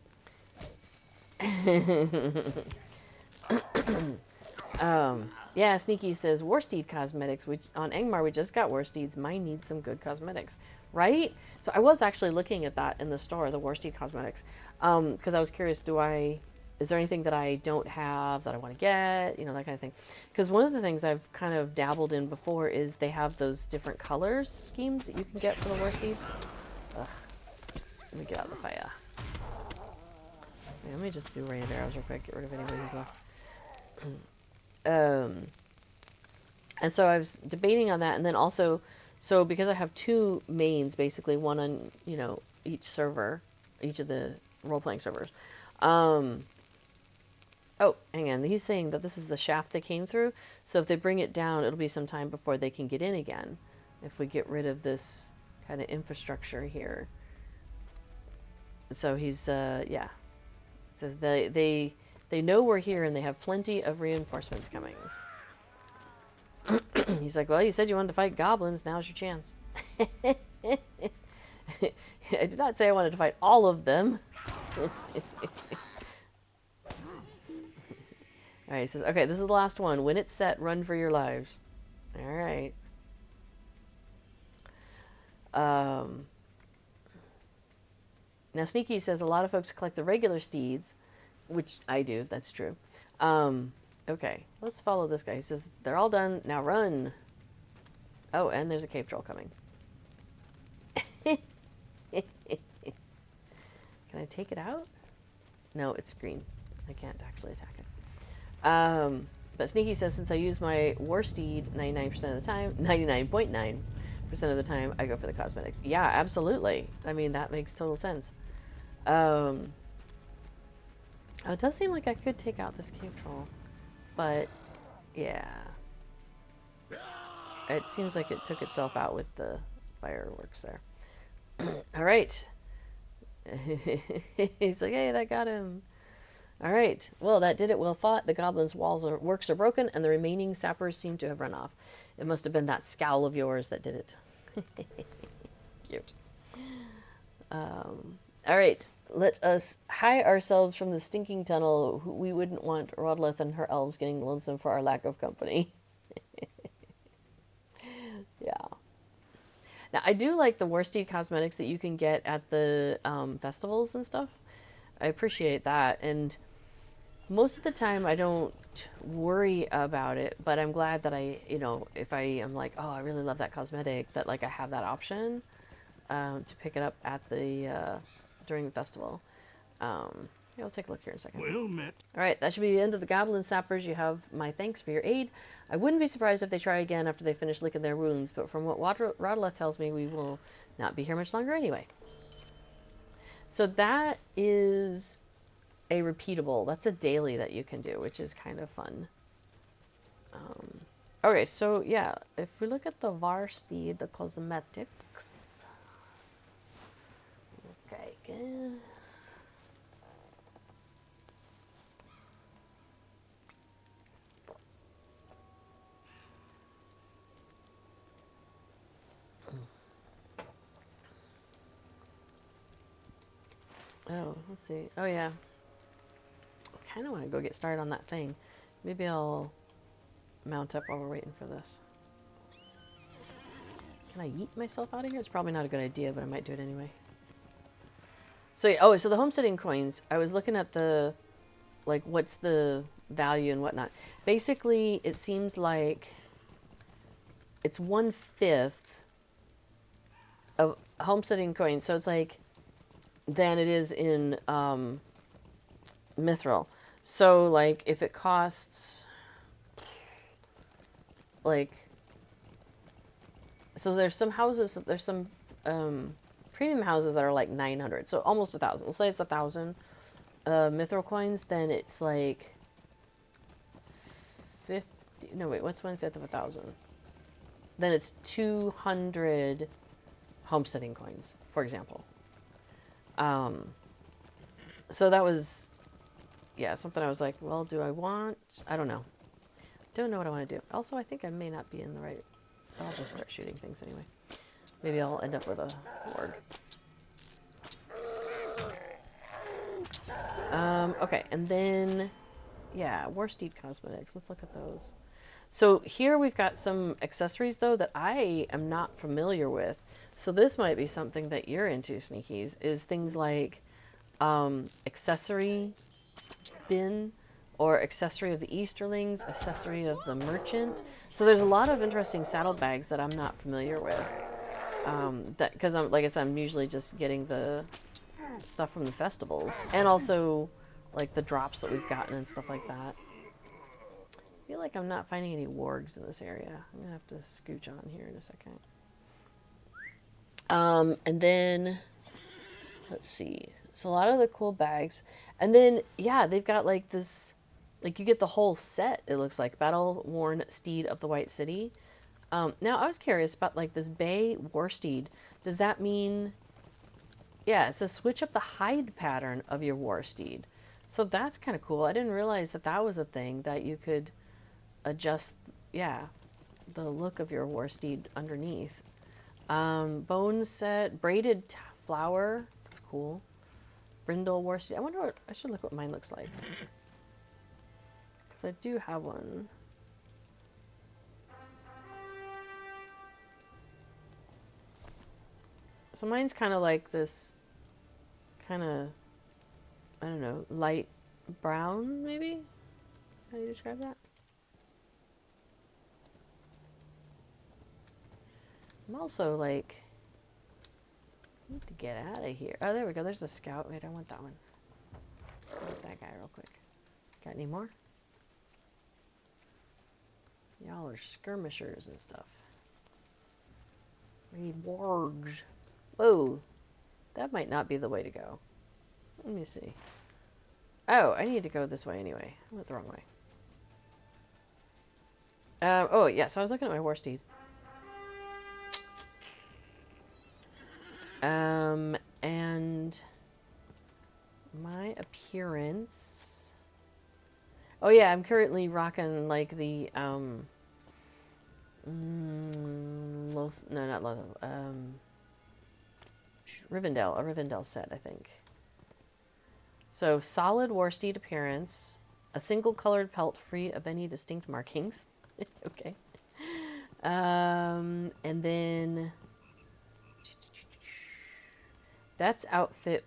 Yeah, Sneaky says Warsteed cosmetics. Which on Angmar we just got Warsteeds. Mine needs some good cosmetics, right? So I was actually looking at that in the store, the Warsteed cosmetics, because I was curious. Is there anything that I don't have that I want to get? You know, that kind of thing. Because one of the things I've kind of dabbled in before is they have those different colors schemes that you can get for the Warsteeds. Ugh. Let me get out of the fire. Yeah, let me just do rain arrows real quick. Get rid of any wizards left. And so I was debating on that, and then also, so because I have two mains, basically one on, you know, each server, each of the role-playing servers. Oh, hang on. He's saying that this is the shaft they came through. So if they bring it down, it'll be some time before they can get in again. If we get rid of this kind of infrastructure here. So he's, yeah. It says they know we're here and they have plenty of reinforcements coming. He's like, well, you said you wanted to fight goblins. Now's your chance. I did not say I wanted to fight all of them. All right, he says, okay, this is the last one. When it's set, run for your lives. All right. Now, Sneaky says a lot of folks collect the regular steeds, which I do. That's true. Okay, let's follow this guy. He says, they're all done. Now run. Oh, and there's a cave troll coming. Can I take it out? No, it's green. I can't actually attack it. But Sneaky says, since I use my war steed 99% of the time, 99.9% of the time, I go for the cosmetics. Yeah, absolutely. I mean, that makes total sense. Oh, it does seem like I could take out this cave troll. But, yeah. It seems like it took itself out with the fireworks there. All right. He's like, hey, that got him. All right. Well, that did it. Well fought. The goblins' works are broken, and the remaining sappers seem to have run off. It must have been that scowl of yours that did it. Cute. All right. Let us hie ourselves from the stinking tunnel. We wouldn't want Rodleth and her elves getting lonesome for our lack of company. Yeah. Now, I do like the Warsteed cosmetics that you can get at the festivals and stuff. I appreciate that. And most of the time, I don't worry about it. But I'm glad that I, you know, if I am like, oh, I really love that cosmetic, that like I have that option to pick it up at the during the festival. Yeah, I'll take a look here in a second. Well met. All right, that should be the end of the Goblin Sappers. You have my thanks for your aid. I wouldn't be surprised if they try again after they finish licking their wounds, but from what Rodleth tells me, we will not be here much longer anyway. So that is a repeatable. That's a daily that you can do, which is kind of fun. Okay, so yeah, if we look at the Warsteed, the cosmetics. Okay, good. Oh, let's see. Oh, yeah. I kind of want to go get started on that thing. Maybe I'll mount up while we're waiting for this. Can I yeet myself out of here? It's probably not a good idea, but I might do it anyway. So, yeah, oh, so the homesteading coins, I was looking at the, like, what's the value and whatnot. Basically, it seems like it's 1/5 of homesteading coins. So it's like, than it is in Mithril. So, like, if it costs, like, so there's some houses, there's some premium houses that are like 900, so almost 1,000. Let's say it's 1,000 Mithril coins, then it's like 50, no wait, what's 1/5 of 1,000? Then it's 200 homesteading coins, for example. So that was, yeah, something I was like, well, do I want, I don't know. Don't know what I want to do. Also, I think I may not be in the right, I'll just start shooting things anyway. Maybe I'll end up with a warg. Okay, and then Yeah, Warsteed Cosmetics. Let's look at those. So here we've got some accessories, though, that I am not familiar with. So this might be something that you're into, Sneakies, is things like accessory bin or accessory of the Easterlings, accessory of the merchant. So there's a lot of interesting saddlebags that I'm not familiar with. That because I'm like I said, I'm usually just getting the stuff from the festivals and also like the drops that we've gotten and stuff like that. I feel like I'm not finding any wargs in this area. I'm gonna have to scooch on here in a second. And then let's see. So a lot of the cool bags, and then yeah, they've got like this, like you get the whole set. It looks like battle worn steed of the White City. Now I was curious about like this bay war steed. Does that mean? Yeah, it says switch up the hide pattern of your war steed. So that's kind of cool. I didn't realize that that was a thing that you could adjust. Yeah, the look of your war steed underneath. Bone set, braided flower. That's cool. Brindle war steed. I wonder what, I should look what mine looks like. Because I do have one. So mine's kind of like this, kind of, I don't know, light brown, maybe? How do you describe that? I'm also like, I need to get out of here. Oh, there we go. There's a scout. Wait, I want that one. I want that guy real quick. Got any more? Y'all are skirmishers and stuff. Read wargs. Whoa. That might not be the way to go. Let me see. Oh, I need to go this way anyway. I went the wrong way. Oh, yeah. So I was looking at my horse steed. And my appearance. Oh yeah, I'm currently rocking like the Rivendell, a Rivendell set, I think. So solid Warsteed appearance, a single colored pelt free of any distinct markings. Okay. And then that's outfit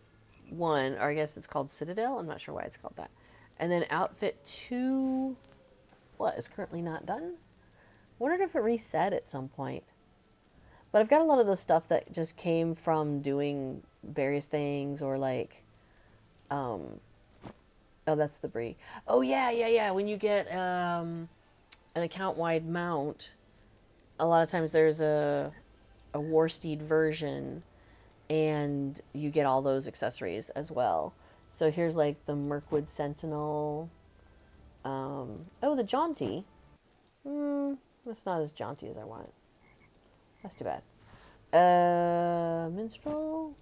1, or I guess it's called Citadel. I'm not sure why it's called that. And then outfit 2, what, is currently not done? Wondered if it reset at some point. But I've got a lot of the stuff that just came from doing various things or like, oh, that's the Brie. Oh, yeah. When you get an account-wide mount, a lot of times there's a Warsteed version and you get all those accessories as well. So here's like the Mirkwood Sentinel. Oh, the Jaunty. It's not as jaunty as I want. That's too bad. Minstrel?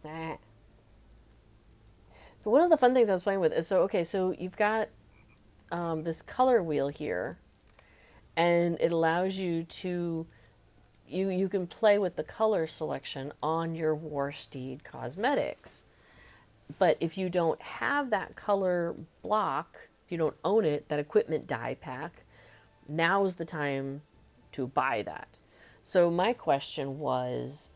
Nah. But one of the fun things I was playing with is, so, okay, so you've got this color wheel here, and it allows you to, you can play with the color selection on your Warsteed cosmetics. But if you don't have that color block, if you don't own it, that equipment die pack, now's the time to buy that. So my question was,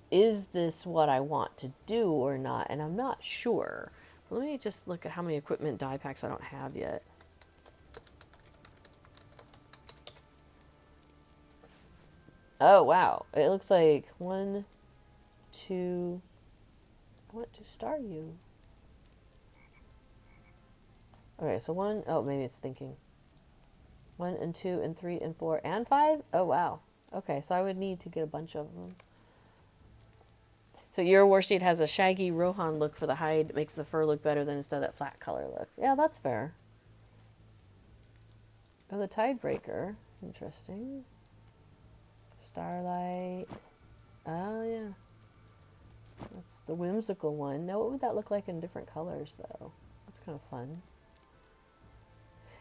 is this what I want to do or not? And I'm not sure. Let me just look at how many equipment die packs I don't have yet. Oh, wow. It looks like 1, 2... I want to start you. Okay, so 1... Oh, maybe it's thinking. 1 and 2 and 3 and 4 and 5? Oh, wow. Okay, so I would need to get a bunch of them. So your Warsteed has a shaggy Rohan look for the hide. It makes the fur look better than instead of that flat color look. Yeah, that's fair. Oh, the Tidebreaker. Interesting. Starlight. Oh, yeah. That's the whimsical one. Now, what would that look like in different colors, though? That's kind of fun.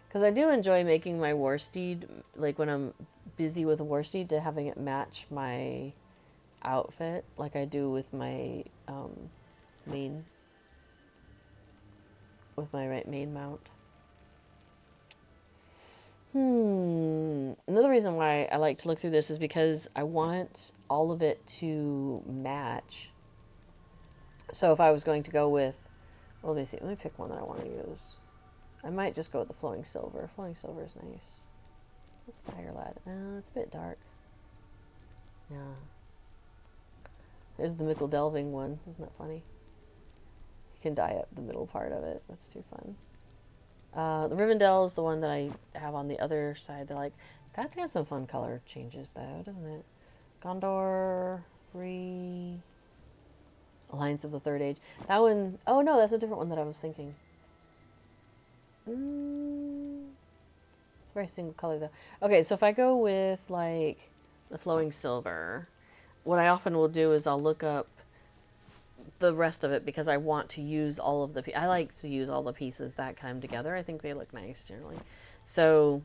Because I do enjoy making my Warsteed, like when I'm busy with a Warsteed, to having it match my outfit, like I do with my main mount. Another reason why I like to look through this is because I want all of it to match. So if I was going to go with, well, let me see. Let me pick one that I want to use. I might just go with the flowing silver. Flowing silver is nice. Let's dye your lad. It's a bit dark. Yeah. There's the Mickle Delving one. Isn't that funny? You can dye up the middle part of it. That's too fun. The Rivendell is the one that I have on the other side. They're like, that's got some fun color changes though, doesn't it? Gondor, Bree, Alliance of the Third Age. That one, oh no, that's a different one that I was thinking. It's a very single color though. Okay, so if I go with like the flowing silver, what I often will do is I'll look up the rest of it because I want to use all of the I like to use all the pieces that come together. I think they look nice generally. So,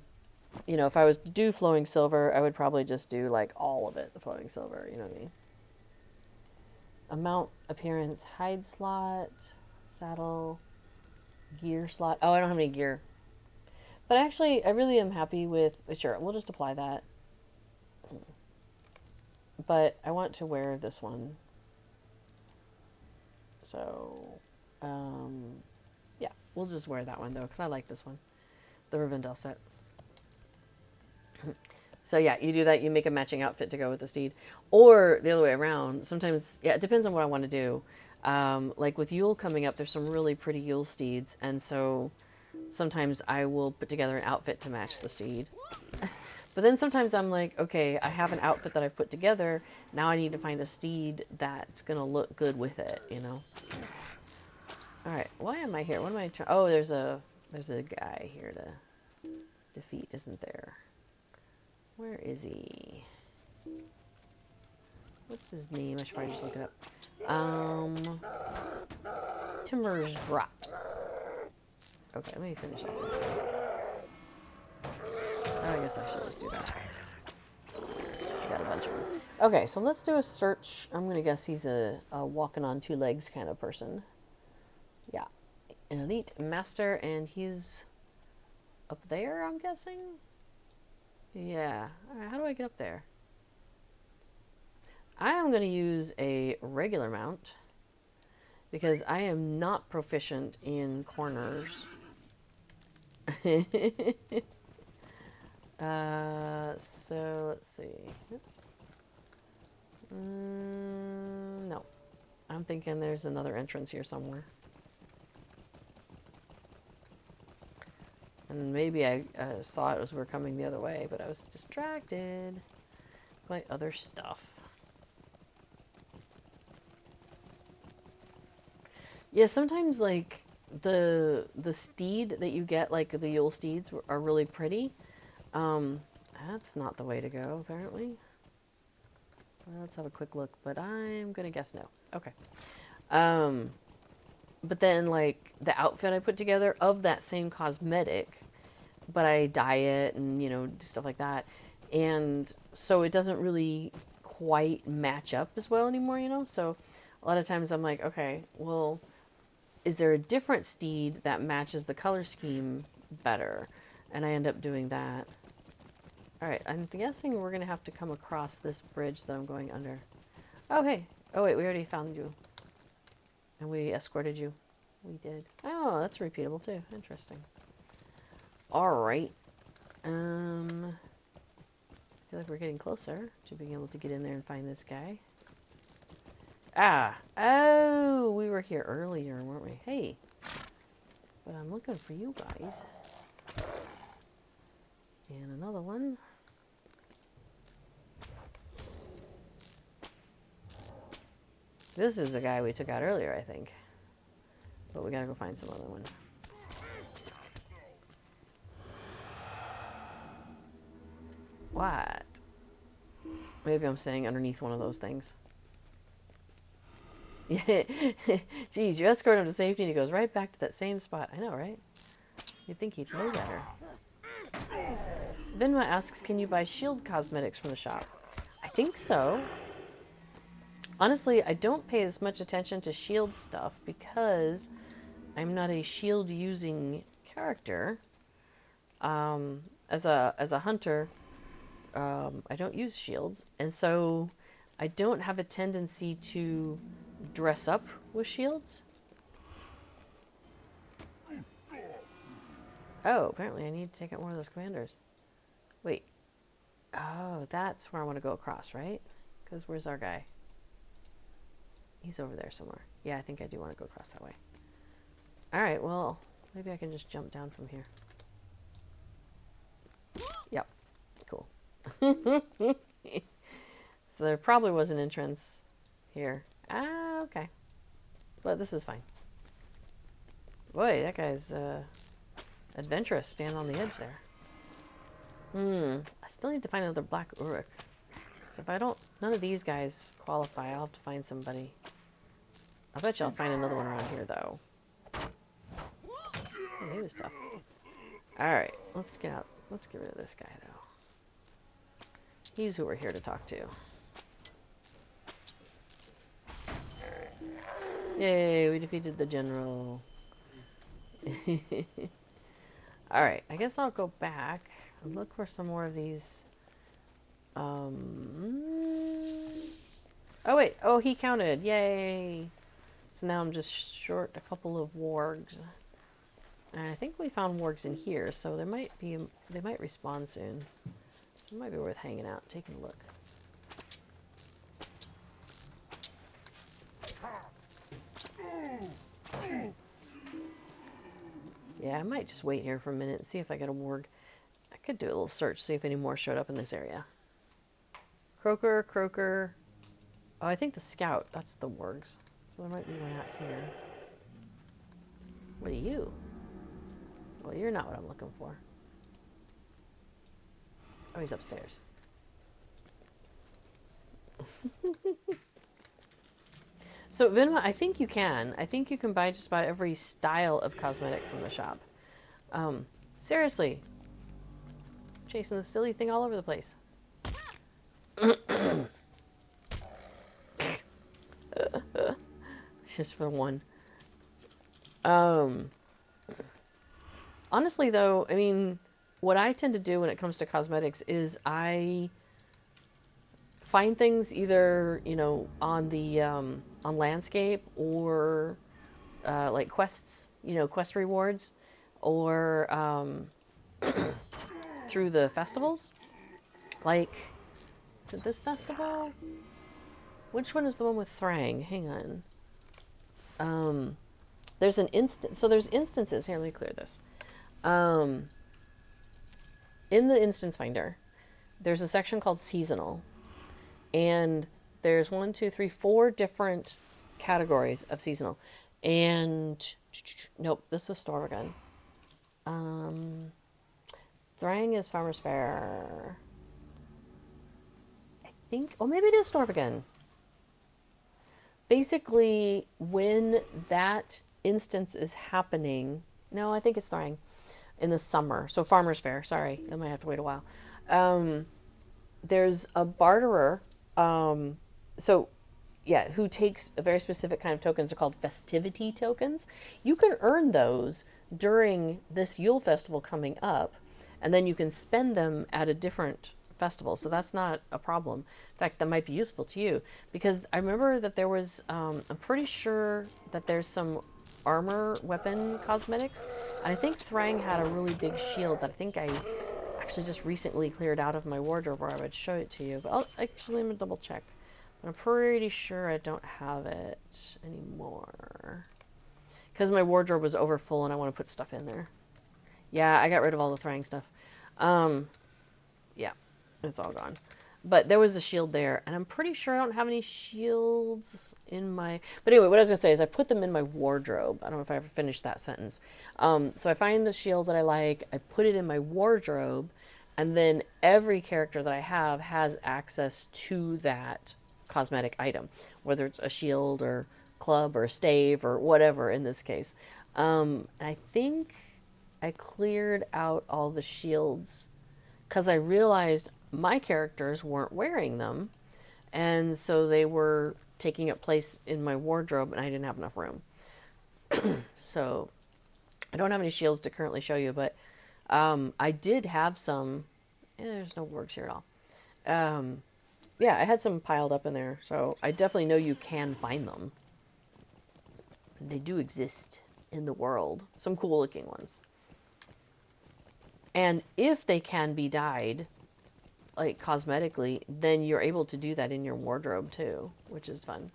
you know, if I was to do flowing silver, I would probably just do like all of it, the flowing silver, you know what I mean? Amount, appearance, hide slot, saddle, gear slot. Oh, I don't have any gear. But actually, I really am happy with, sure, we'll just apply that. But I want to wear this one. So, yeah, we'll just wear that one though, because I like this one, the Rivendell set. So yeah, you do that, you make a matching outfit to go with the steed. Or the other way around, sometimes, yeah, it depends on what I want to do. Like with Yule coming up, there's some really pretty Yule steeds, and so sometimes I will put together an outfit to match the steed. But then sometimes I'm like, okay, I have an outfit that I've put together, now I need to find a steed that's going to look good with it, you know? Alright, why am I here? What am I trying? Oh, there's a guy here to defeat, isn't there? Where is he? What's his name? I should probably just look it up. Timur's Rot. Okay, let me finish up this one. Oh, I guess I should just do that. Got a bunch of them. Okay, so let's do a search. I'm going to guess he's a walking on two legs kind of person. Yeah. An elite master, and he's up there, I'm guessing? Yeah. Alright, how do I get up there? I am going to use a regular mount because I am not proficient in corners. So let's see. Oops. No. I'm thinking there's another entrance here somewhere. And maybe I saw it as we were coming the other way, but I was distracted by other stuff. Yeah, sometimes like the steed that you get, like the Yule steeds, are really pretty. That's not the way to go, apparently. Well, let's have a quick look, but I'm gonna guess no. Okay. But then, like, the outfit I put together of that same cosmetic, but I dye it and, you know, do stuff like that. And so it doesn't really quite match up as well anymore, you know? So a lot of times I'm like, okay, well, is there a different steed that matches the color scheme better? And I end up doing that. All right, I'm guessing we're going to have to come across this bridge that I'm going under. Oh, hey. Oh, wait, we already found you. And we escorted you. We did. Oh, that's repeatable too. Interesting. All right. I feel like we're getting closer to being able to get in there and find this guy. Ah. Oh, we were here earlier, weren't we? Hey. But I'm looking for you guys. And another one. This is the guy we took out earlier, I think. But we gotta go find some other one. What? Maybe I'm standing underneath one of those things. Yeah. Geez, you escort him to safety and he goes right back to that same spot. I know, right? You'd think he'd know better. Venma asks, can you buy shield cosmetics from the shop? I think so. Honestly, I don't pay as much attention to shield stuff because I'm not a shield using character. as a hunter, I don't use shields, and so I don't have a tendency to dress up with shields. Oh, apparently I need to take out one of those commanders. Wait. Oh, that's where I want to go across, right? Because where's our guy? He's over there somewhere. Yeah, I think I do want to go across that way. Alright, well, maybe I can just jump down from here. Yep. Cool. So there probably was an entrance here. Ah, okay. But this is fine. Boy, that guy's adventurous, standing on the edge there. I still need to find another black Uruk. So if I don't, none of these guys qualify, I'll have to find somebody. I bet you I'll find another one around here, though. Oh, he was tough. Alright, let's get out. Let's get rid of this guy, though. He's who we're here to talk to. Yay, we defeated the general. Alright, I guess I'll go back and look for some more of these. Oh, wait. Oh, he counted. Yay. So now I'm just short a couple of wargs. And I think we found wargs in here, so they might respawn soon. So it might be worth hanging out, taking a look. Yeah, I might just wait here for a minute and see if I get a warg. I could do a little search, see if any more showed up in this area. Croaker, croaker. Oh, I think the scout, that's the wargs. So there might be one out here. What are you? Well, you're not what I'm looking for. Oh, he's upstairs. So, Vinma, I think you can. I think you can buy just about every style of cosmetic from the shop. Seriously. Chasing this silly thing all over the place. Just for one. Honestly, though, I mean, what I tend to do when it comes to cosmetics is I find things either, you know, on the on landscape or like quests, you know, quest rewards, or through the festivals. Like, is it this festival? Which one is the one with Thrang? Hang on. There's an instant. So there's instances. Here, let me clear this. In the instance finder, there's a section called seasonal, and there's 1, 2, 3, 4 different categories of seasonal. And nope, this was Storvagon. Thrang is Farmer's Fair. I think, oh, maybe it is Storvagon. Basically, when that instance is happening, no, I think it's Thrang, in the summer. So Farmer's Fair, sorry, I might have to wait a while. There's a barterer, so yeah, who takes a very specific kind of tokens. They're called festivity tokens. You can earn those during this Yule Festival coming up, and then you can spend them at a different festival. So that's not a problem. In fact, that might be useful to you, because I remember that there was, I'm pretty sure that there's some armor weapon cosmetics, and I think Thrang had a really big shield that I think I actually just recently cleared out of my wardrobe, where I would show it to you. But I'll actually, let me double check. But I'm pretty sure I don't have it anymore, because my wardrobe was over full and I want to put stuff in there. Yeah, I got rid of all the Thrang stuff. Yeah, it's all gone. But there was a shield there, and I'm pretty sure I don't have any shields in my... But anyway, what I was going to say is I put them in my wardrobe. I don't know if I ever finished that sentence. So I find the shield that I like, I put it in my wardrobe, and then every character that I have has access to that cosmetic item, whether it's a shield or club or a stave or whatever in this case. I think I cleared out all the shields because I realized my characters weren't wearing them, and so they were taking up place in my wardrobe, and I didn't have enough room. So I don't have any shields to currently show you, but I did have some. There's no works here at all. Yeah, I had some piled up in there, so I definitely know you can find them. They do exist in the world. Some cool looking ones. And if they can be dyed, like cosmetically, then you're able to do that in your wardrobe too, which is fun.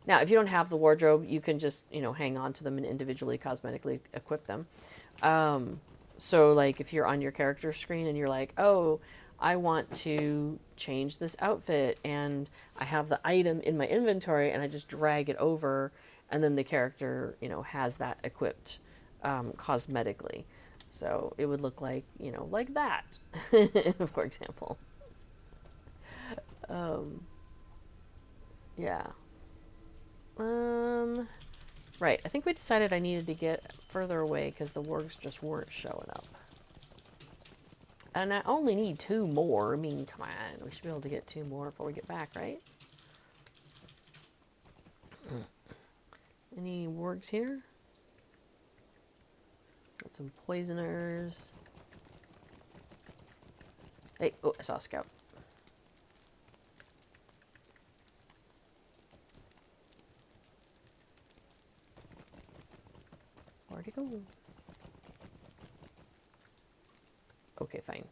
Now, if you don't have the wardrobe, you can just, hang on to them and individually cosmetically equip them. So like if you're on your character screen and you're like, oh, I want to change this outfit and I have the item in my inventory and I just drag it over and then the character, has that equipped cosmetically. So it would look like, like that, for example. Yeah. Right. I think we decided I needed to get further away because the wargs just weren't showing up. And I only need 2 more. I mean, come on. We should be able to get 2 more before we get back, right? Any wargs here? Got some poisoners. Hey, oh, I saw a scout. Where'd he go? Okay, fine.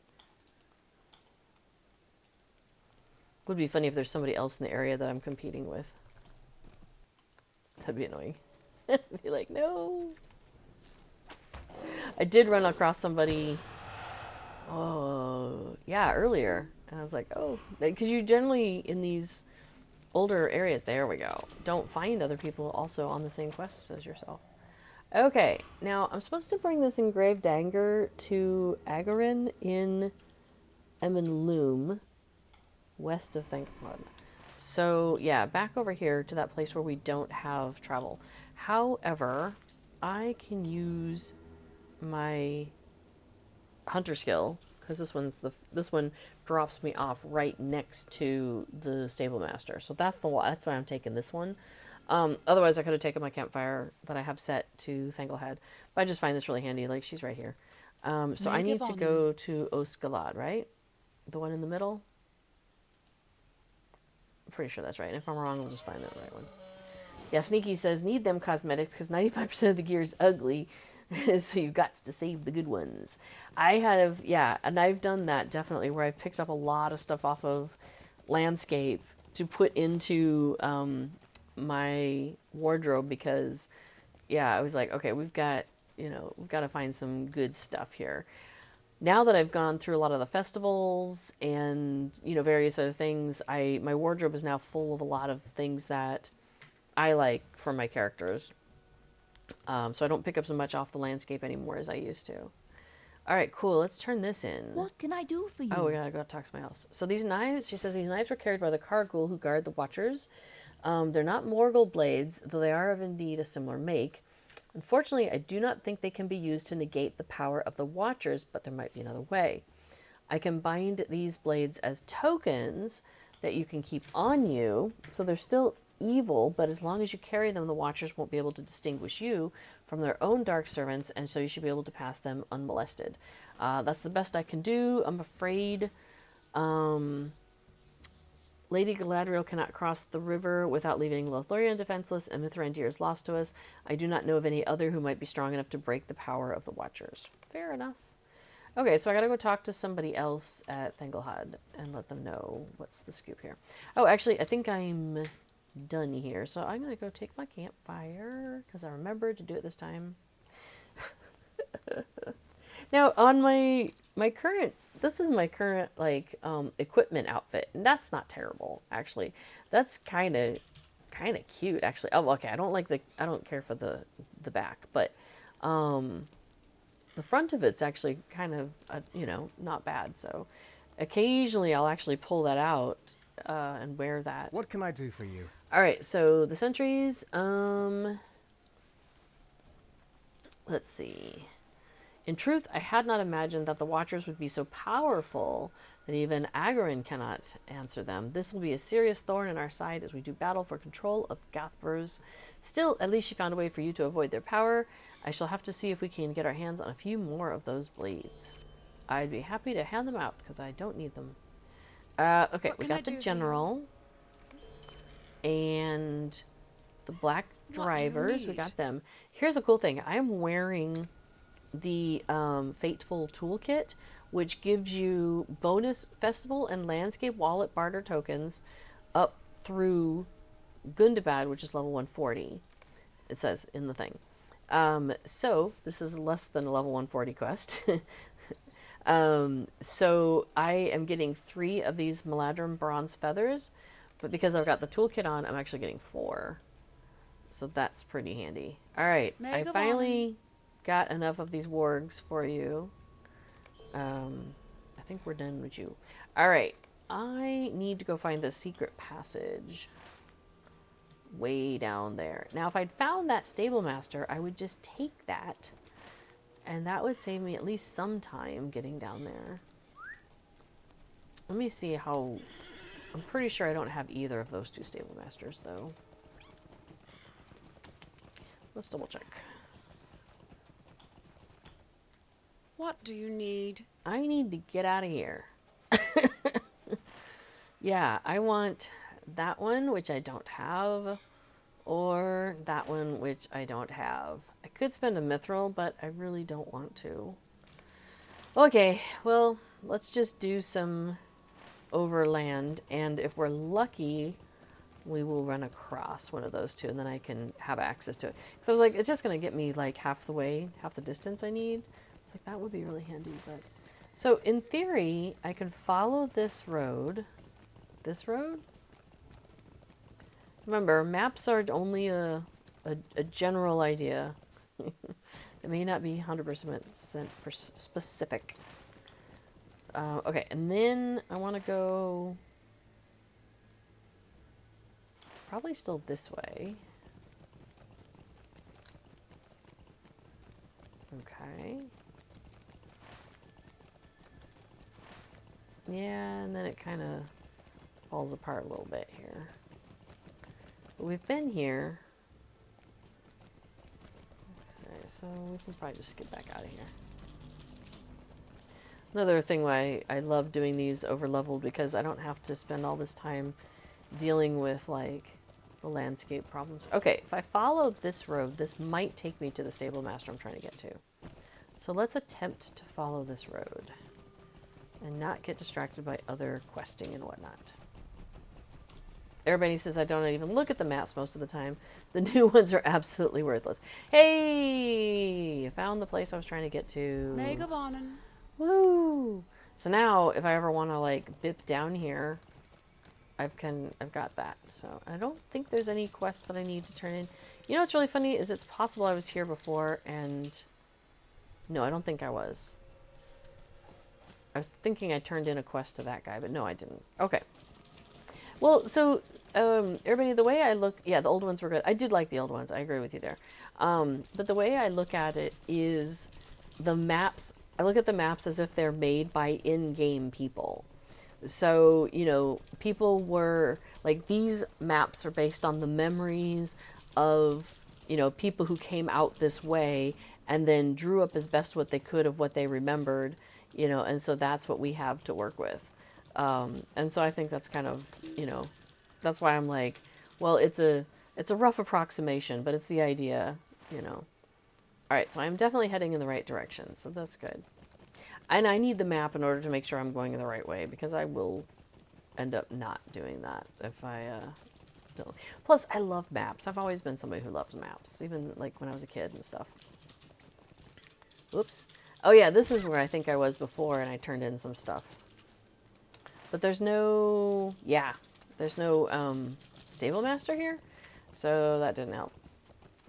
Would be funny if there's somebody else in the area that I'm competing with. That'd be annoying. Be like, no. I did run across somebody, yeah, earlier. And I was like, oh, because you generally, in these older areas, there we go, don't find other people also on the same quests as yourself. Okay, now I'm supposed to bring this engraved dagger to Agarin in Emenloom, west of Thankwood. So yeah, back over here to that place where we don't have travel. However, I can use my hunter skill because this one drops me off right next to the stable master. So that's why I'm taking this one. Otherwise, I could have taken my campfire that I have set to Thanglehead. But I just find this really handy. Like, she's right here. So I need to go to Ostgalad, right? The one in the middle? I'm pretty sure that's right. And if I'm wrong, I'll just find the right one. Yeah, Sneaky says, need them cosmetics because 95% of the gear is ugly. So you've got to save the good ones. I have, yeah, and I've done that definitely where I've picked up a lot of stuff off of landscape to put into my wardrobe because, yeah, I was like, okay, we've got to find some good stuff here. Now that I've gone through a lot of the festivals and, various other things, my wardrobe is now full of a lot of things that I like for my characters. So I don't pick up so much off the landscape anymore as I used to. All right, cool. Let's turn this in. What can I do for you? Oh, we gotta go talk to somebody else. So these knives, she says, these knives were carried by the Kargul who guard the Watchers. They're not Morgul blades, though they are of indeed a similar make. Unfortunately, I do not think they can be used to negate the power of the Watchers, but there might be another way. I can bind these blades as tokens that you can keep on you, so they're still evil, but as long as you carry them, the Watchers won't be able to distinguish you from their own dark servants, and so you should be able to pass them unmolested. That's the best I can do. I'm afraid Lady Galadriel cannot cross the river without leaving Lothlorien defenseless, and Mithrandir is lost to us. I do not know of any other who might be strong enough to break the power of the Watchers. Fair enough. Okay, so I gotta go talk to somebody else at Thanglehead and let them know what's the scoop here. Oh, actually, I think I'm done here, so I'm gonna go take my campfire because I remembered to do it this time. Now, on my current, this is my current equipment outfit, and that's not terrible actually. That's kind of cute actually. Oh, okay. I don't care for the back, but the front of it's actually kind of not bad. So occasionally I'll actually pull that out and wear that. What can I do for you? All right, so the sentries, let's see. In truth, I had not imagined that the Watchers would be so powerful that even Agarin cannot answer them. This will be a serious thorn in our side as we do battle for control of Gathbers. Still, at least she found a way for you to avoid their power. I shall have to see if we can get our hands on a few more of those blades. I'd be happy to hand them out, because I don't need them. Okay, we got the general. And the black drivers, we got them. Here's a cool thing. I am wearing the Fateful Toolkit, which gives you bonus festival and landscape wallet barter tokens up through Gundabad, which is level 140. It says in the thing. So this is less than a level 140 quest. So I am getting 3 of these Maladrim bronze feathers, but because I've got the toolkit on, I'm actually getting 4. So that's pretty handy. All right, I finally got enough of these wargs for you. I think we're done with you. All right, I need to go find the secret passage way down there. Now, if I'd found that stable master, I would just take that, and that would save me at least some time getting down there. Let me see how... I'm pretty sure I don't have either of those 2 stable masters, though. Let's double check. What do you need? I need to get out of here. Yeah, I want that one, which I don't have, or that one, which I don't have. I could spend a mithril, but I really don't want to. Okay, well, let's just do some overland, and if we're lucky, we will run across one of those 2, and then I can have access to it. So I was like, it's just going to get me like half the way, half the distance I need. It's like, that would be really handy. But so in theory, I can follow this road. This road? Remember, maps are only a general idea. It may not be 100% specific. Okay, and then I want to go probably still this way. Okay. Yeah, and then it kind of falls apart a little bit here. But we've been here. Okay, so we can probably just skip back out of here. Another thing why I love doing these over leveled, because I don't have to spend all this time dealing with like the landscape problems. Okay, if I follow this road, this might take me to the stable master I'm trying to get to. So let's attempt to follow this road and not get distracted by other questing and whatnot. Everybody says I don't even look at the maps most of the time. The new ones are absolutely worthless. Hey, I found the place I was trying to get to. Megavonen. Woo! So now, if I ever want to like bip down here, I've got that. So I don't think there's any quests that I need to turn in. You know what's really funny is it's possible I was here before, and no, I don't think I was. I was thinking I turned in a quest to that guy, but no, I didn't. Okay. Well, so everybody, the way I look, yeah, the old ones were good. I did like the old ones. I agree with you there. But the way I look at it is the maps. I look at the maps as if they're made by in-game people. So, you know, people were, like, these maps are based on the memories of, you know, people who came out this way and then drew up as best what they could of what they remembered, you know, and so that's what we have to work with. And so I think that's kind of, you know, that's why I'm like, well, it's a rough approximation, but it's the idea, you know. All right, so I'm definitely heading in the right direction, so that's good. And I need the map in order to make sure I'm going in the right way, because I will end up not doing that if I don't. Plus, I love maps. I've always been somebody who loves maps, even like when I was a kid and stuff. Whoops. Oh yeah, this is where I think I was before, and I turned in some stuff. But there's no, yeah, there's no stable master here, so that didn't help.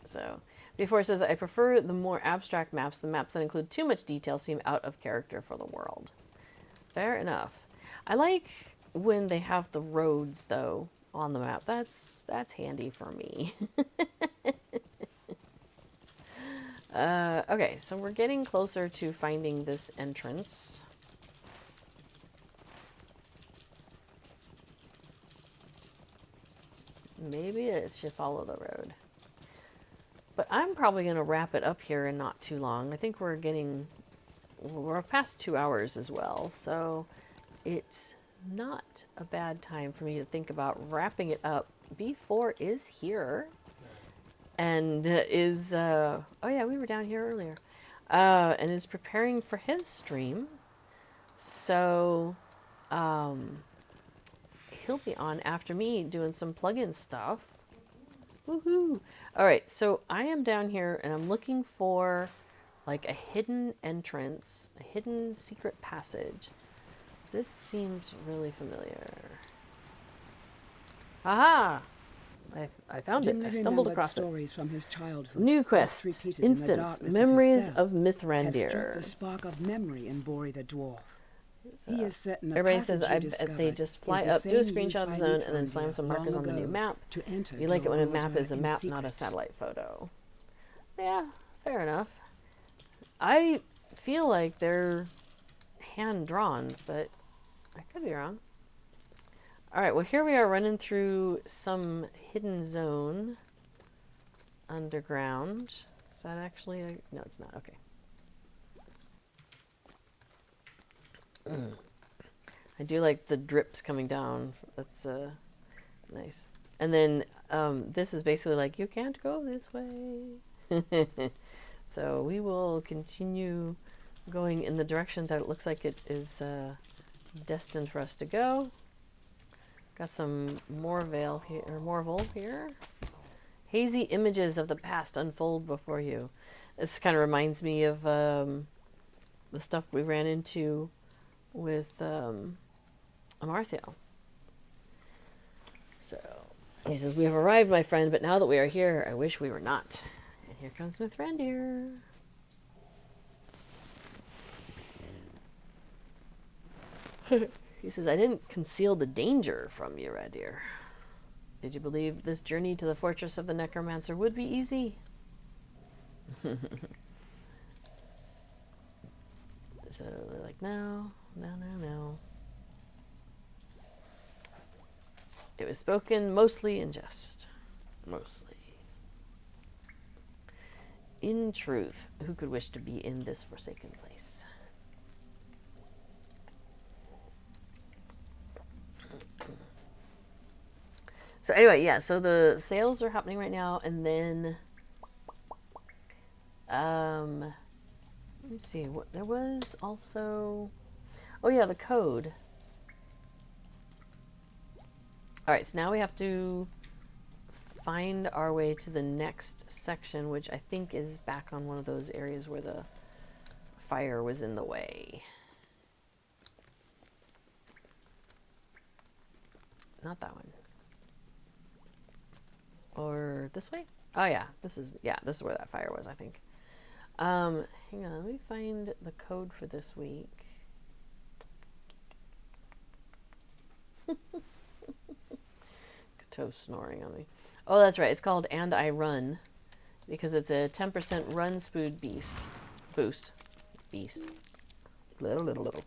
So, before it says, I prefer the more abstract maps. The maps that include too much detail seem out of character for the world. Fair enough. I like when they have the roads, though, on the map. That's handy for me. Okay, so we're getting closer to finding this entrance. Maybe it should follow the road. But I'm probably going to wrap it up here in not too long. I think we're past 2 hours as well, so it's not a bad time for me to think about wrapping it up. B4 is here and oh yeah, we were down here earlier, and is preparing for his stream. So he'll be on after me doing some plugin stuff. Woohoo! All right, so I am down here and I'm looking for like a hidden entrance, a hidden secret passage. This seems really familiar. Aha! I found it. I stumbled across it. Stories from his childhood. New quest. Instance. Memories of Mithrandir. The spark of memory in Bori the dwarf. He is set in the Everybody says passage they just fly up, do a screenshot of the zone, and then slam some markers on the new map. You like it when a map is a map, not a satellite photo. Yeah, fair enough. I feel like they're hand-drawn, but I could be wrong. Alright, well here we are running through some hidden zone underground. Is that actually a... No, it's not. Okay. I do like the drips coming down. That's nice. And then this is basically like, you can't go this way. So we will continue going in the direction that it looks like it is destined for us to go. Got some Morvale here, or Morval here. Hazy images of the past unfold before you. This kind of reminds me of the stuff we ran into with Amarthael. So he says, "We have arrived, my friend, but now that we are here, I wish we were not." And here comes Mithrandir. He says, "I didn't conceal the danger from you, Radir. Did you believe this journey to the fortress of the Necromancer would be easy?" So they're like, no. It was spoken mostly in jest. Mostly. In truth, who could wish to be in this forsaken place? So anyway, yeah, so the sales are happening right now, and then let me see, what there was also, oh yeah, the code. Alright, so now we have to find our way to the next section, which I think is back on one of those areas where the fire was in the way. Not that one. Or this way? Oh yeah, this is where that fire was, I think. Hang on, let me find the code for this week. Kato snoring on me. Oh, that's right. It's called And I Run, because it's a 10% run speed boost. Little.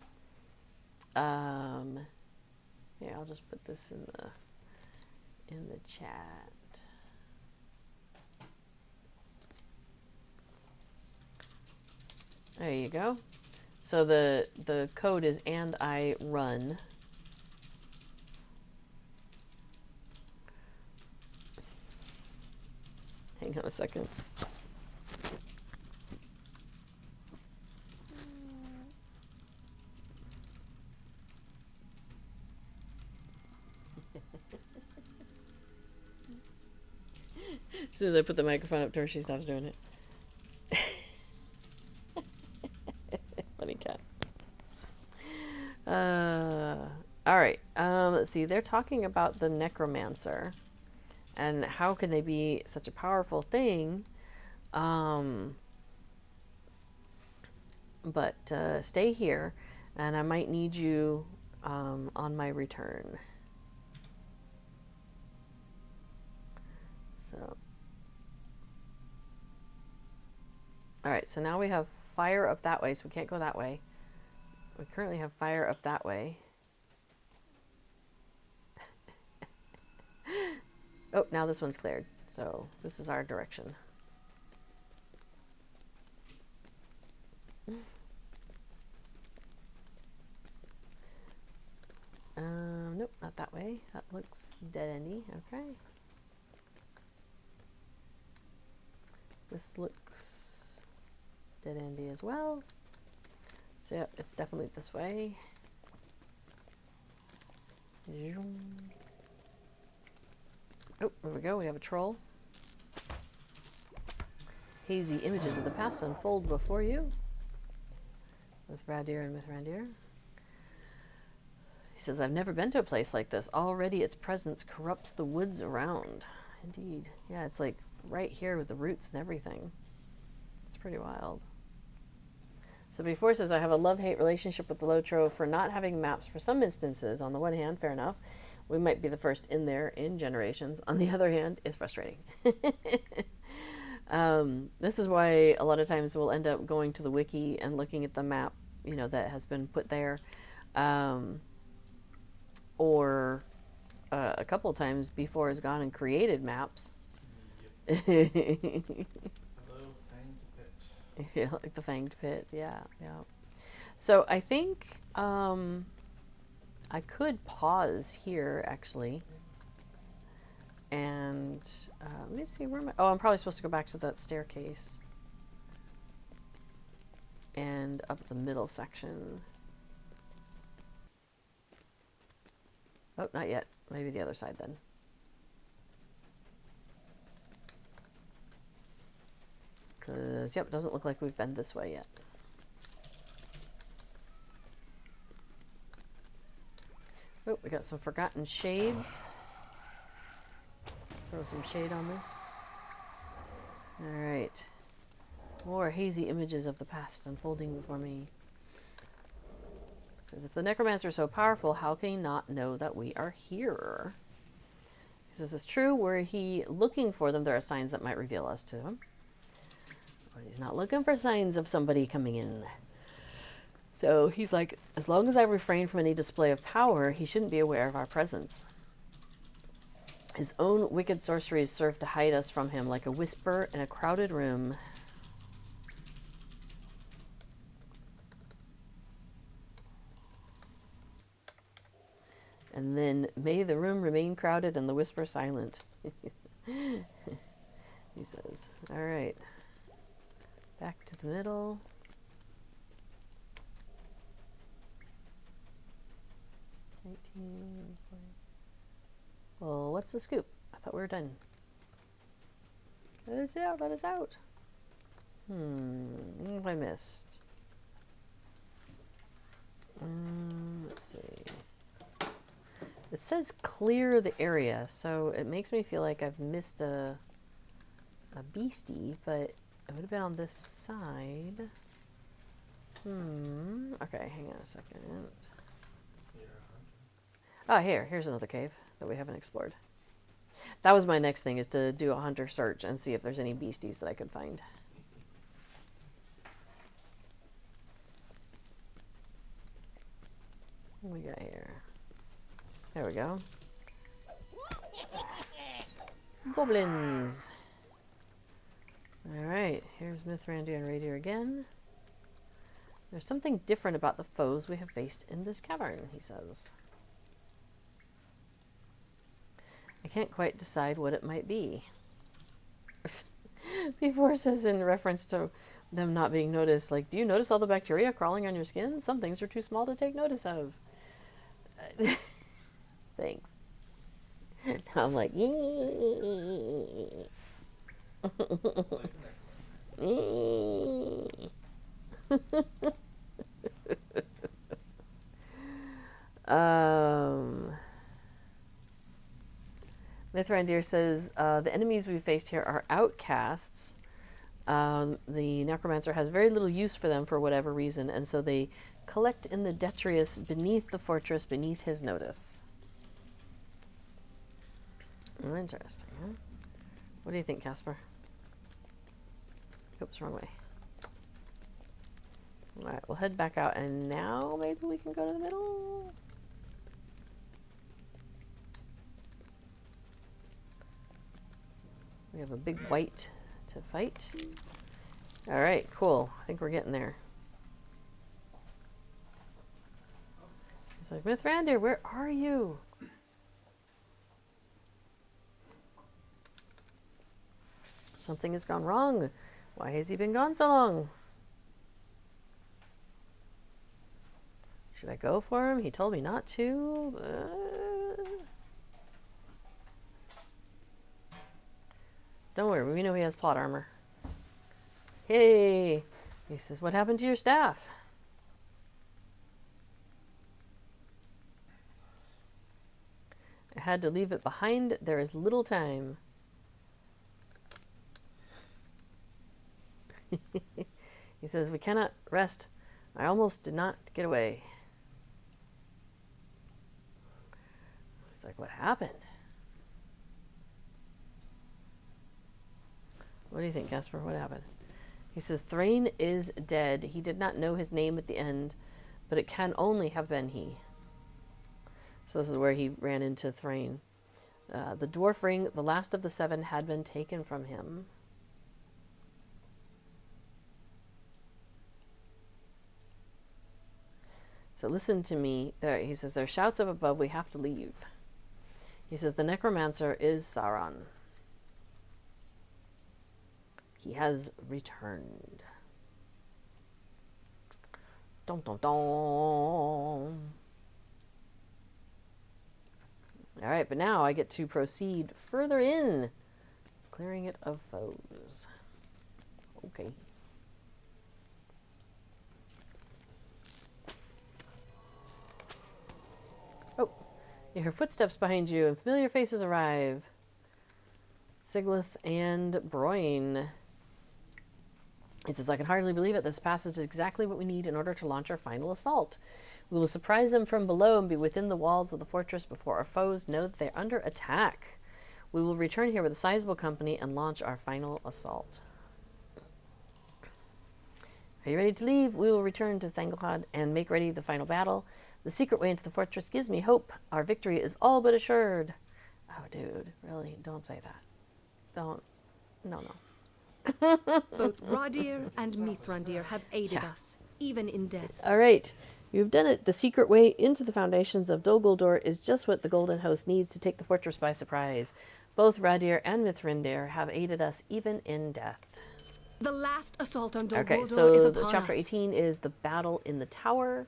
Yeah, I'll just put this in the chat. There you go. So the code is And I Run. Hang on a second. As soon as I put the microphone up to her, she stops doing it. Funny cat. All right. Let's see. They're talking about the necromancer and how can they be such a powerful thing. But stay here, and I might need you on my return. So Alright, so now we have fire up that way, so we can't go that way. We currently have fire up that way. Oh, now this one's cleared. So this is our direction. Nope, not that way. That looks dead-endy. Okay. This looks dead-endy as well. So yep, it's definitely this way. Oh, there we go. We have a troll. Hazy images of the past unfold before you. With Radir and Mithrandir. He says, I've never been to a place like this. Already its presence corrupts the woods around. Indeed. Yeah, it's like right here with the roots and everything. It's pretty wild. So before it says, I have a love-hate relationship with the Lotro for not having maps for some instances. On the one hand, fair enough. We might be the first in there in generations. On the other hand, it's frustrating. This is why a lot of times we'll end up going to the wiki and looking at the map, you know, that has been put there. Or a couple of times before has gone and created maps. Yep. Hello, fanged pit. Yeah, like the fanged pit. Yeah, yeah. So I think I could pause here actually, and let me see where am I? Oh, I'm probably supposed to go back to that staircase and up the middle section. Oh, not yet. Maybe the other side then. Because, yep, it doesn't look like we've been this way yet. Oh, we got some forgotten shades. Throw some shade on this. Alright. More hazy images of the past unfolding before me. Says, if the necromancer is so powerful, how can he not know that we are here? He says, it's true, were he looking for them, there are signs that might reveal us to him. But he's not looking for signs of somebody coming in. So he's like, as long as I refrain from any display of power, he shouldn't be aware of our presence. His own wicked sorceries serve to hide us from him like a whisper in a crowded room. And then, may the room remain crowded and the whisper silent. He says, all right. Back to the middle. Well, what's the scoop? I thought we were done. Let us out, let us out. What have I missed? Let's see. It says clear the area, so it makes me feel like I've missed a beastie, but it would have been on this side. Okay, hang on a second. Oh, here's another cave that we haven't explored. That was my next thing, is to do a hunter search and see if there's any beasties that I could find. What we got here? There we go. Goblins. Alright, here's Mithrandir and Radir again. There's something different about the foes we have faced in this cavern, he says. I can't quite decide what it might be. Before it says in reference to them not being noticed, like, do you notice all the bacteria crawling on your skin? Some things are too small to take notice of. Thanks. Now I'm like, Mithrandir says, the enemies we faced here are outcasts. The necromancer has very little use for them for whatever reason, and so they collect in the detritus beneath the fortress, beneath his notice. Oh, interesting, huh? What do you think, Casper? Oops, wrong way. Alright, we'll head back out, and now maybe we can go to the middle? We have a big white to fight. Alright, cool. I think we're getting there. He's like, Mithrandir, where are you? Something has gone wrong. Why has he been gone so long? Should I go for him? He told me not to. Don't worry, we know he has plot armor. Hey! He says, what happened to your staff? I had to leave it behind. There is little time. He says, we cannot rest. I almost did not get away. He's like, what happened? What do you think, Casper? What happened? He says, Thrain is dead. He did not know his name at the end, but it can only have been he. So this is where he ran into Thrain. The dwarf ring, the last of the 7, had been taken from him. So listen to me. There, he says, there are shouts up above. We have to leave. He says, the necromancer is Sauron. He has returned. Dun, dun, dun. All right, but now I get to proceed further in, clearing it of foes. Okay. Oh, you hear footsteps behind you, and familiar faces arrive. Siglith and Broyne. He says, I can hardly believe it. This passage is exactly what we need in order to launch our final assault. We will surprise them from below and be within the walls of the fortress before our foes know that they're under attack. We will return here with a sizable company and launch our final assault. Are you ready to leave? We will return to Thanglehod and make ready the final battle. The secret way into the fortress gives me hope. Our victory is all but assured. Oh, dude, really? Don't say that. Don't. No. Both Radir and Mithrandir have aided us, even in death. All right. You've done it. The secret way into the foundations of Dol Guldur is just what the Golden Host needs to take the fortress by surprise. Both Radir and Mithrandir have aided us even in death. The last assault on Dol Okay, Guldur so is the upon chapter us. 18 is the battle in the tower.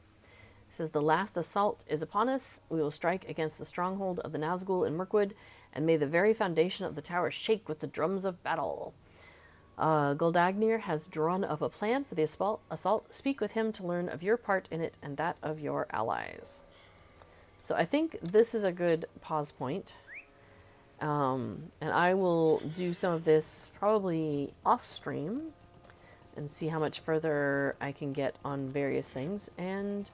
It says, the last assault is upon us. We will strike against the stronghold of the Nazgul in Mirkwood, and may the very foundation of the tower shake with the drums of battle. Goldagnir has drawn up a plan for the assault. Speak with him to learn of your part in it and that of your allies. So I think this is a good pause point. And I will do some of this probably off stream and see how much further I can get on various things. And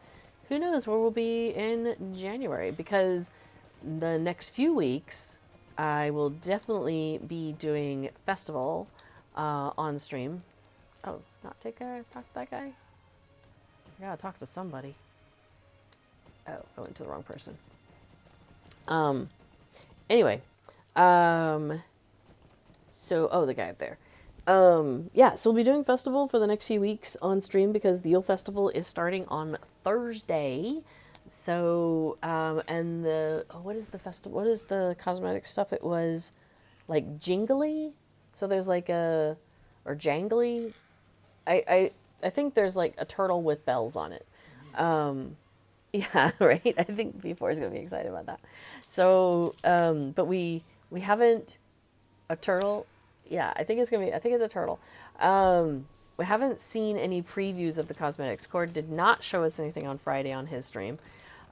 who knows where we'll be in January, because the next few weeks I will definitely be doing festival on stream. Oh, not take care. Talk to that guy. I gotta talk to somebody. Oh, I went to the wrong person. Anyway. So, oh, the guy up there. Yeah, so we'll be doing festival for the next few weeks on stream because the Yule Festival is starting on Thursday. So, and what is the festival? What is the cosmetic stuff? It was like jingly. So there's like or jangly. I think there's like a turtle with bells on it. Yeah, right. I think B4 is going to be excited about that. So, but we haven't a turtle. Yeah, I think it's a turtle. We haven't seen any previews of the cosmetics. Cord did not show us anything on Friday on his stream.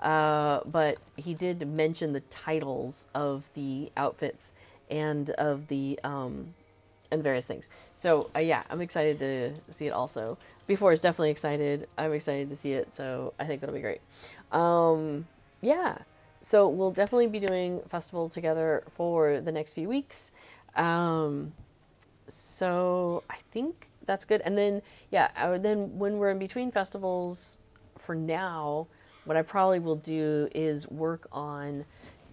But he did mention the titles of the outfits and of the, and various things. So yeah, I'm excited to see it also. B4 is definitely excited. I'm excited to see it. So I think that'll be great. Yeah. So we'll definitely be doing festival together for the next few weeks. So I think that's good. And then, yeah, then when we're in between festivals, for now, what I probably will do is work on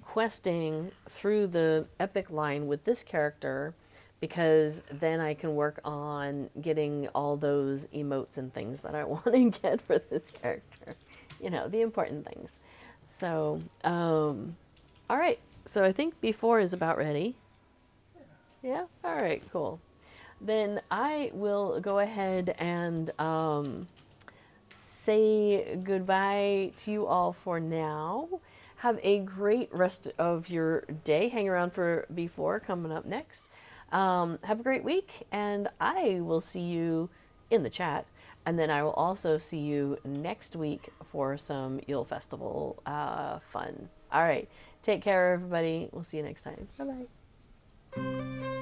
questing through the epic line with this character, because then I can work on getting all those emotes and things that I want to get for this character. You know, the important things. So, all right. So I think before is about ready. Yeah? All right, cool. Then I will go ahead and say goodbye to you all for now. Have a great rest of your day. Hang around for before coming up next. Have a great week, and I will see you in the chat. And then I will also see you next week for some Yule Festival fun. All right. Take care, everybody. We'll see you next time. Bye-bye.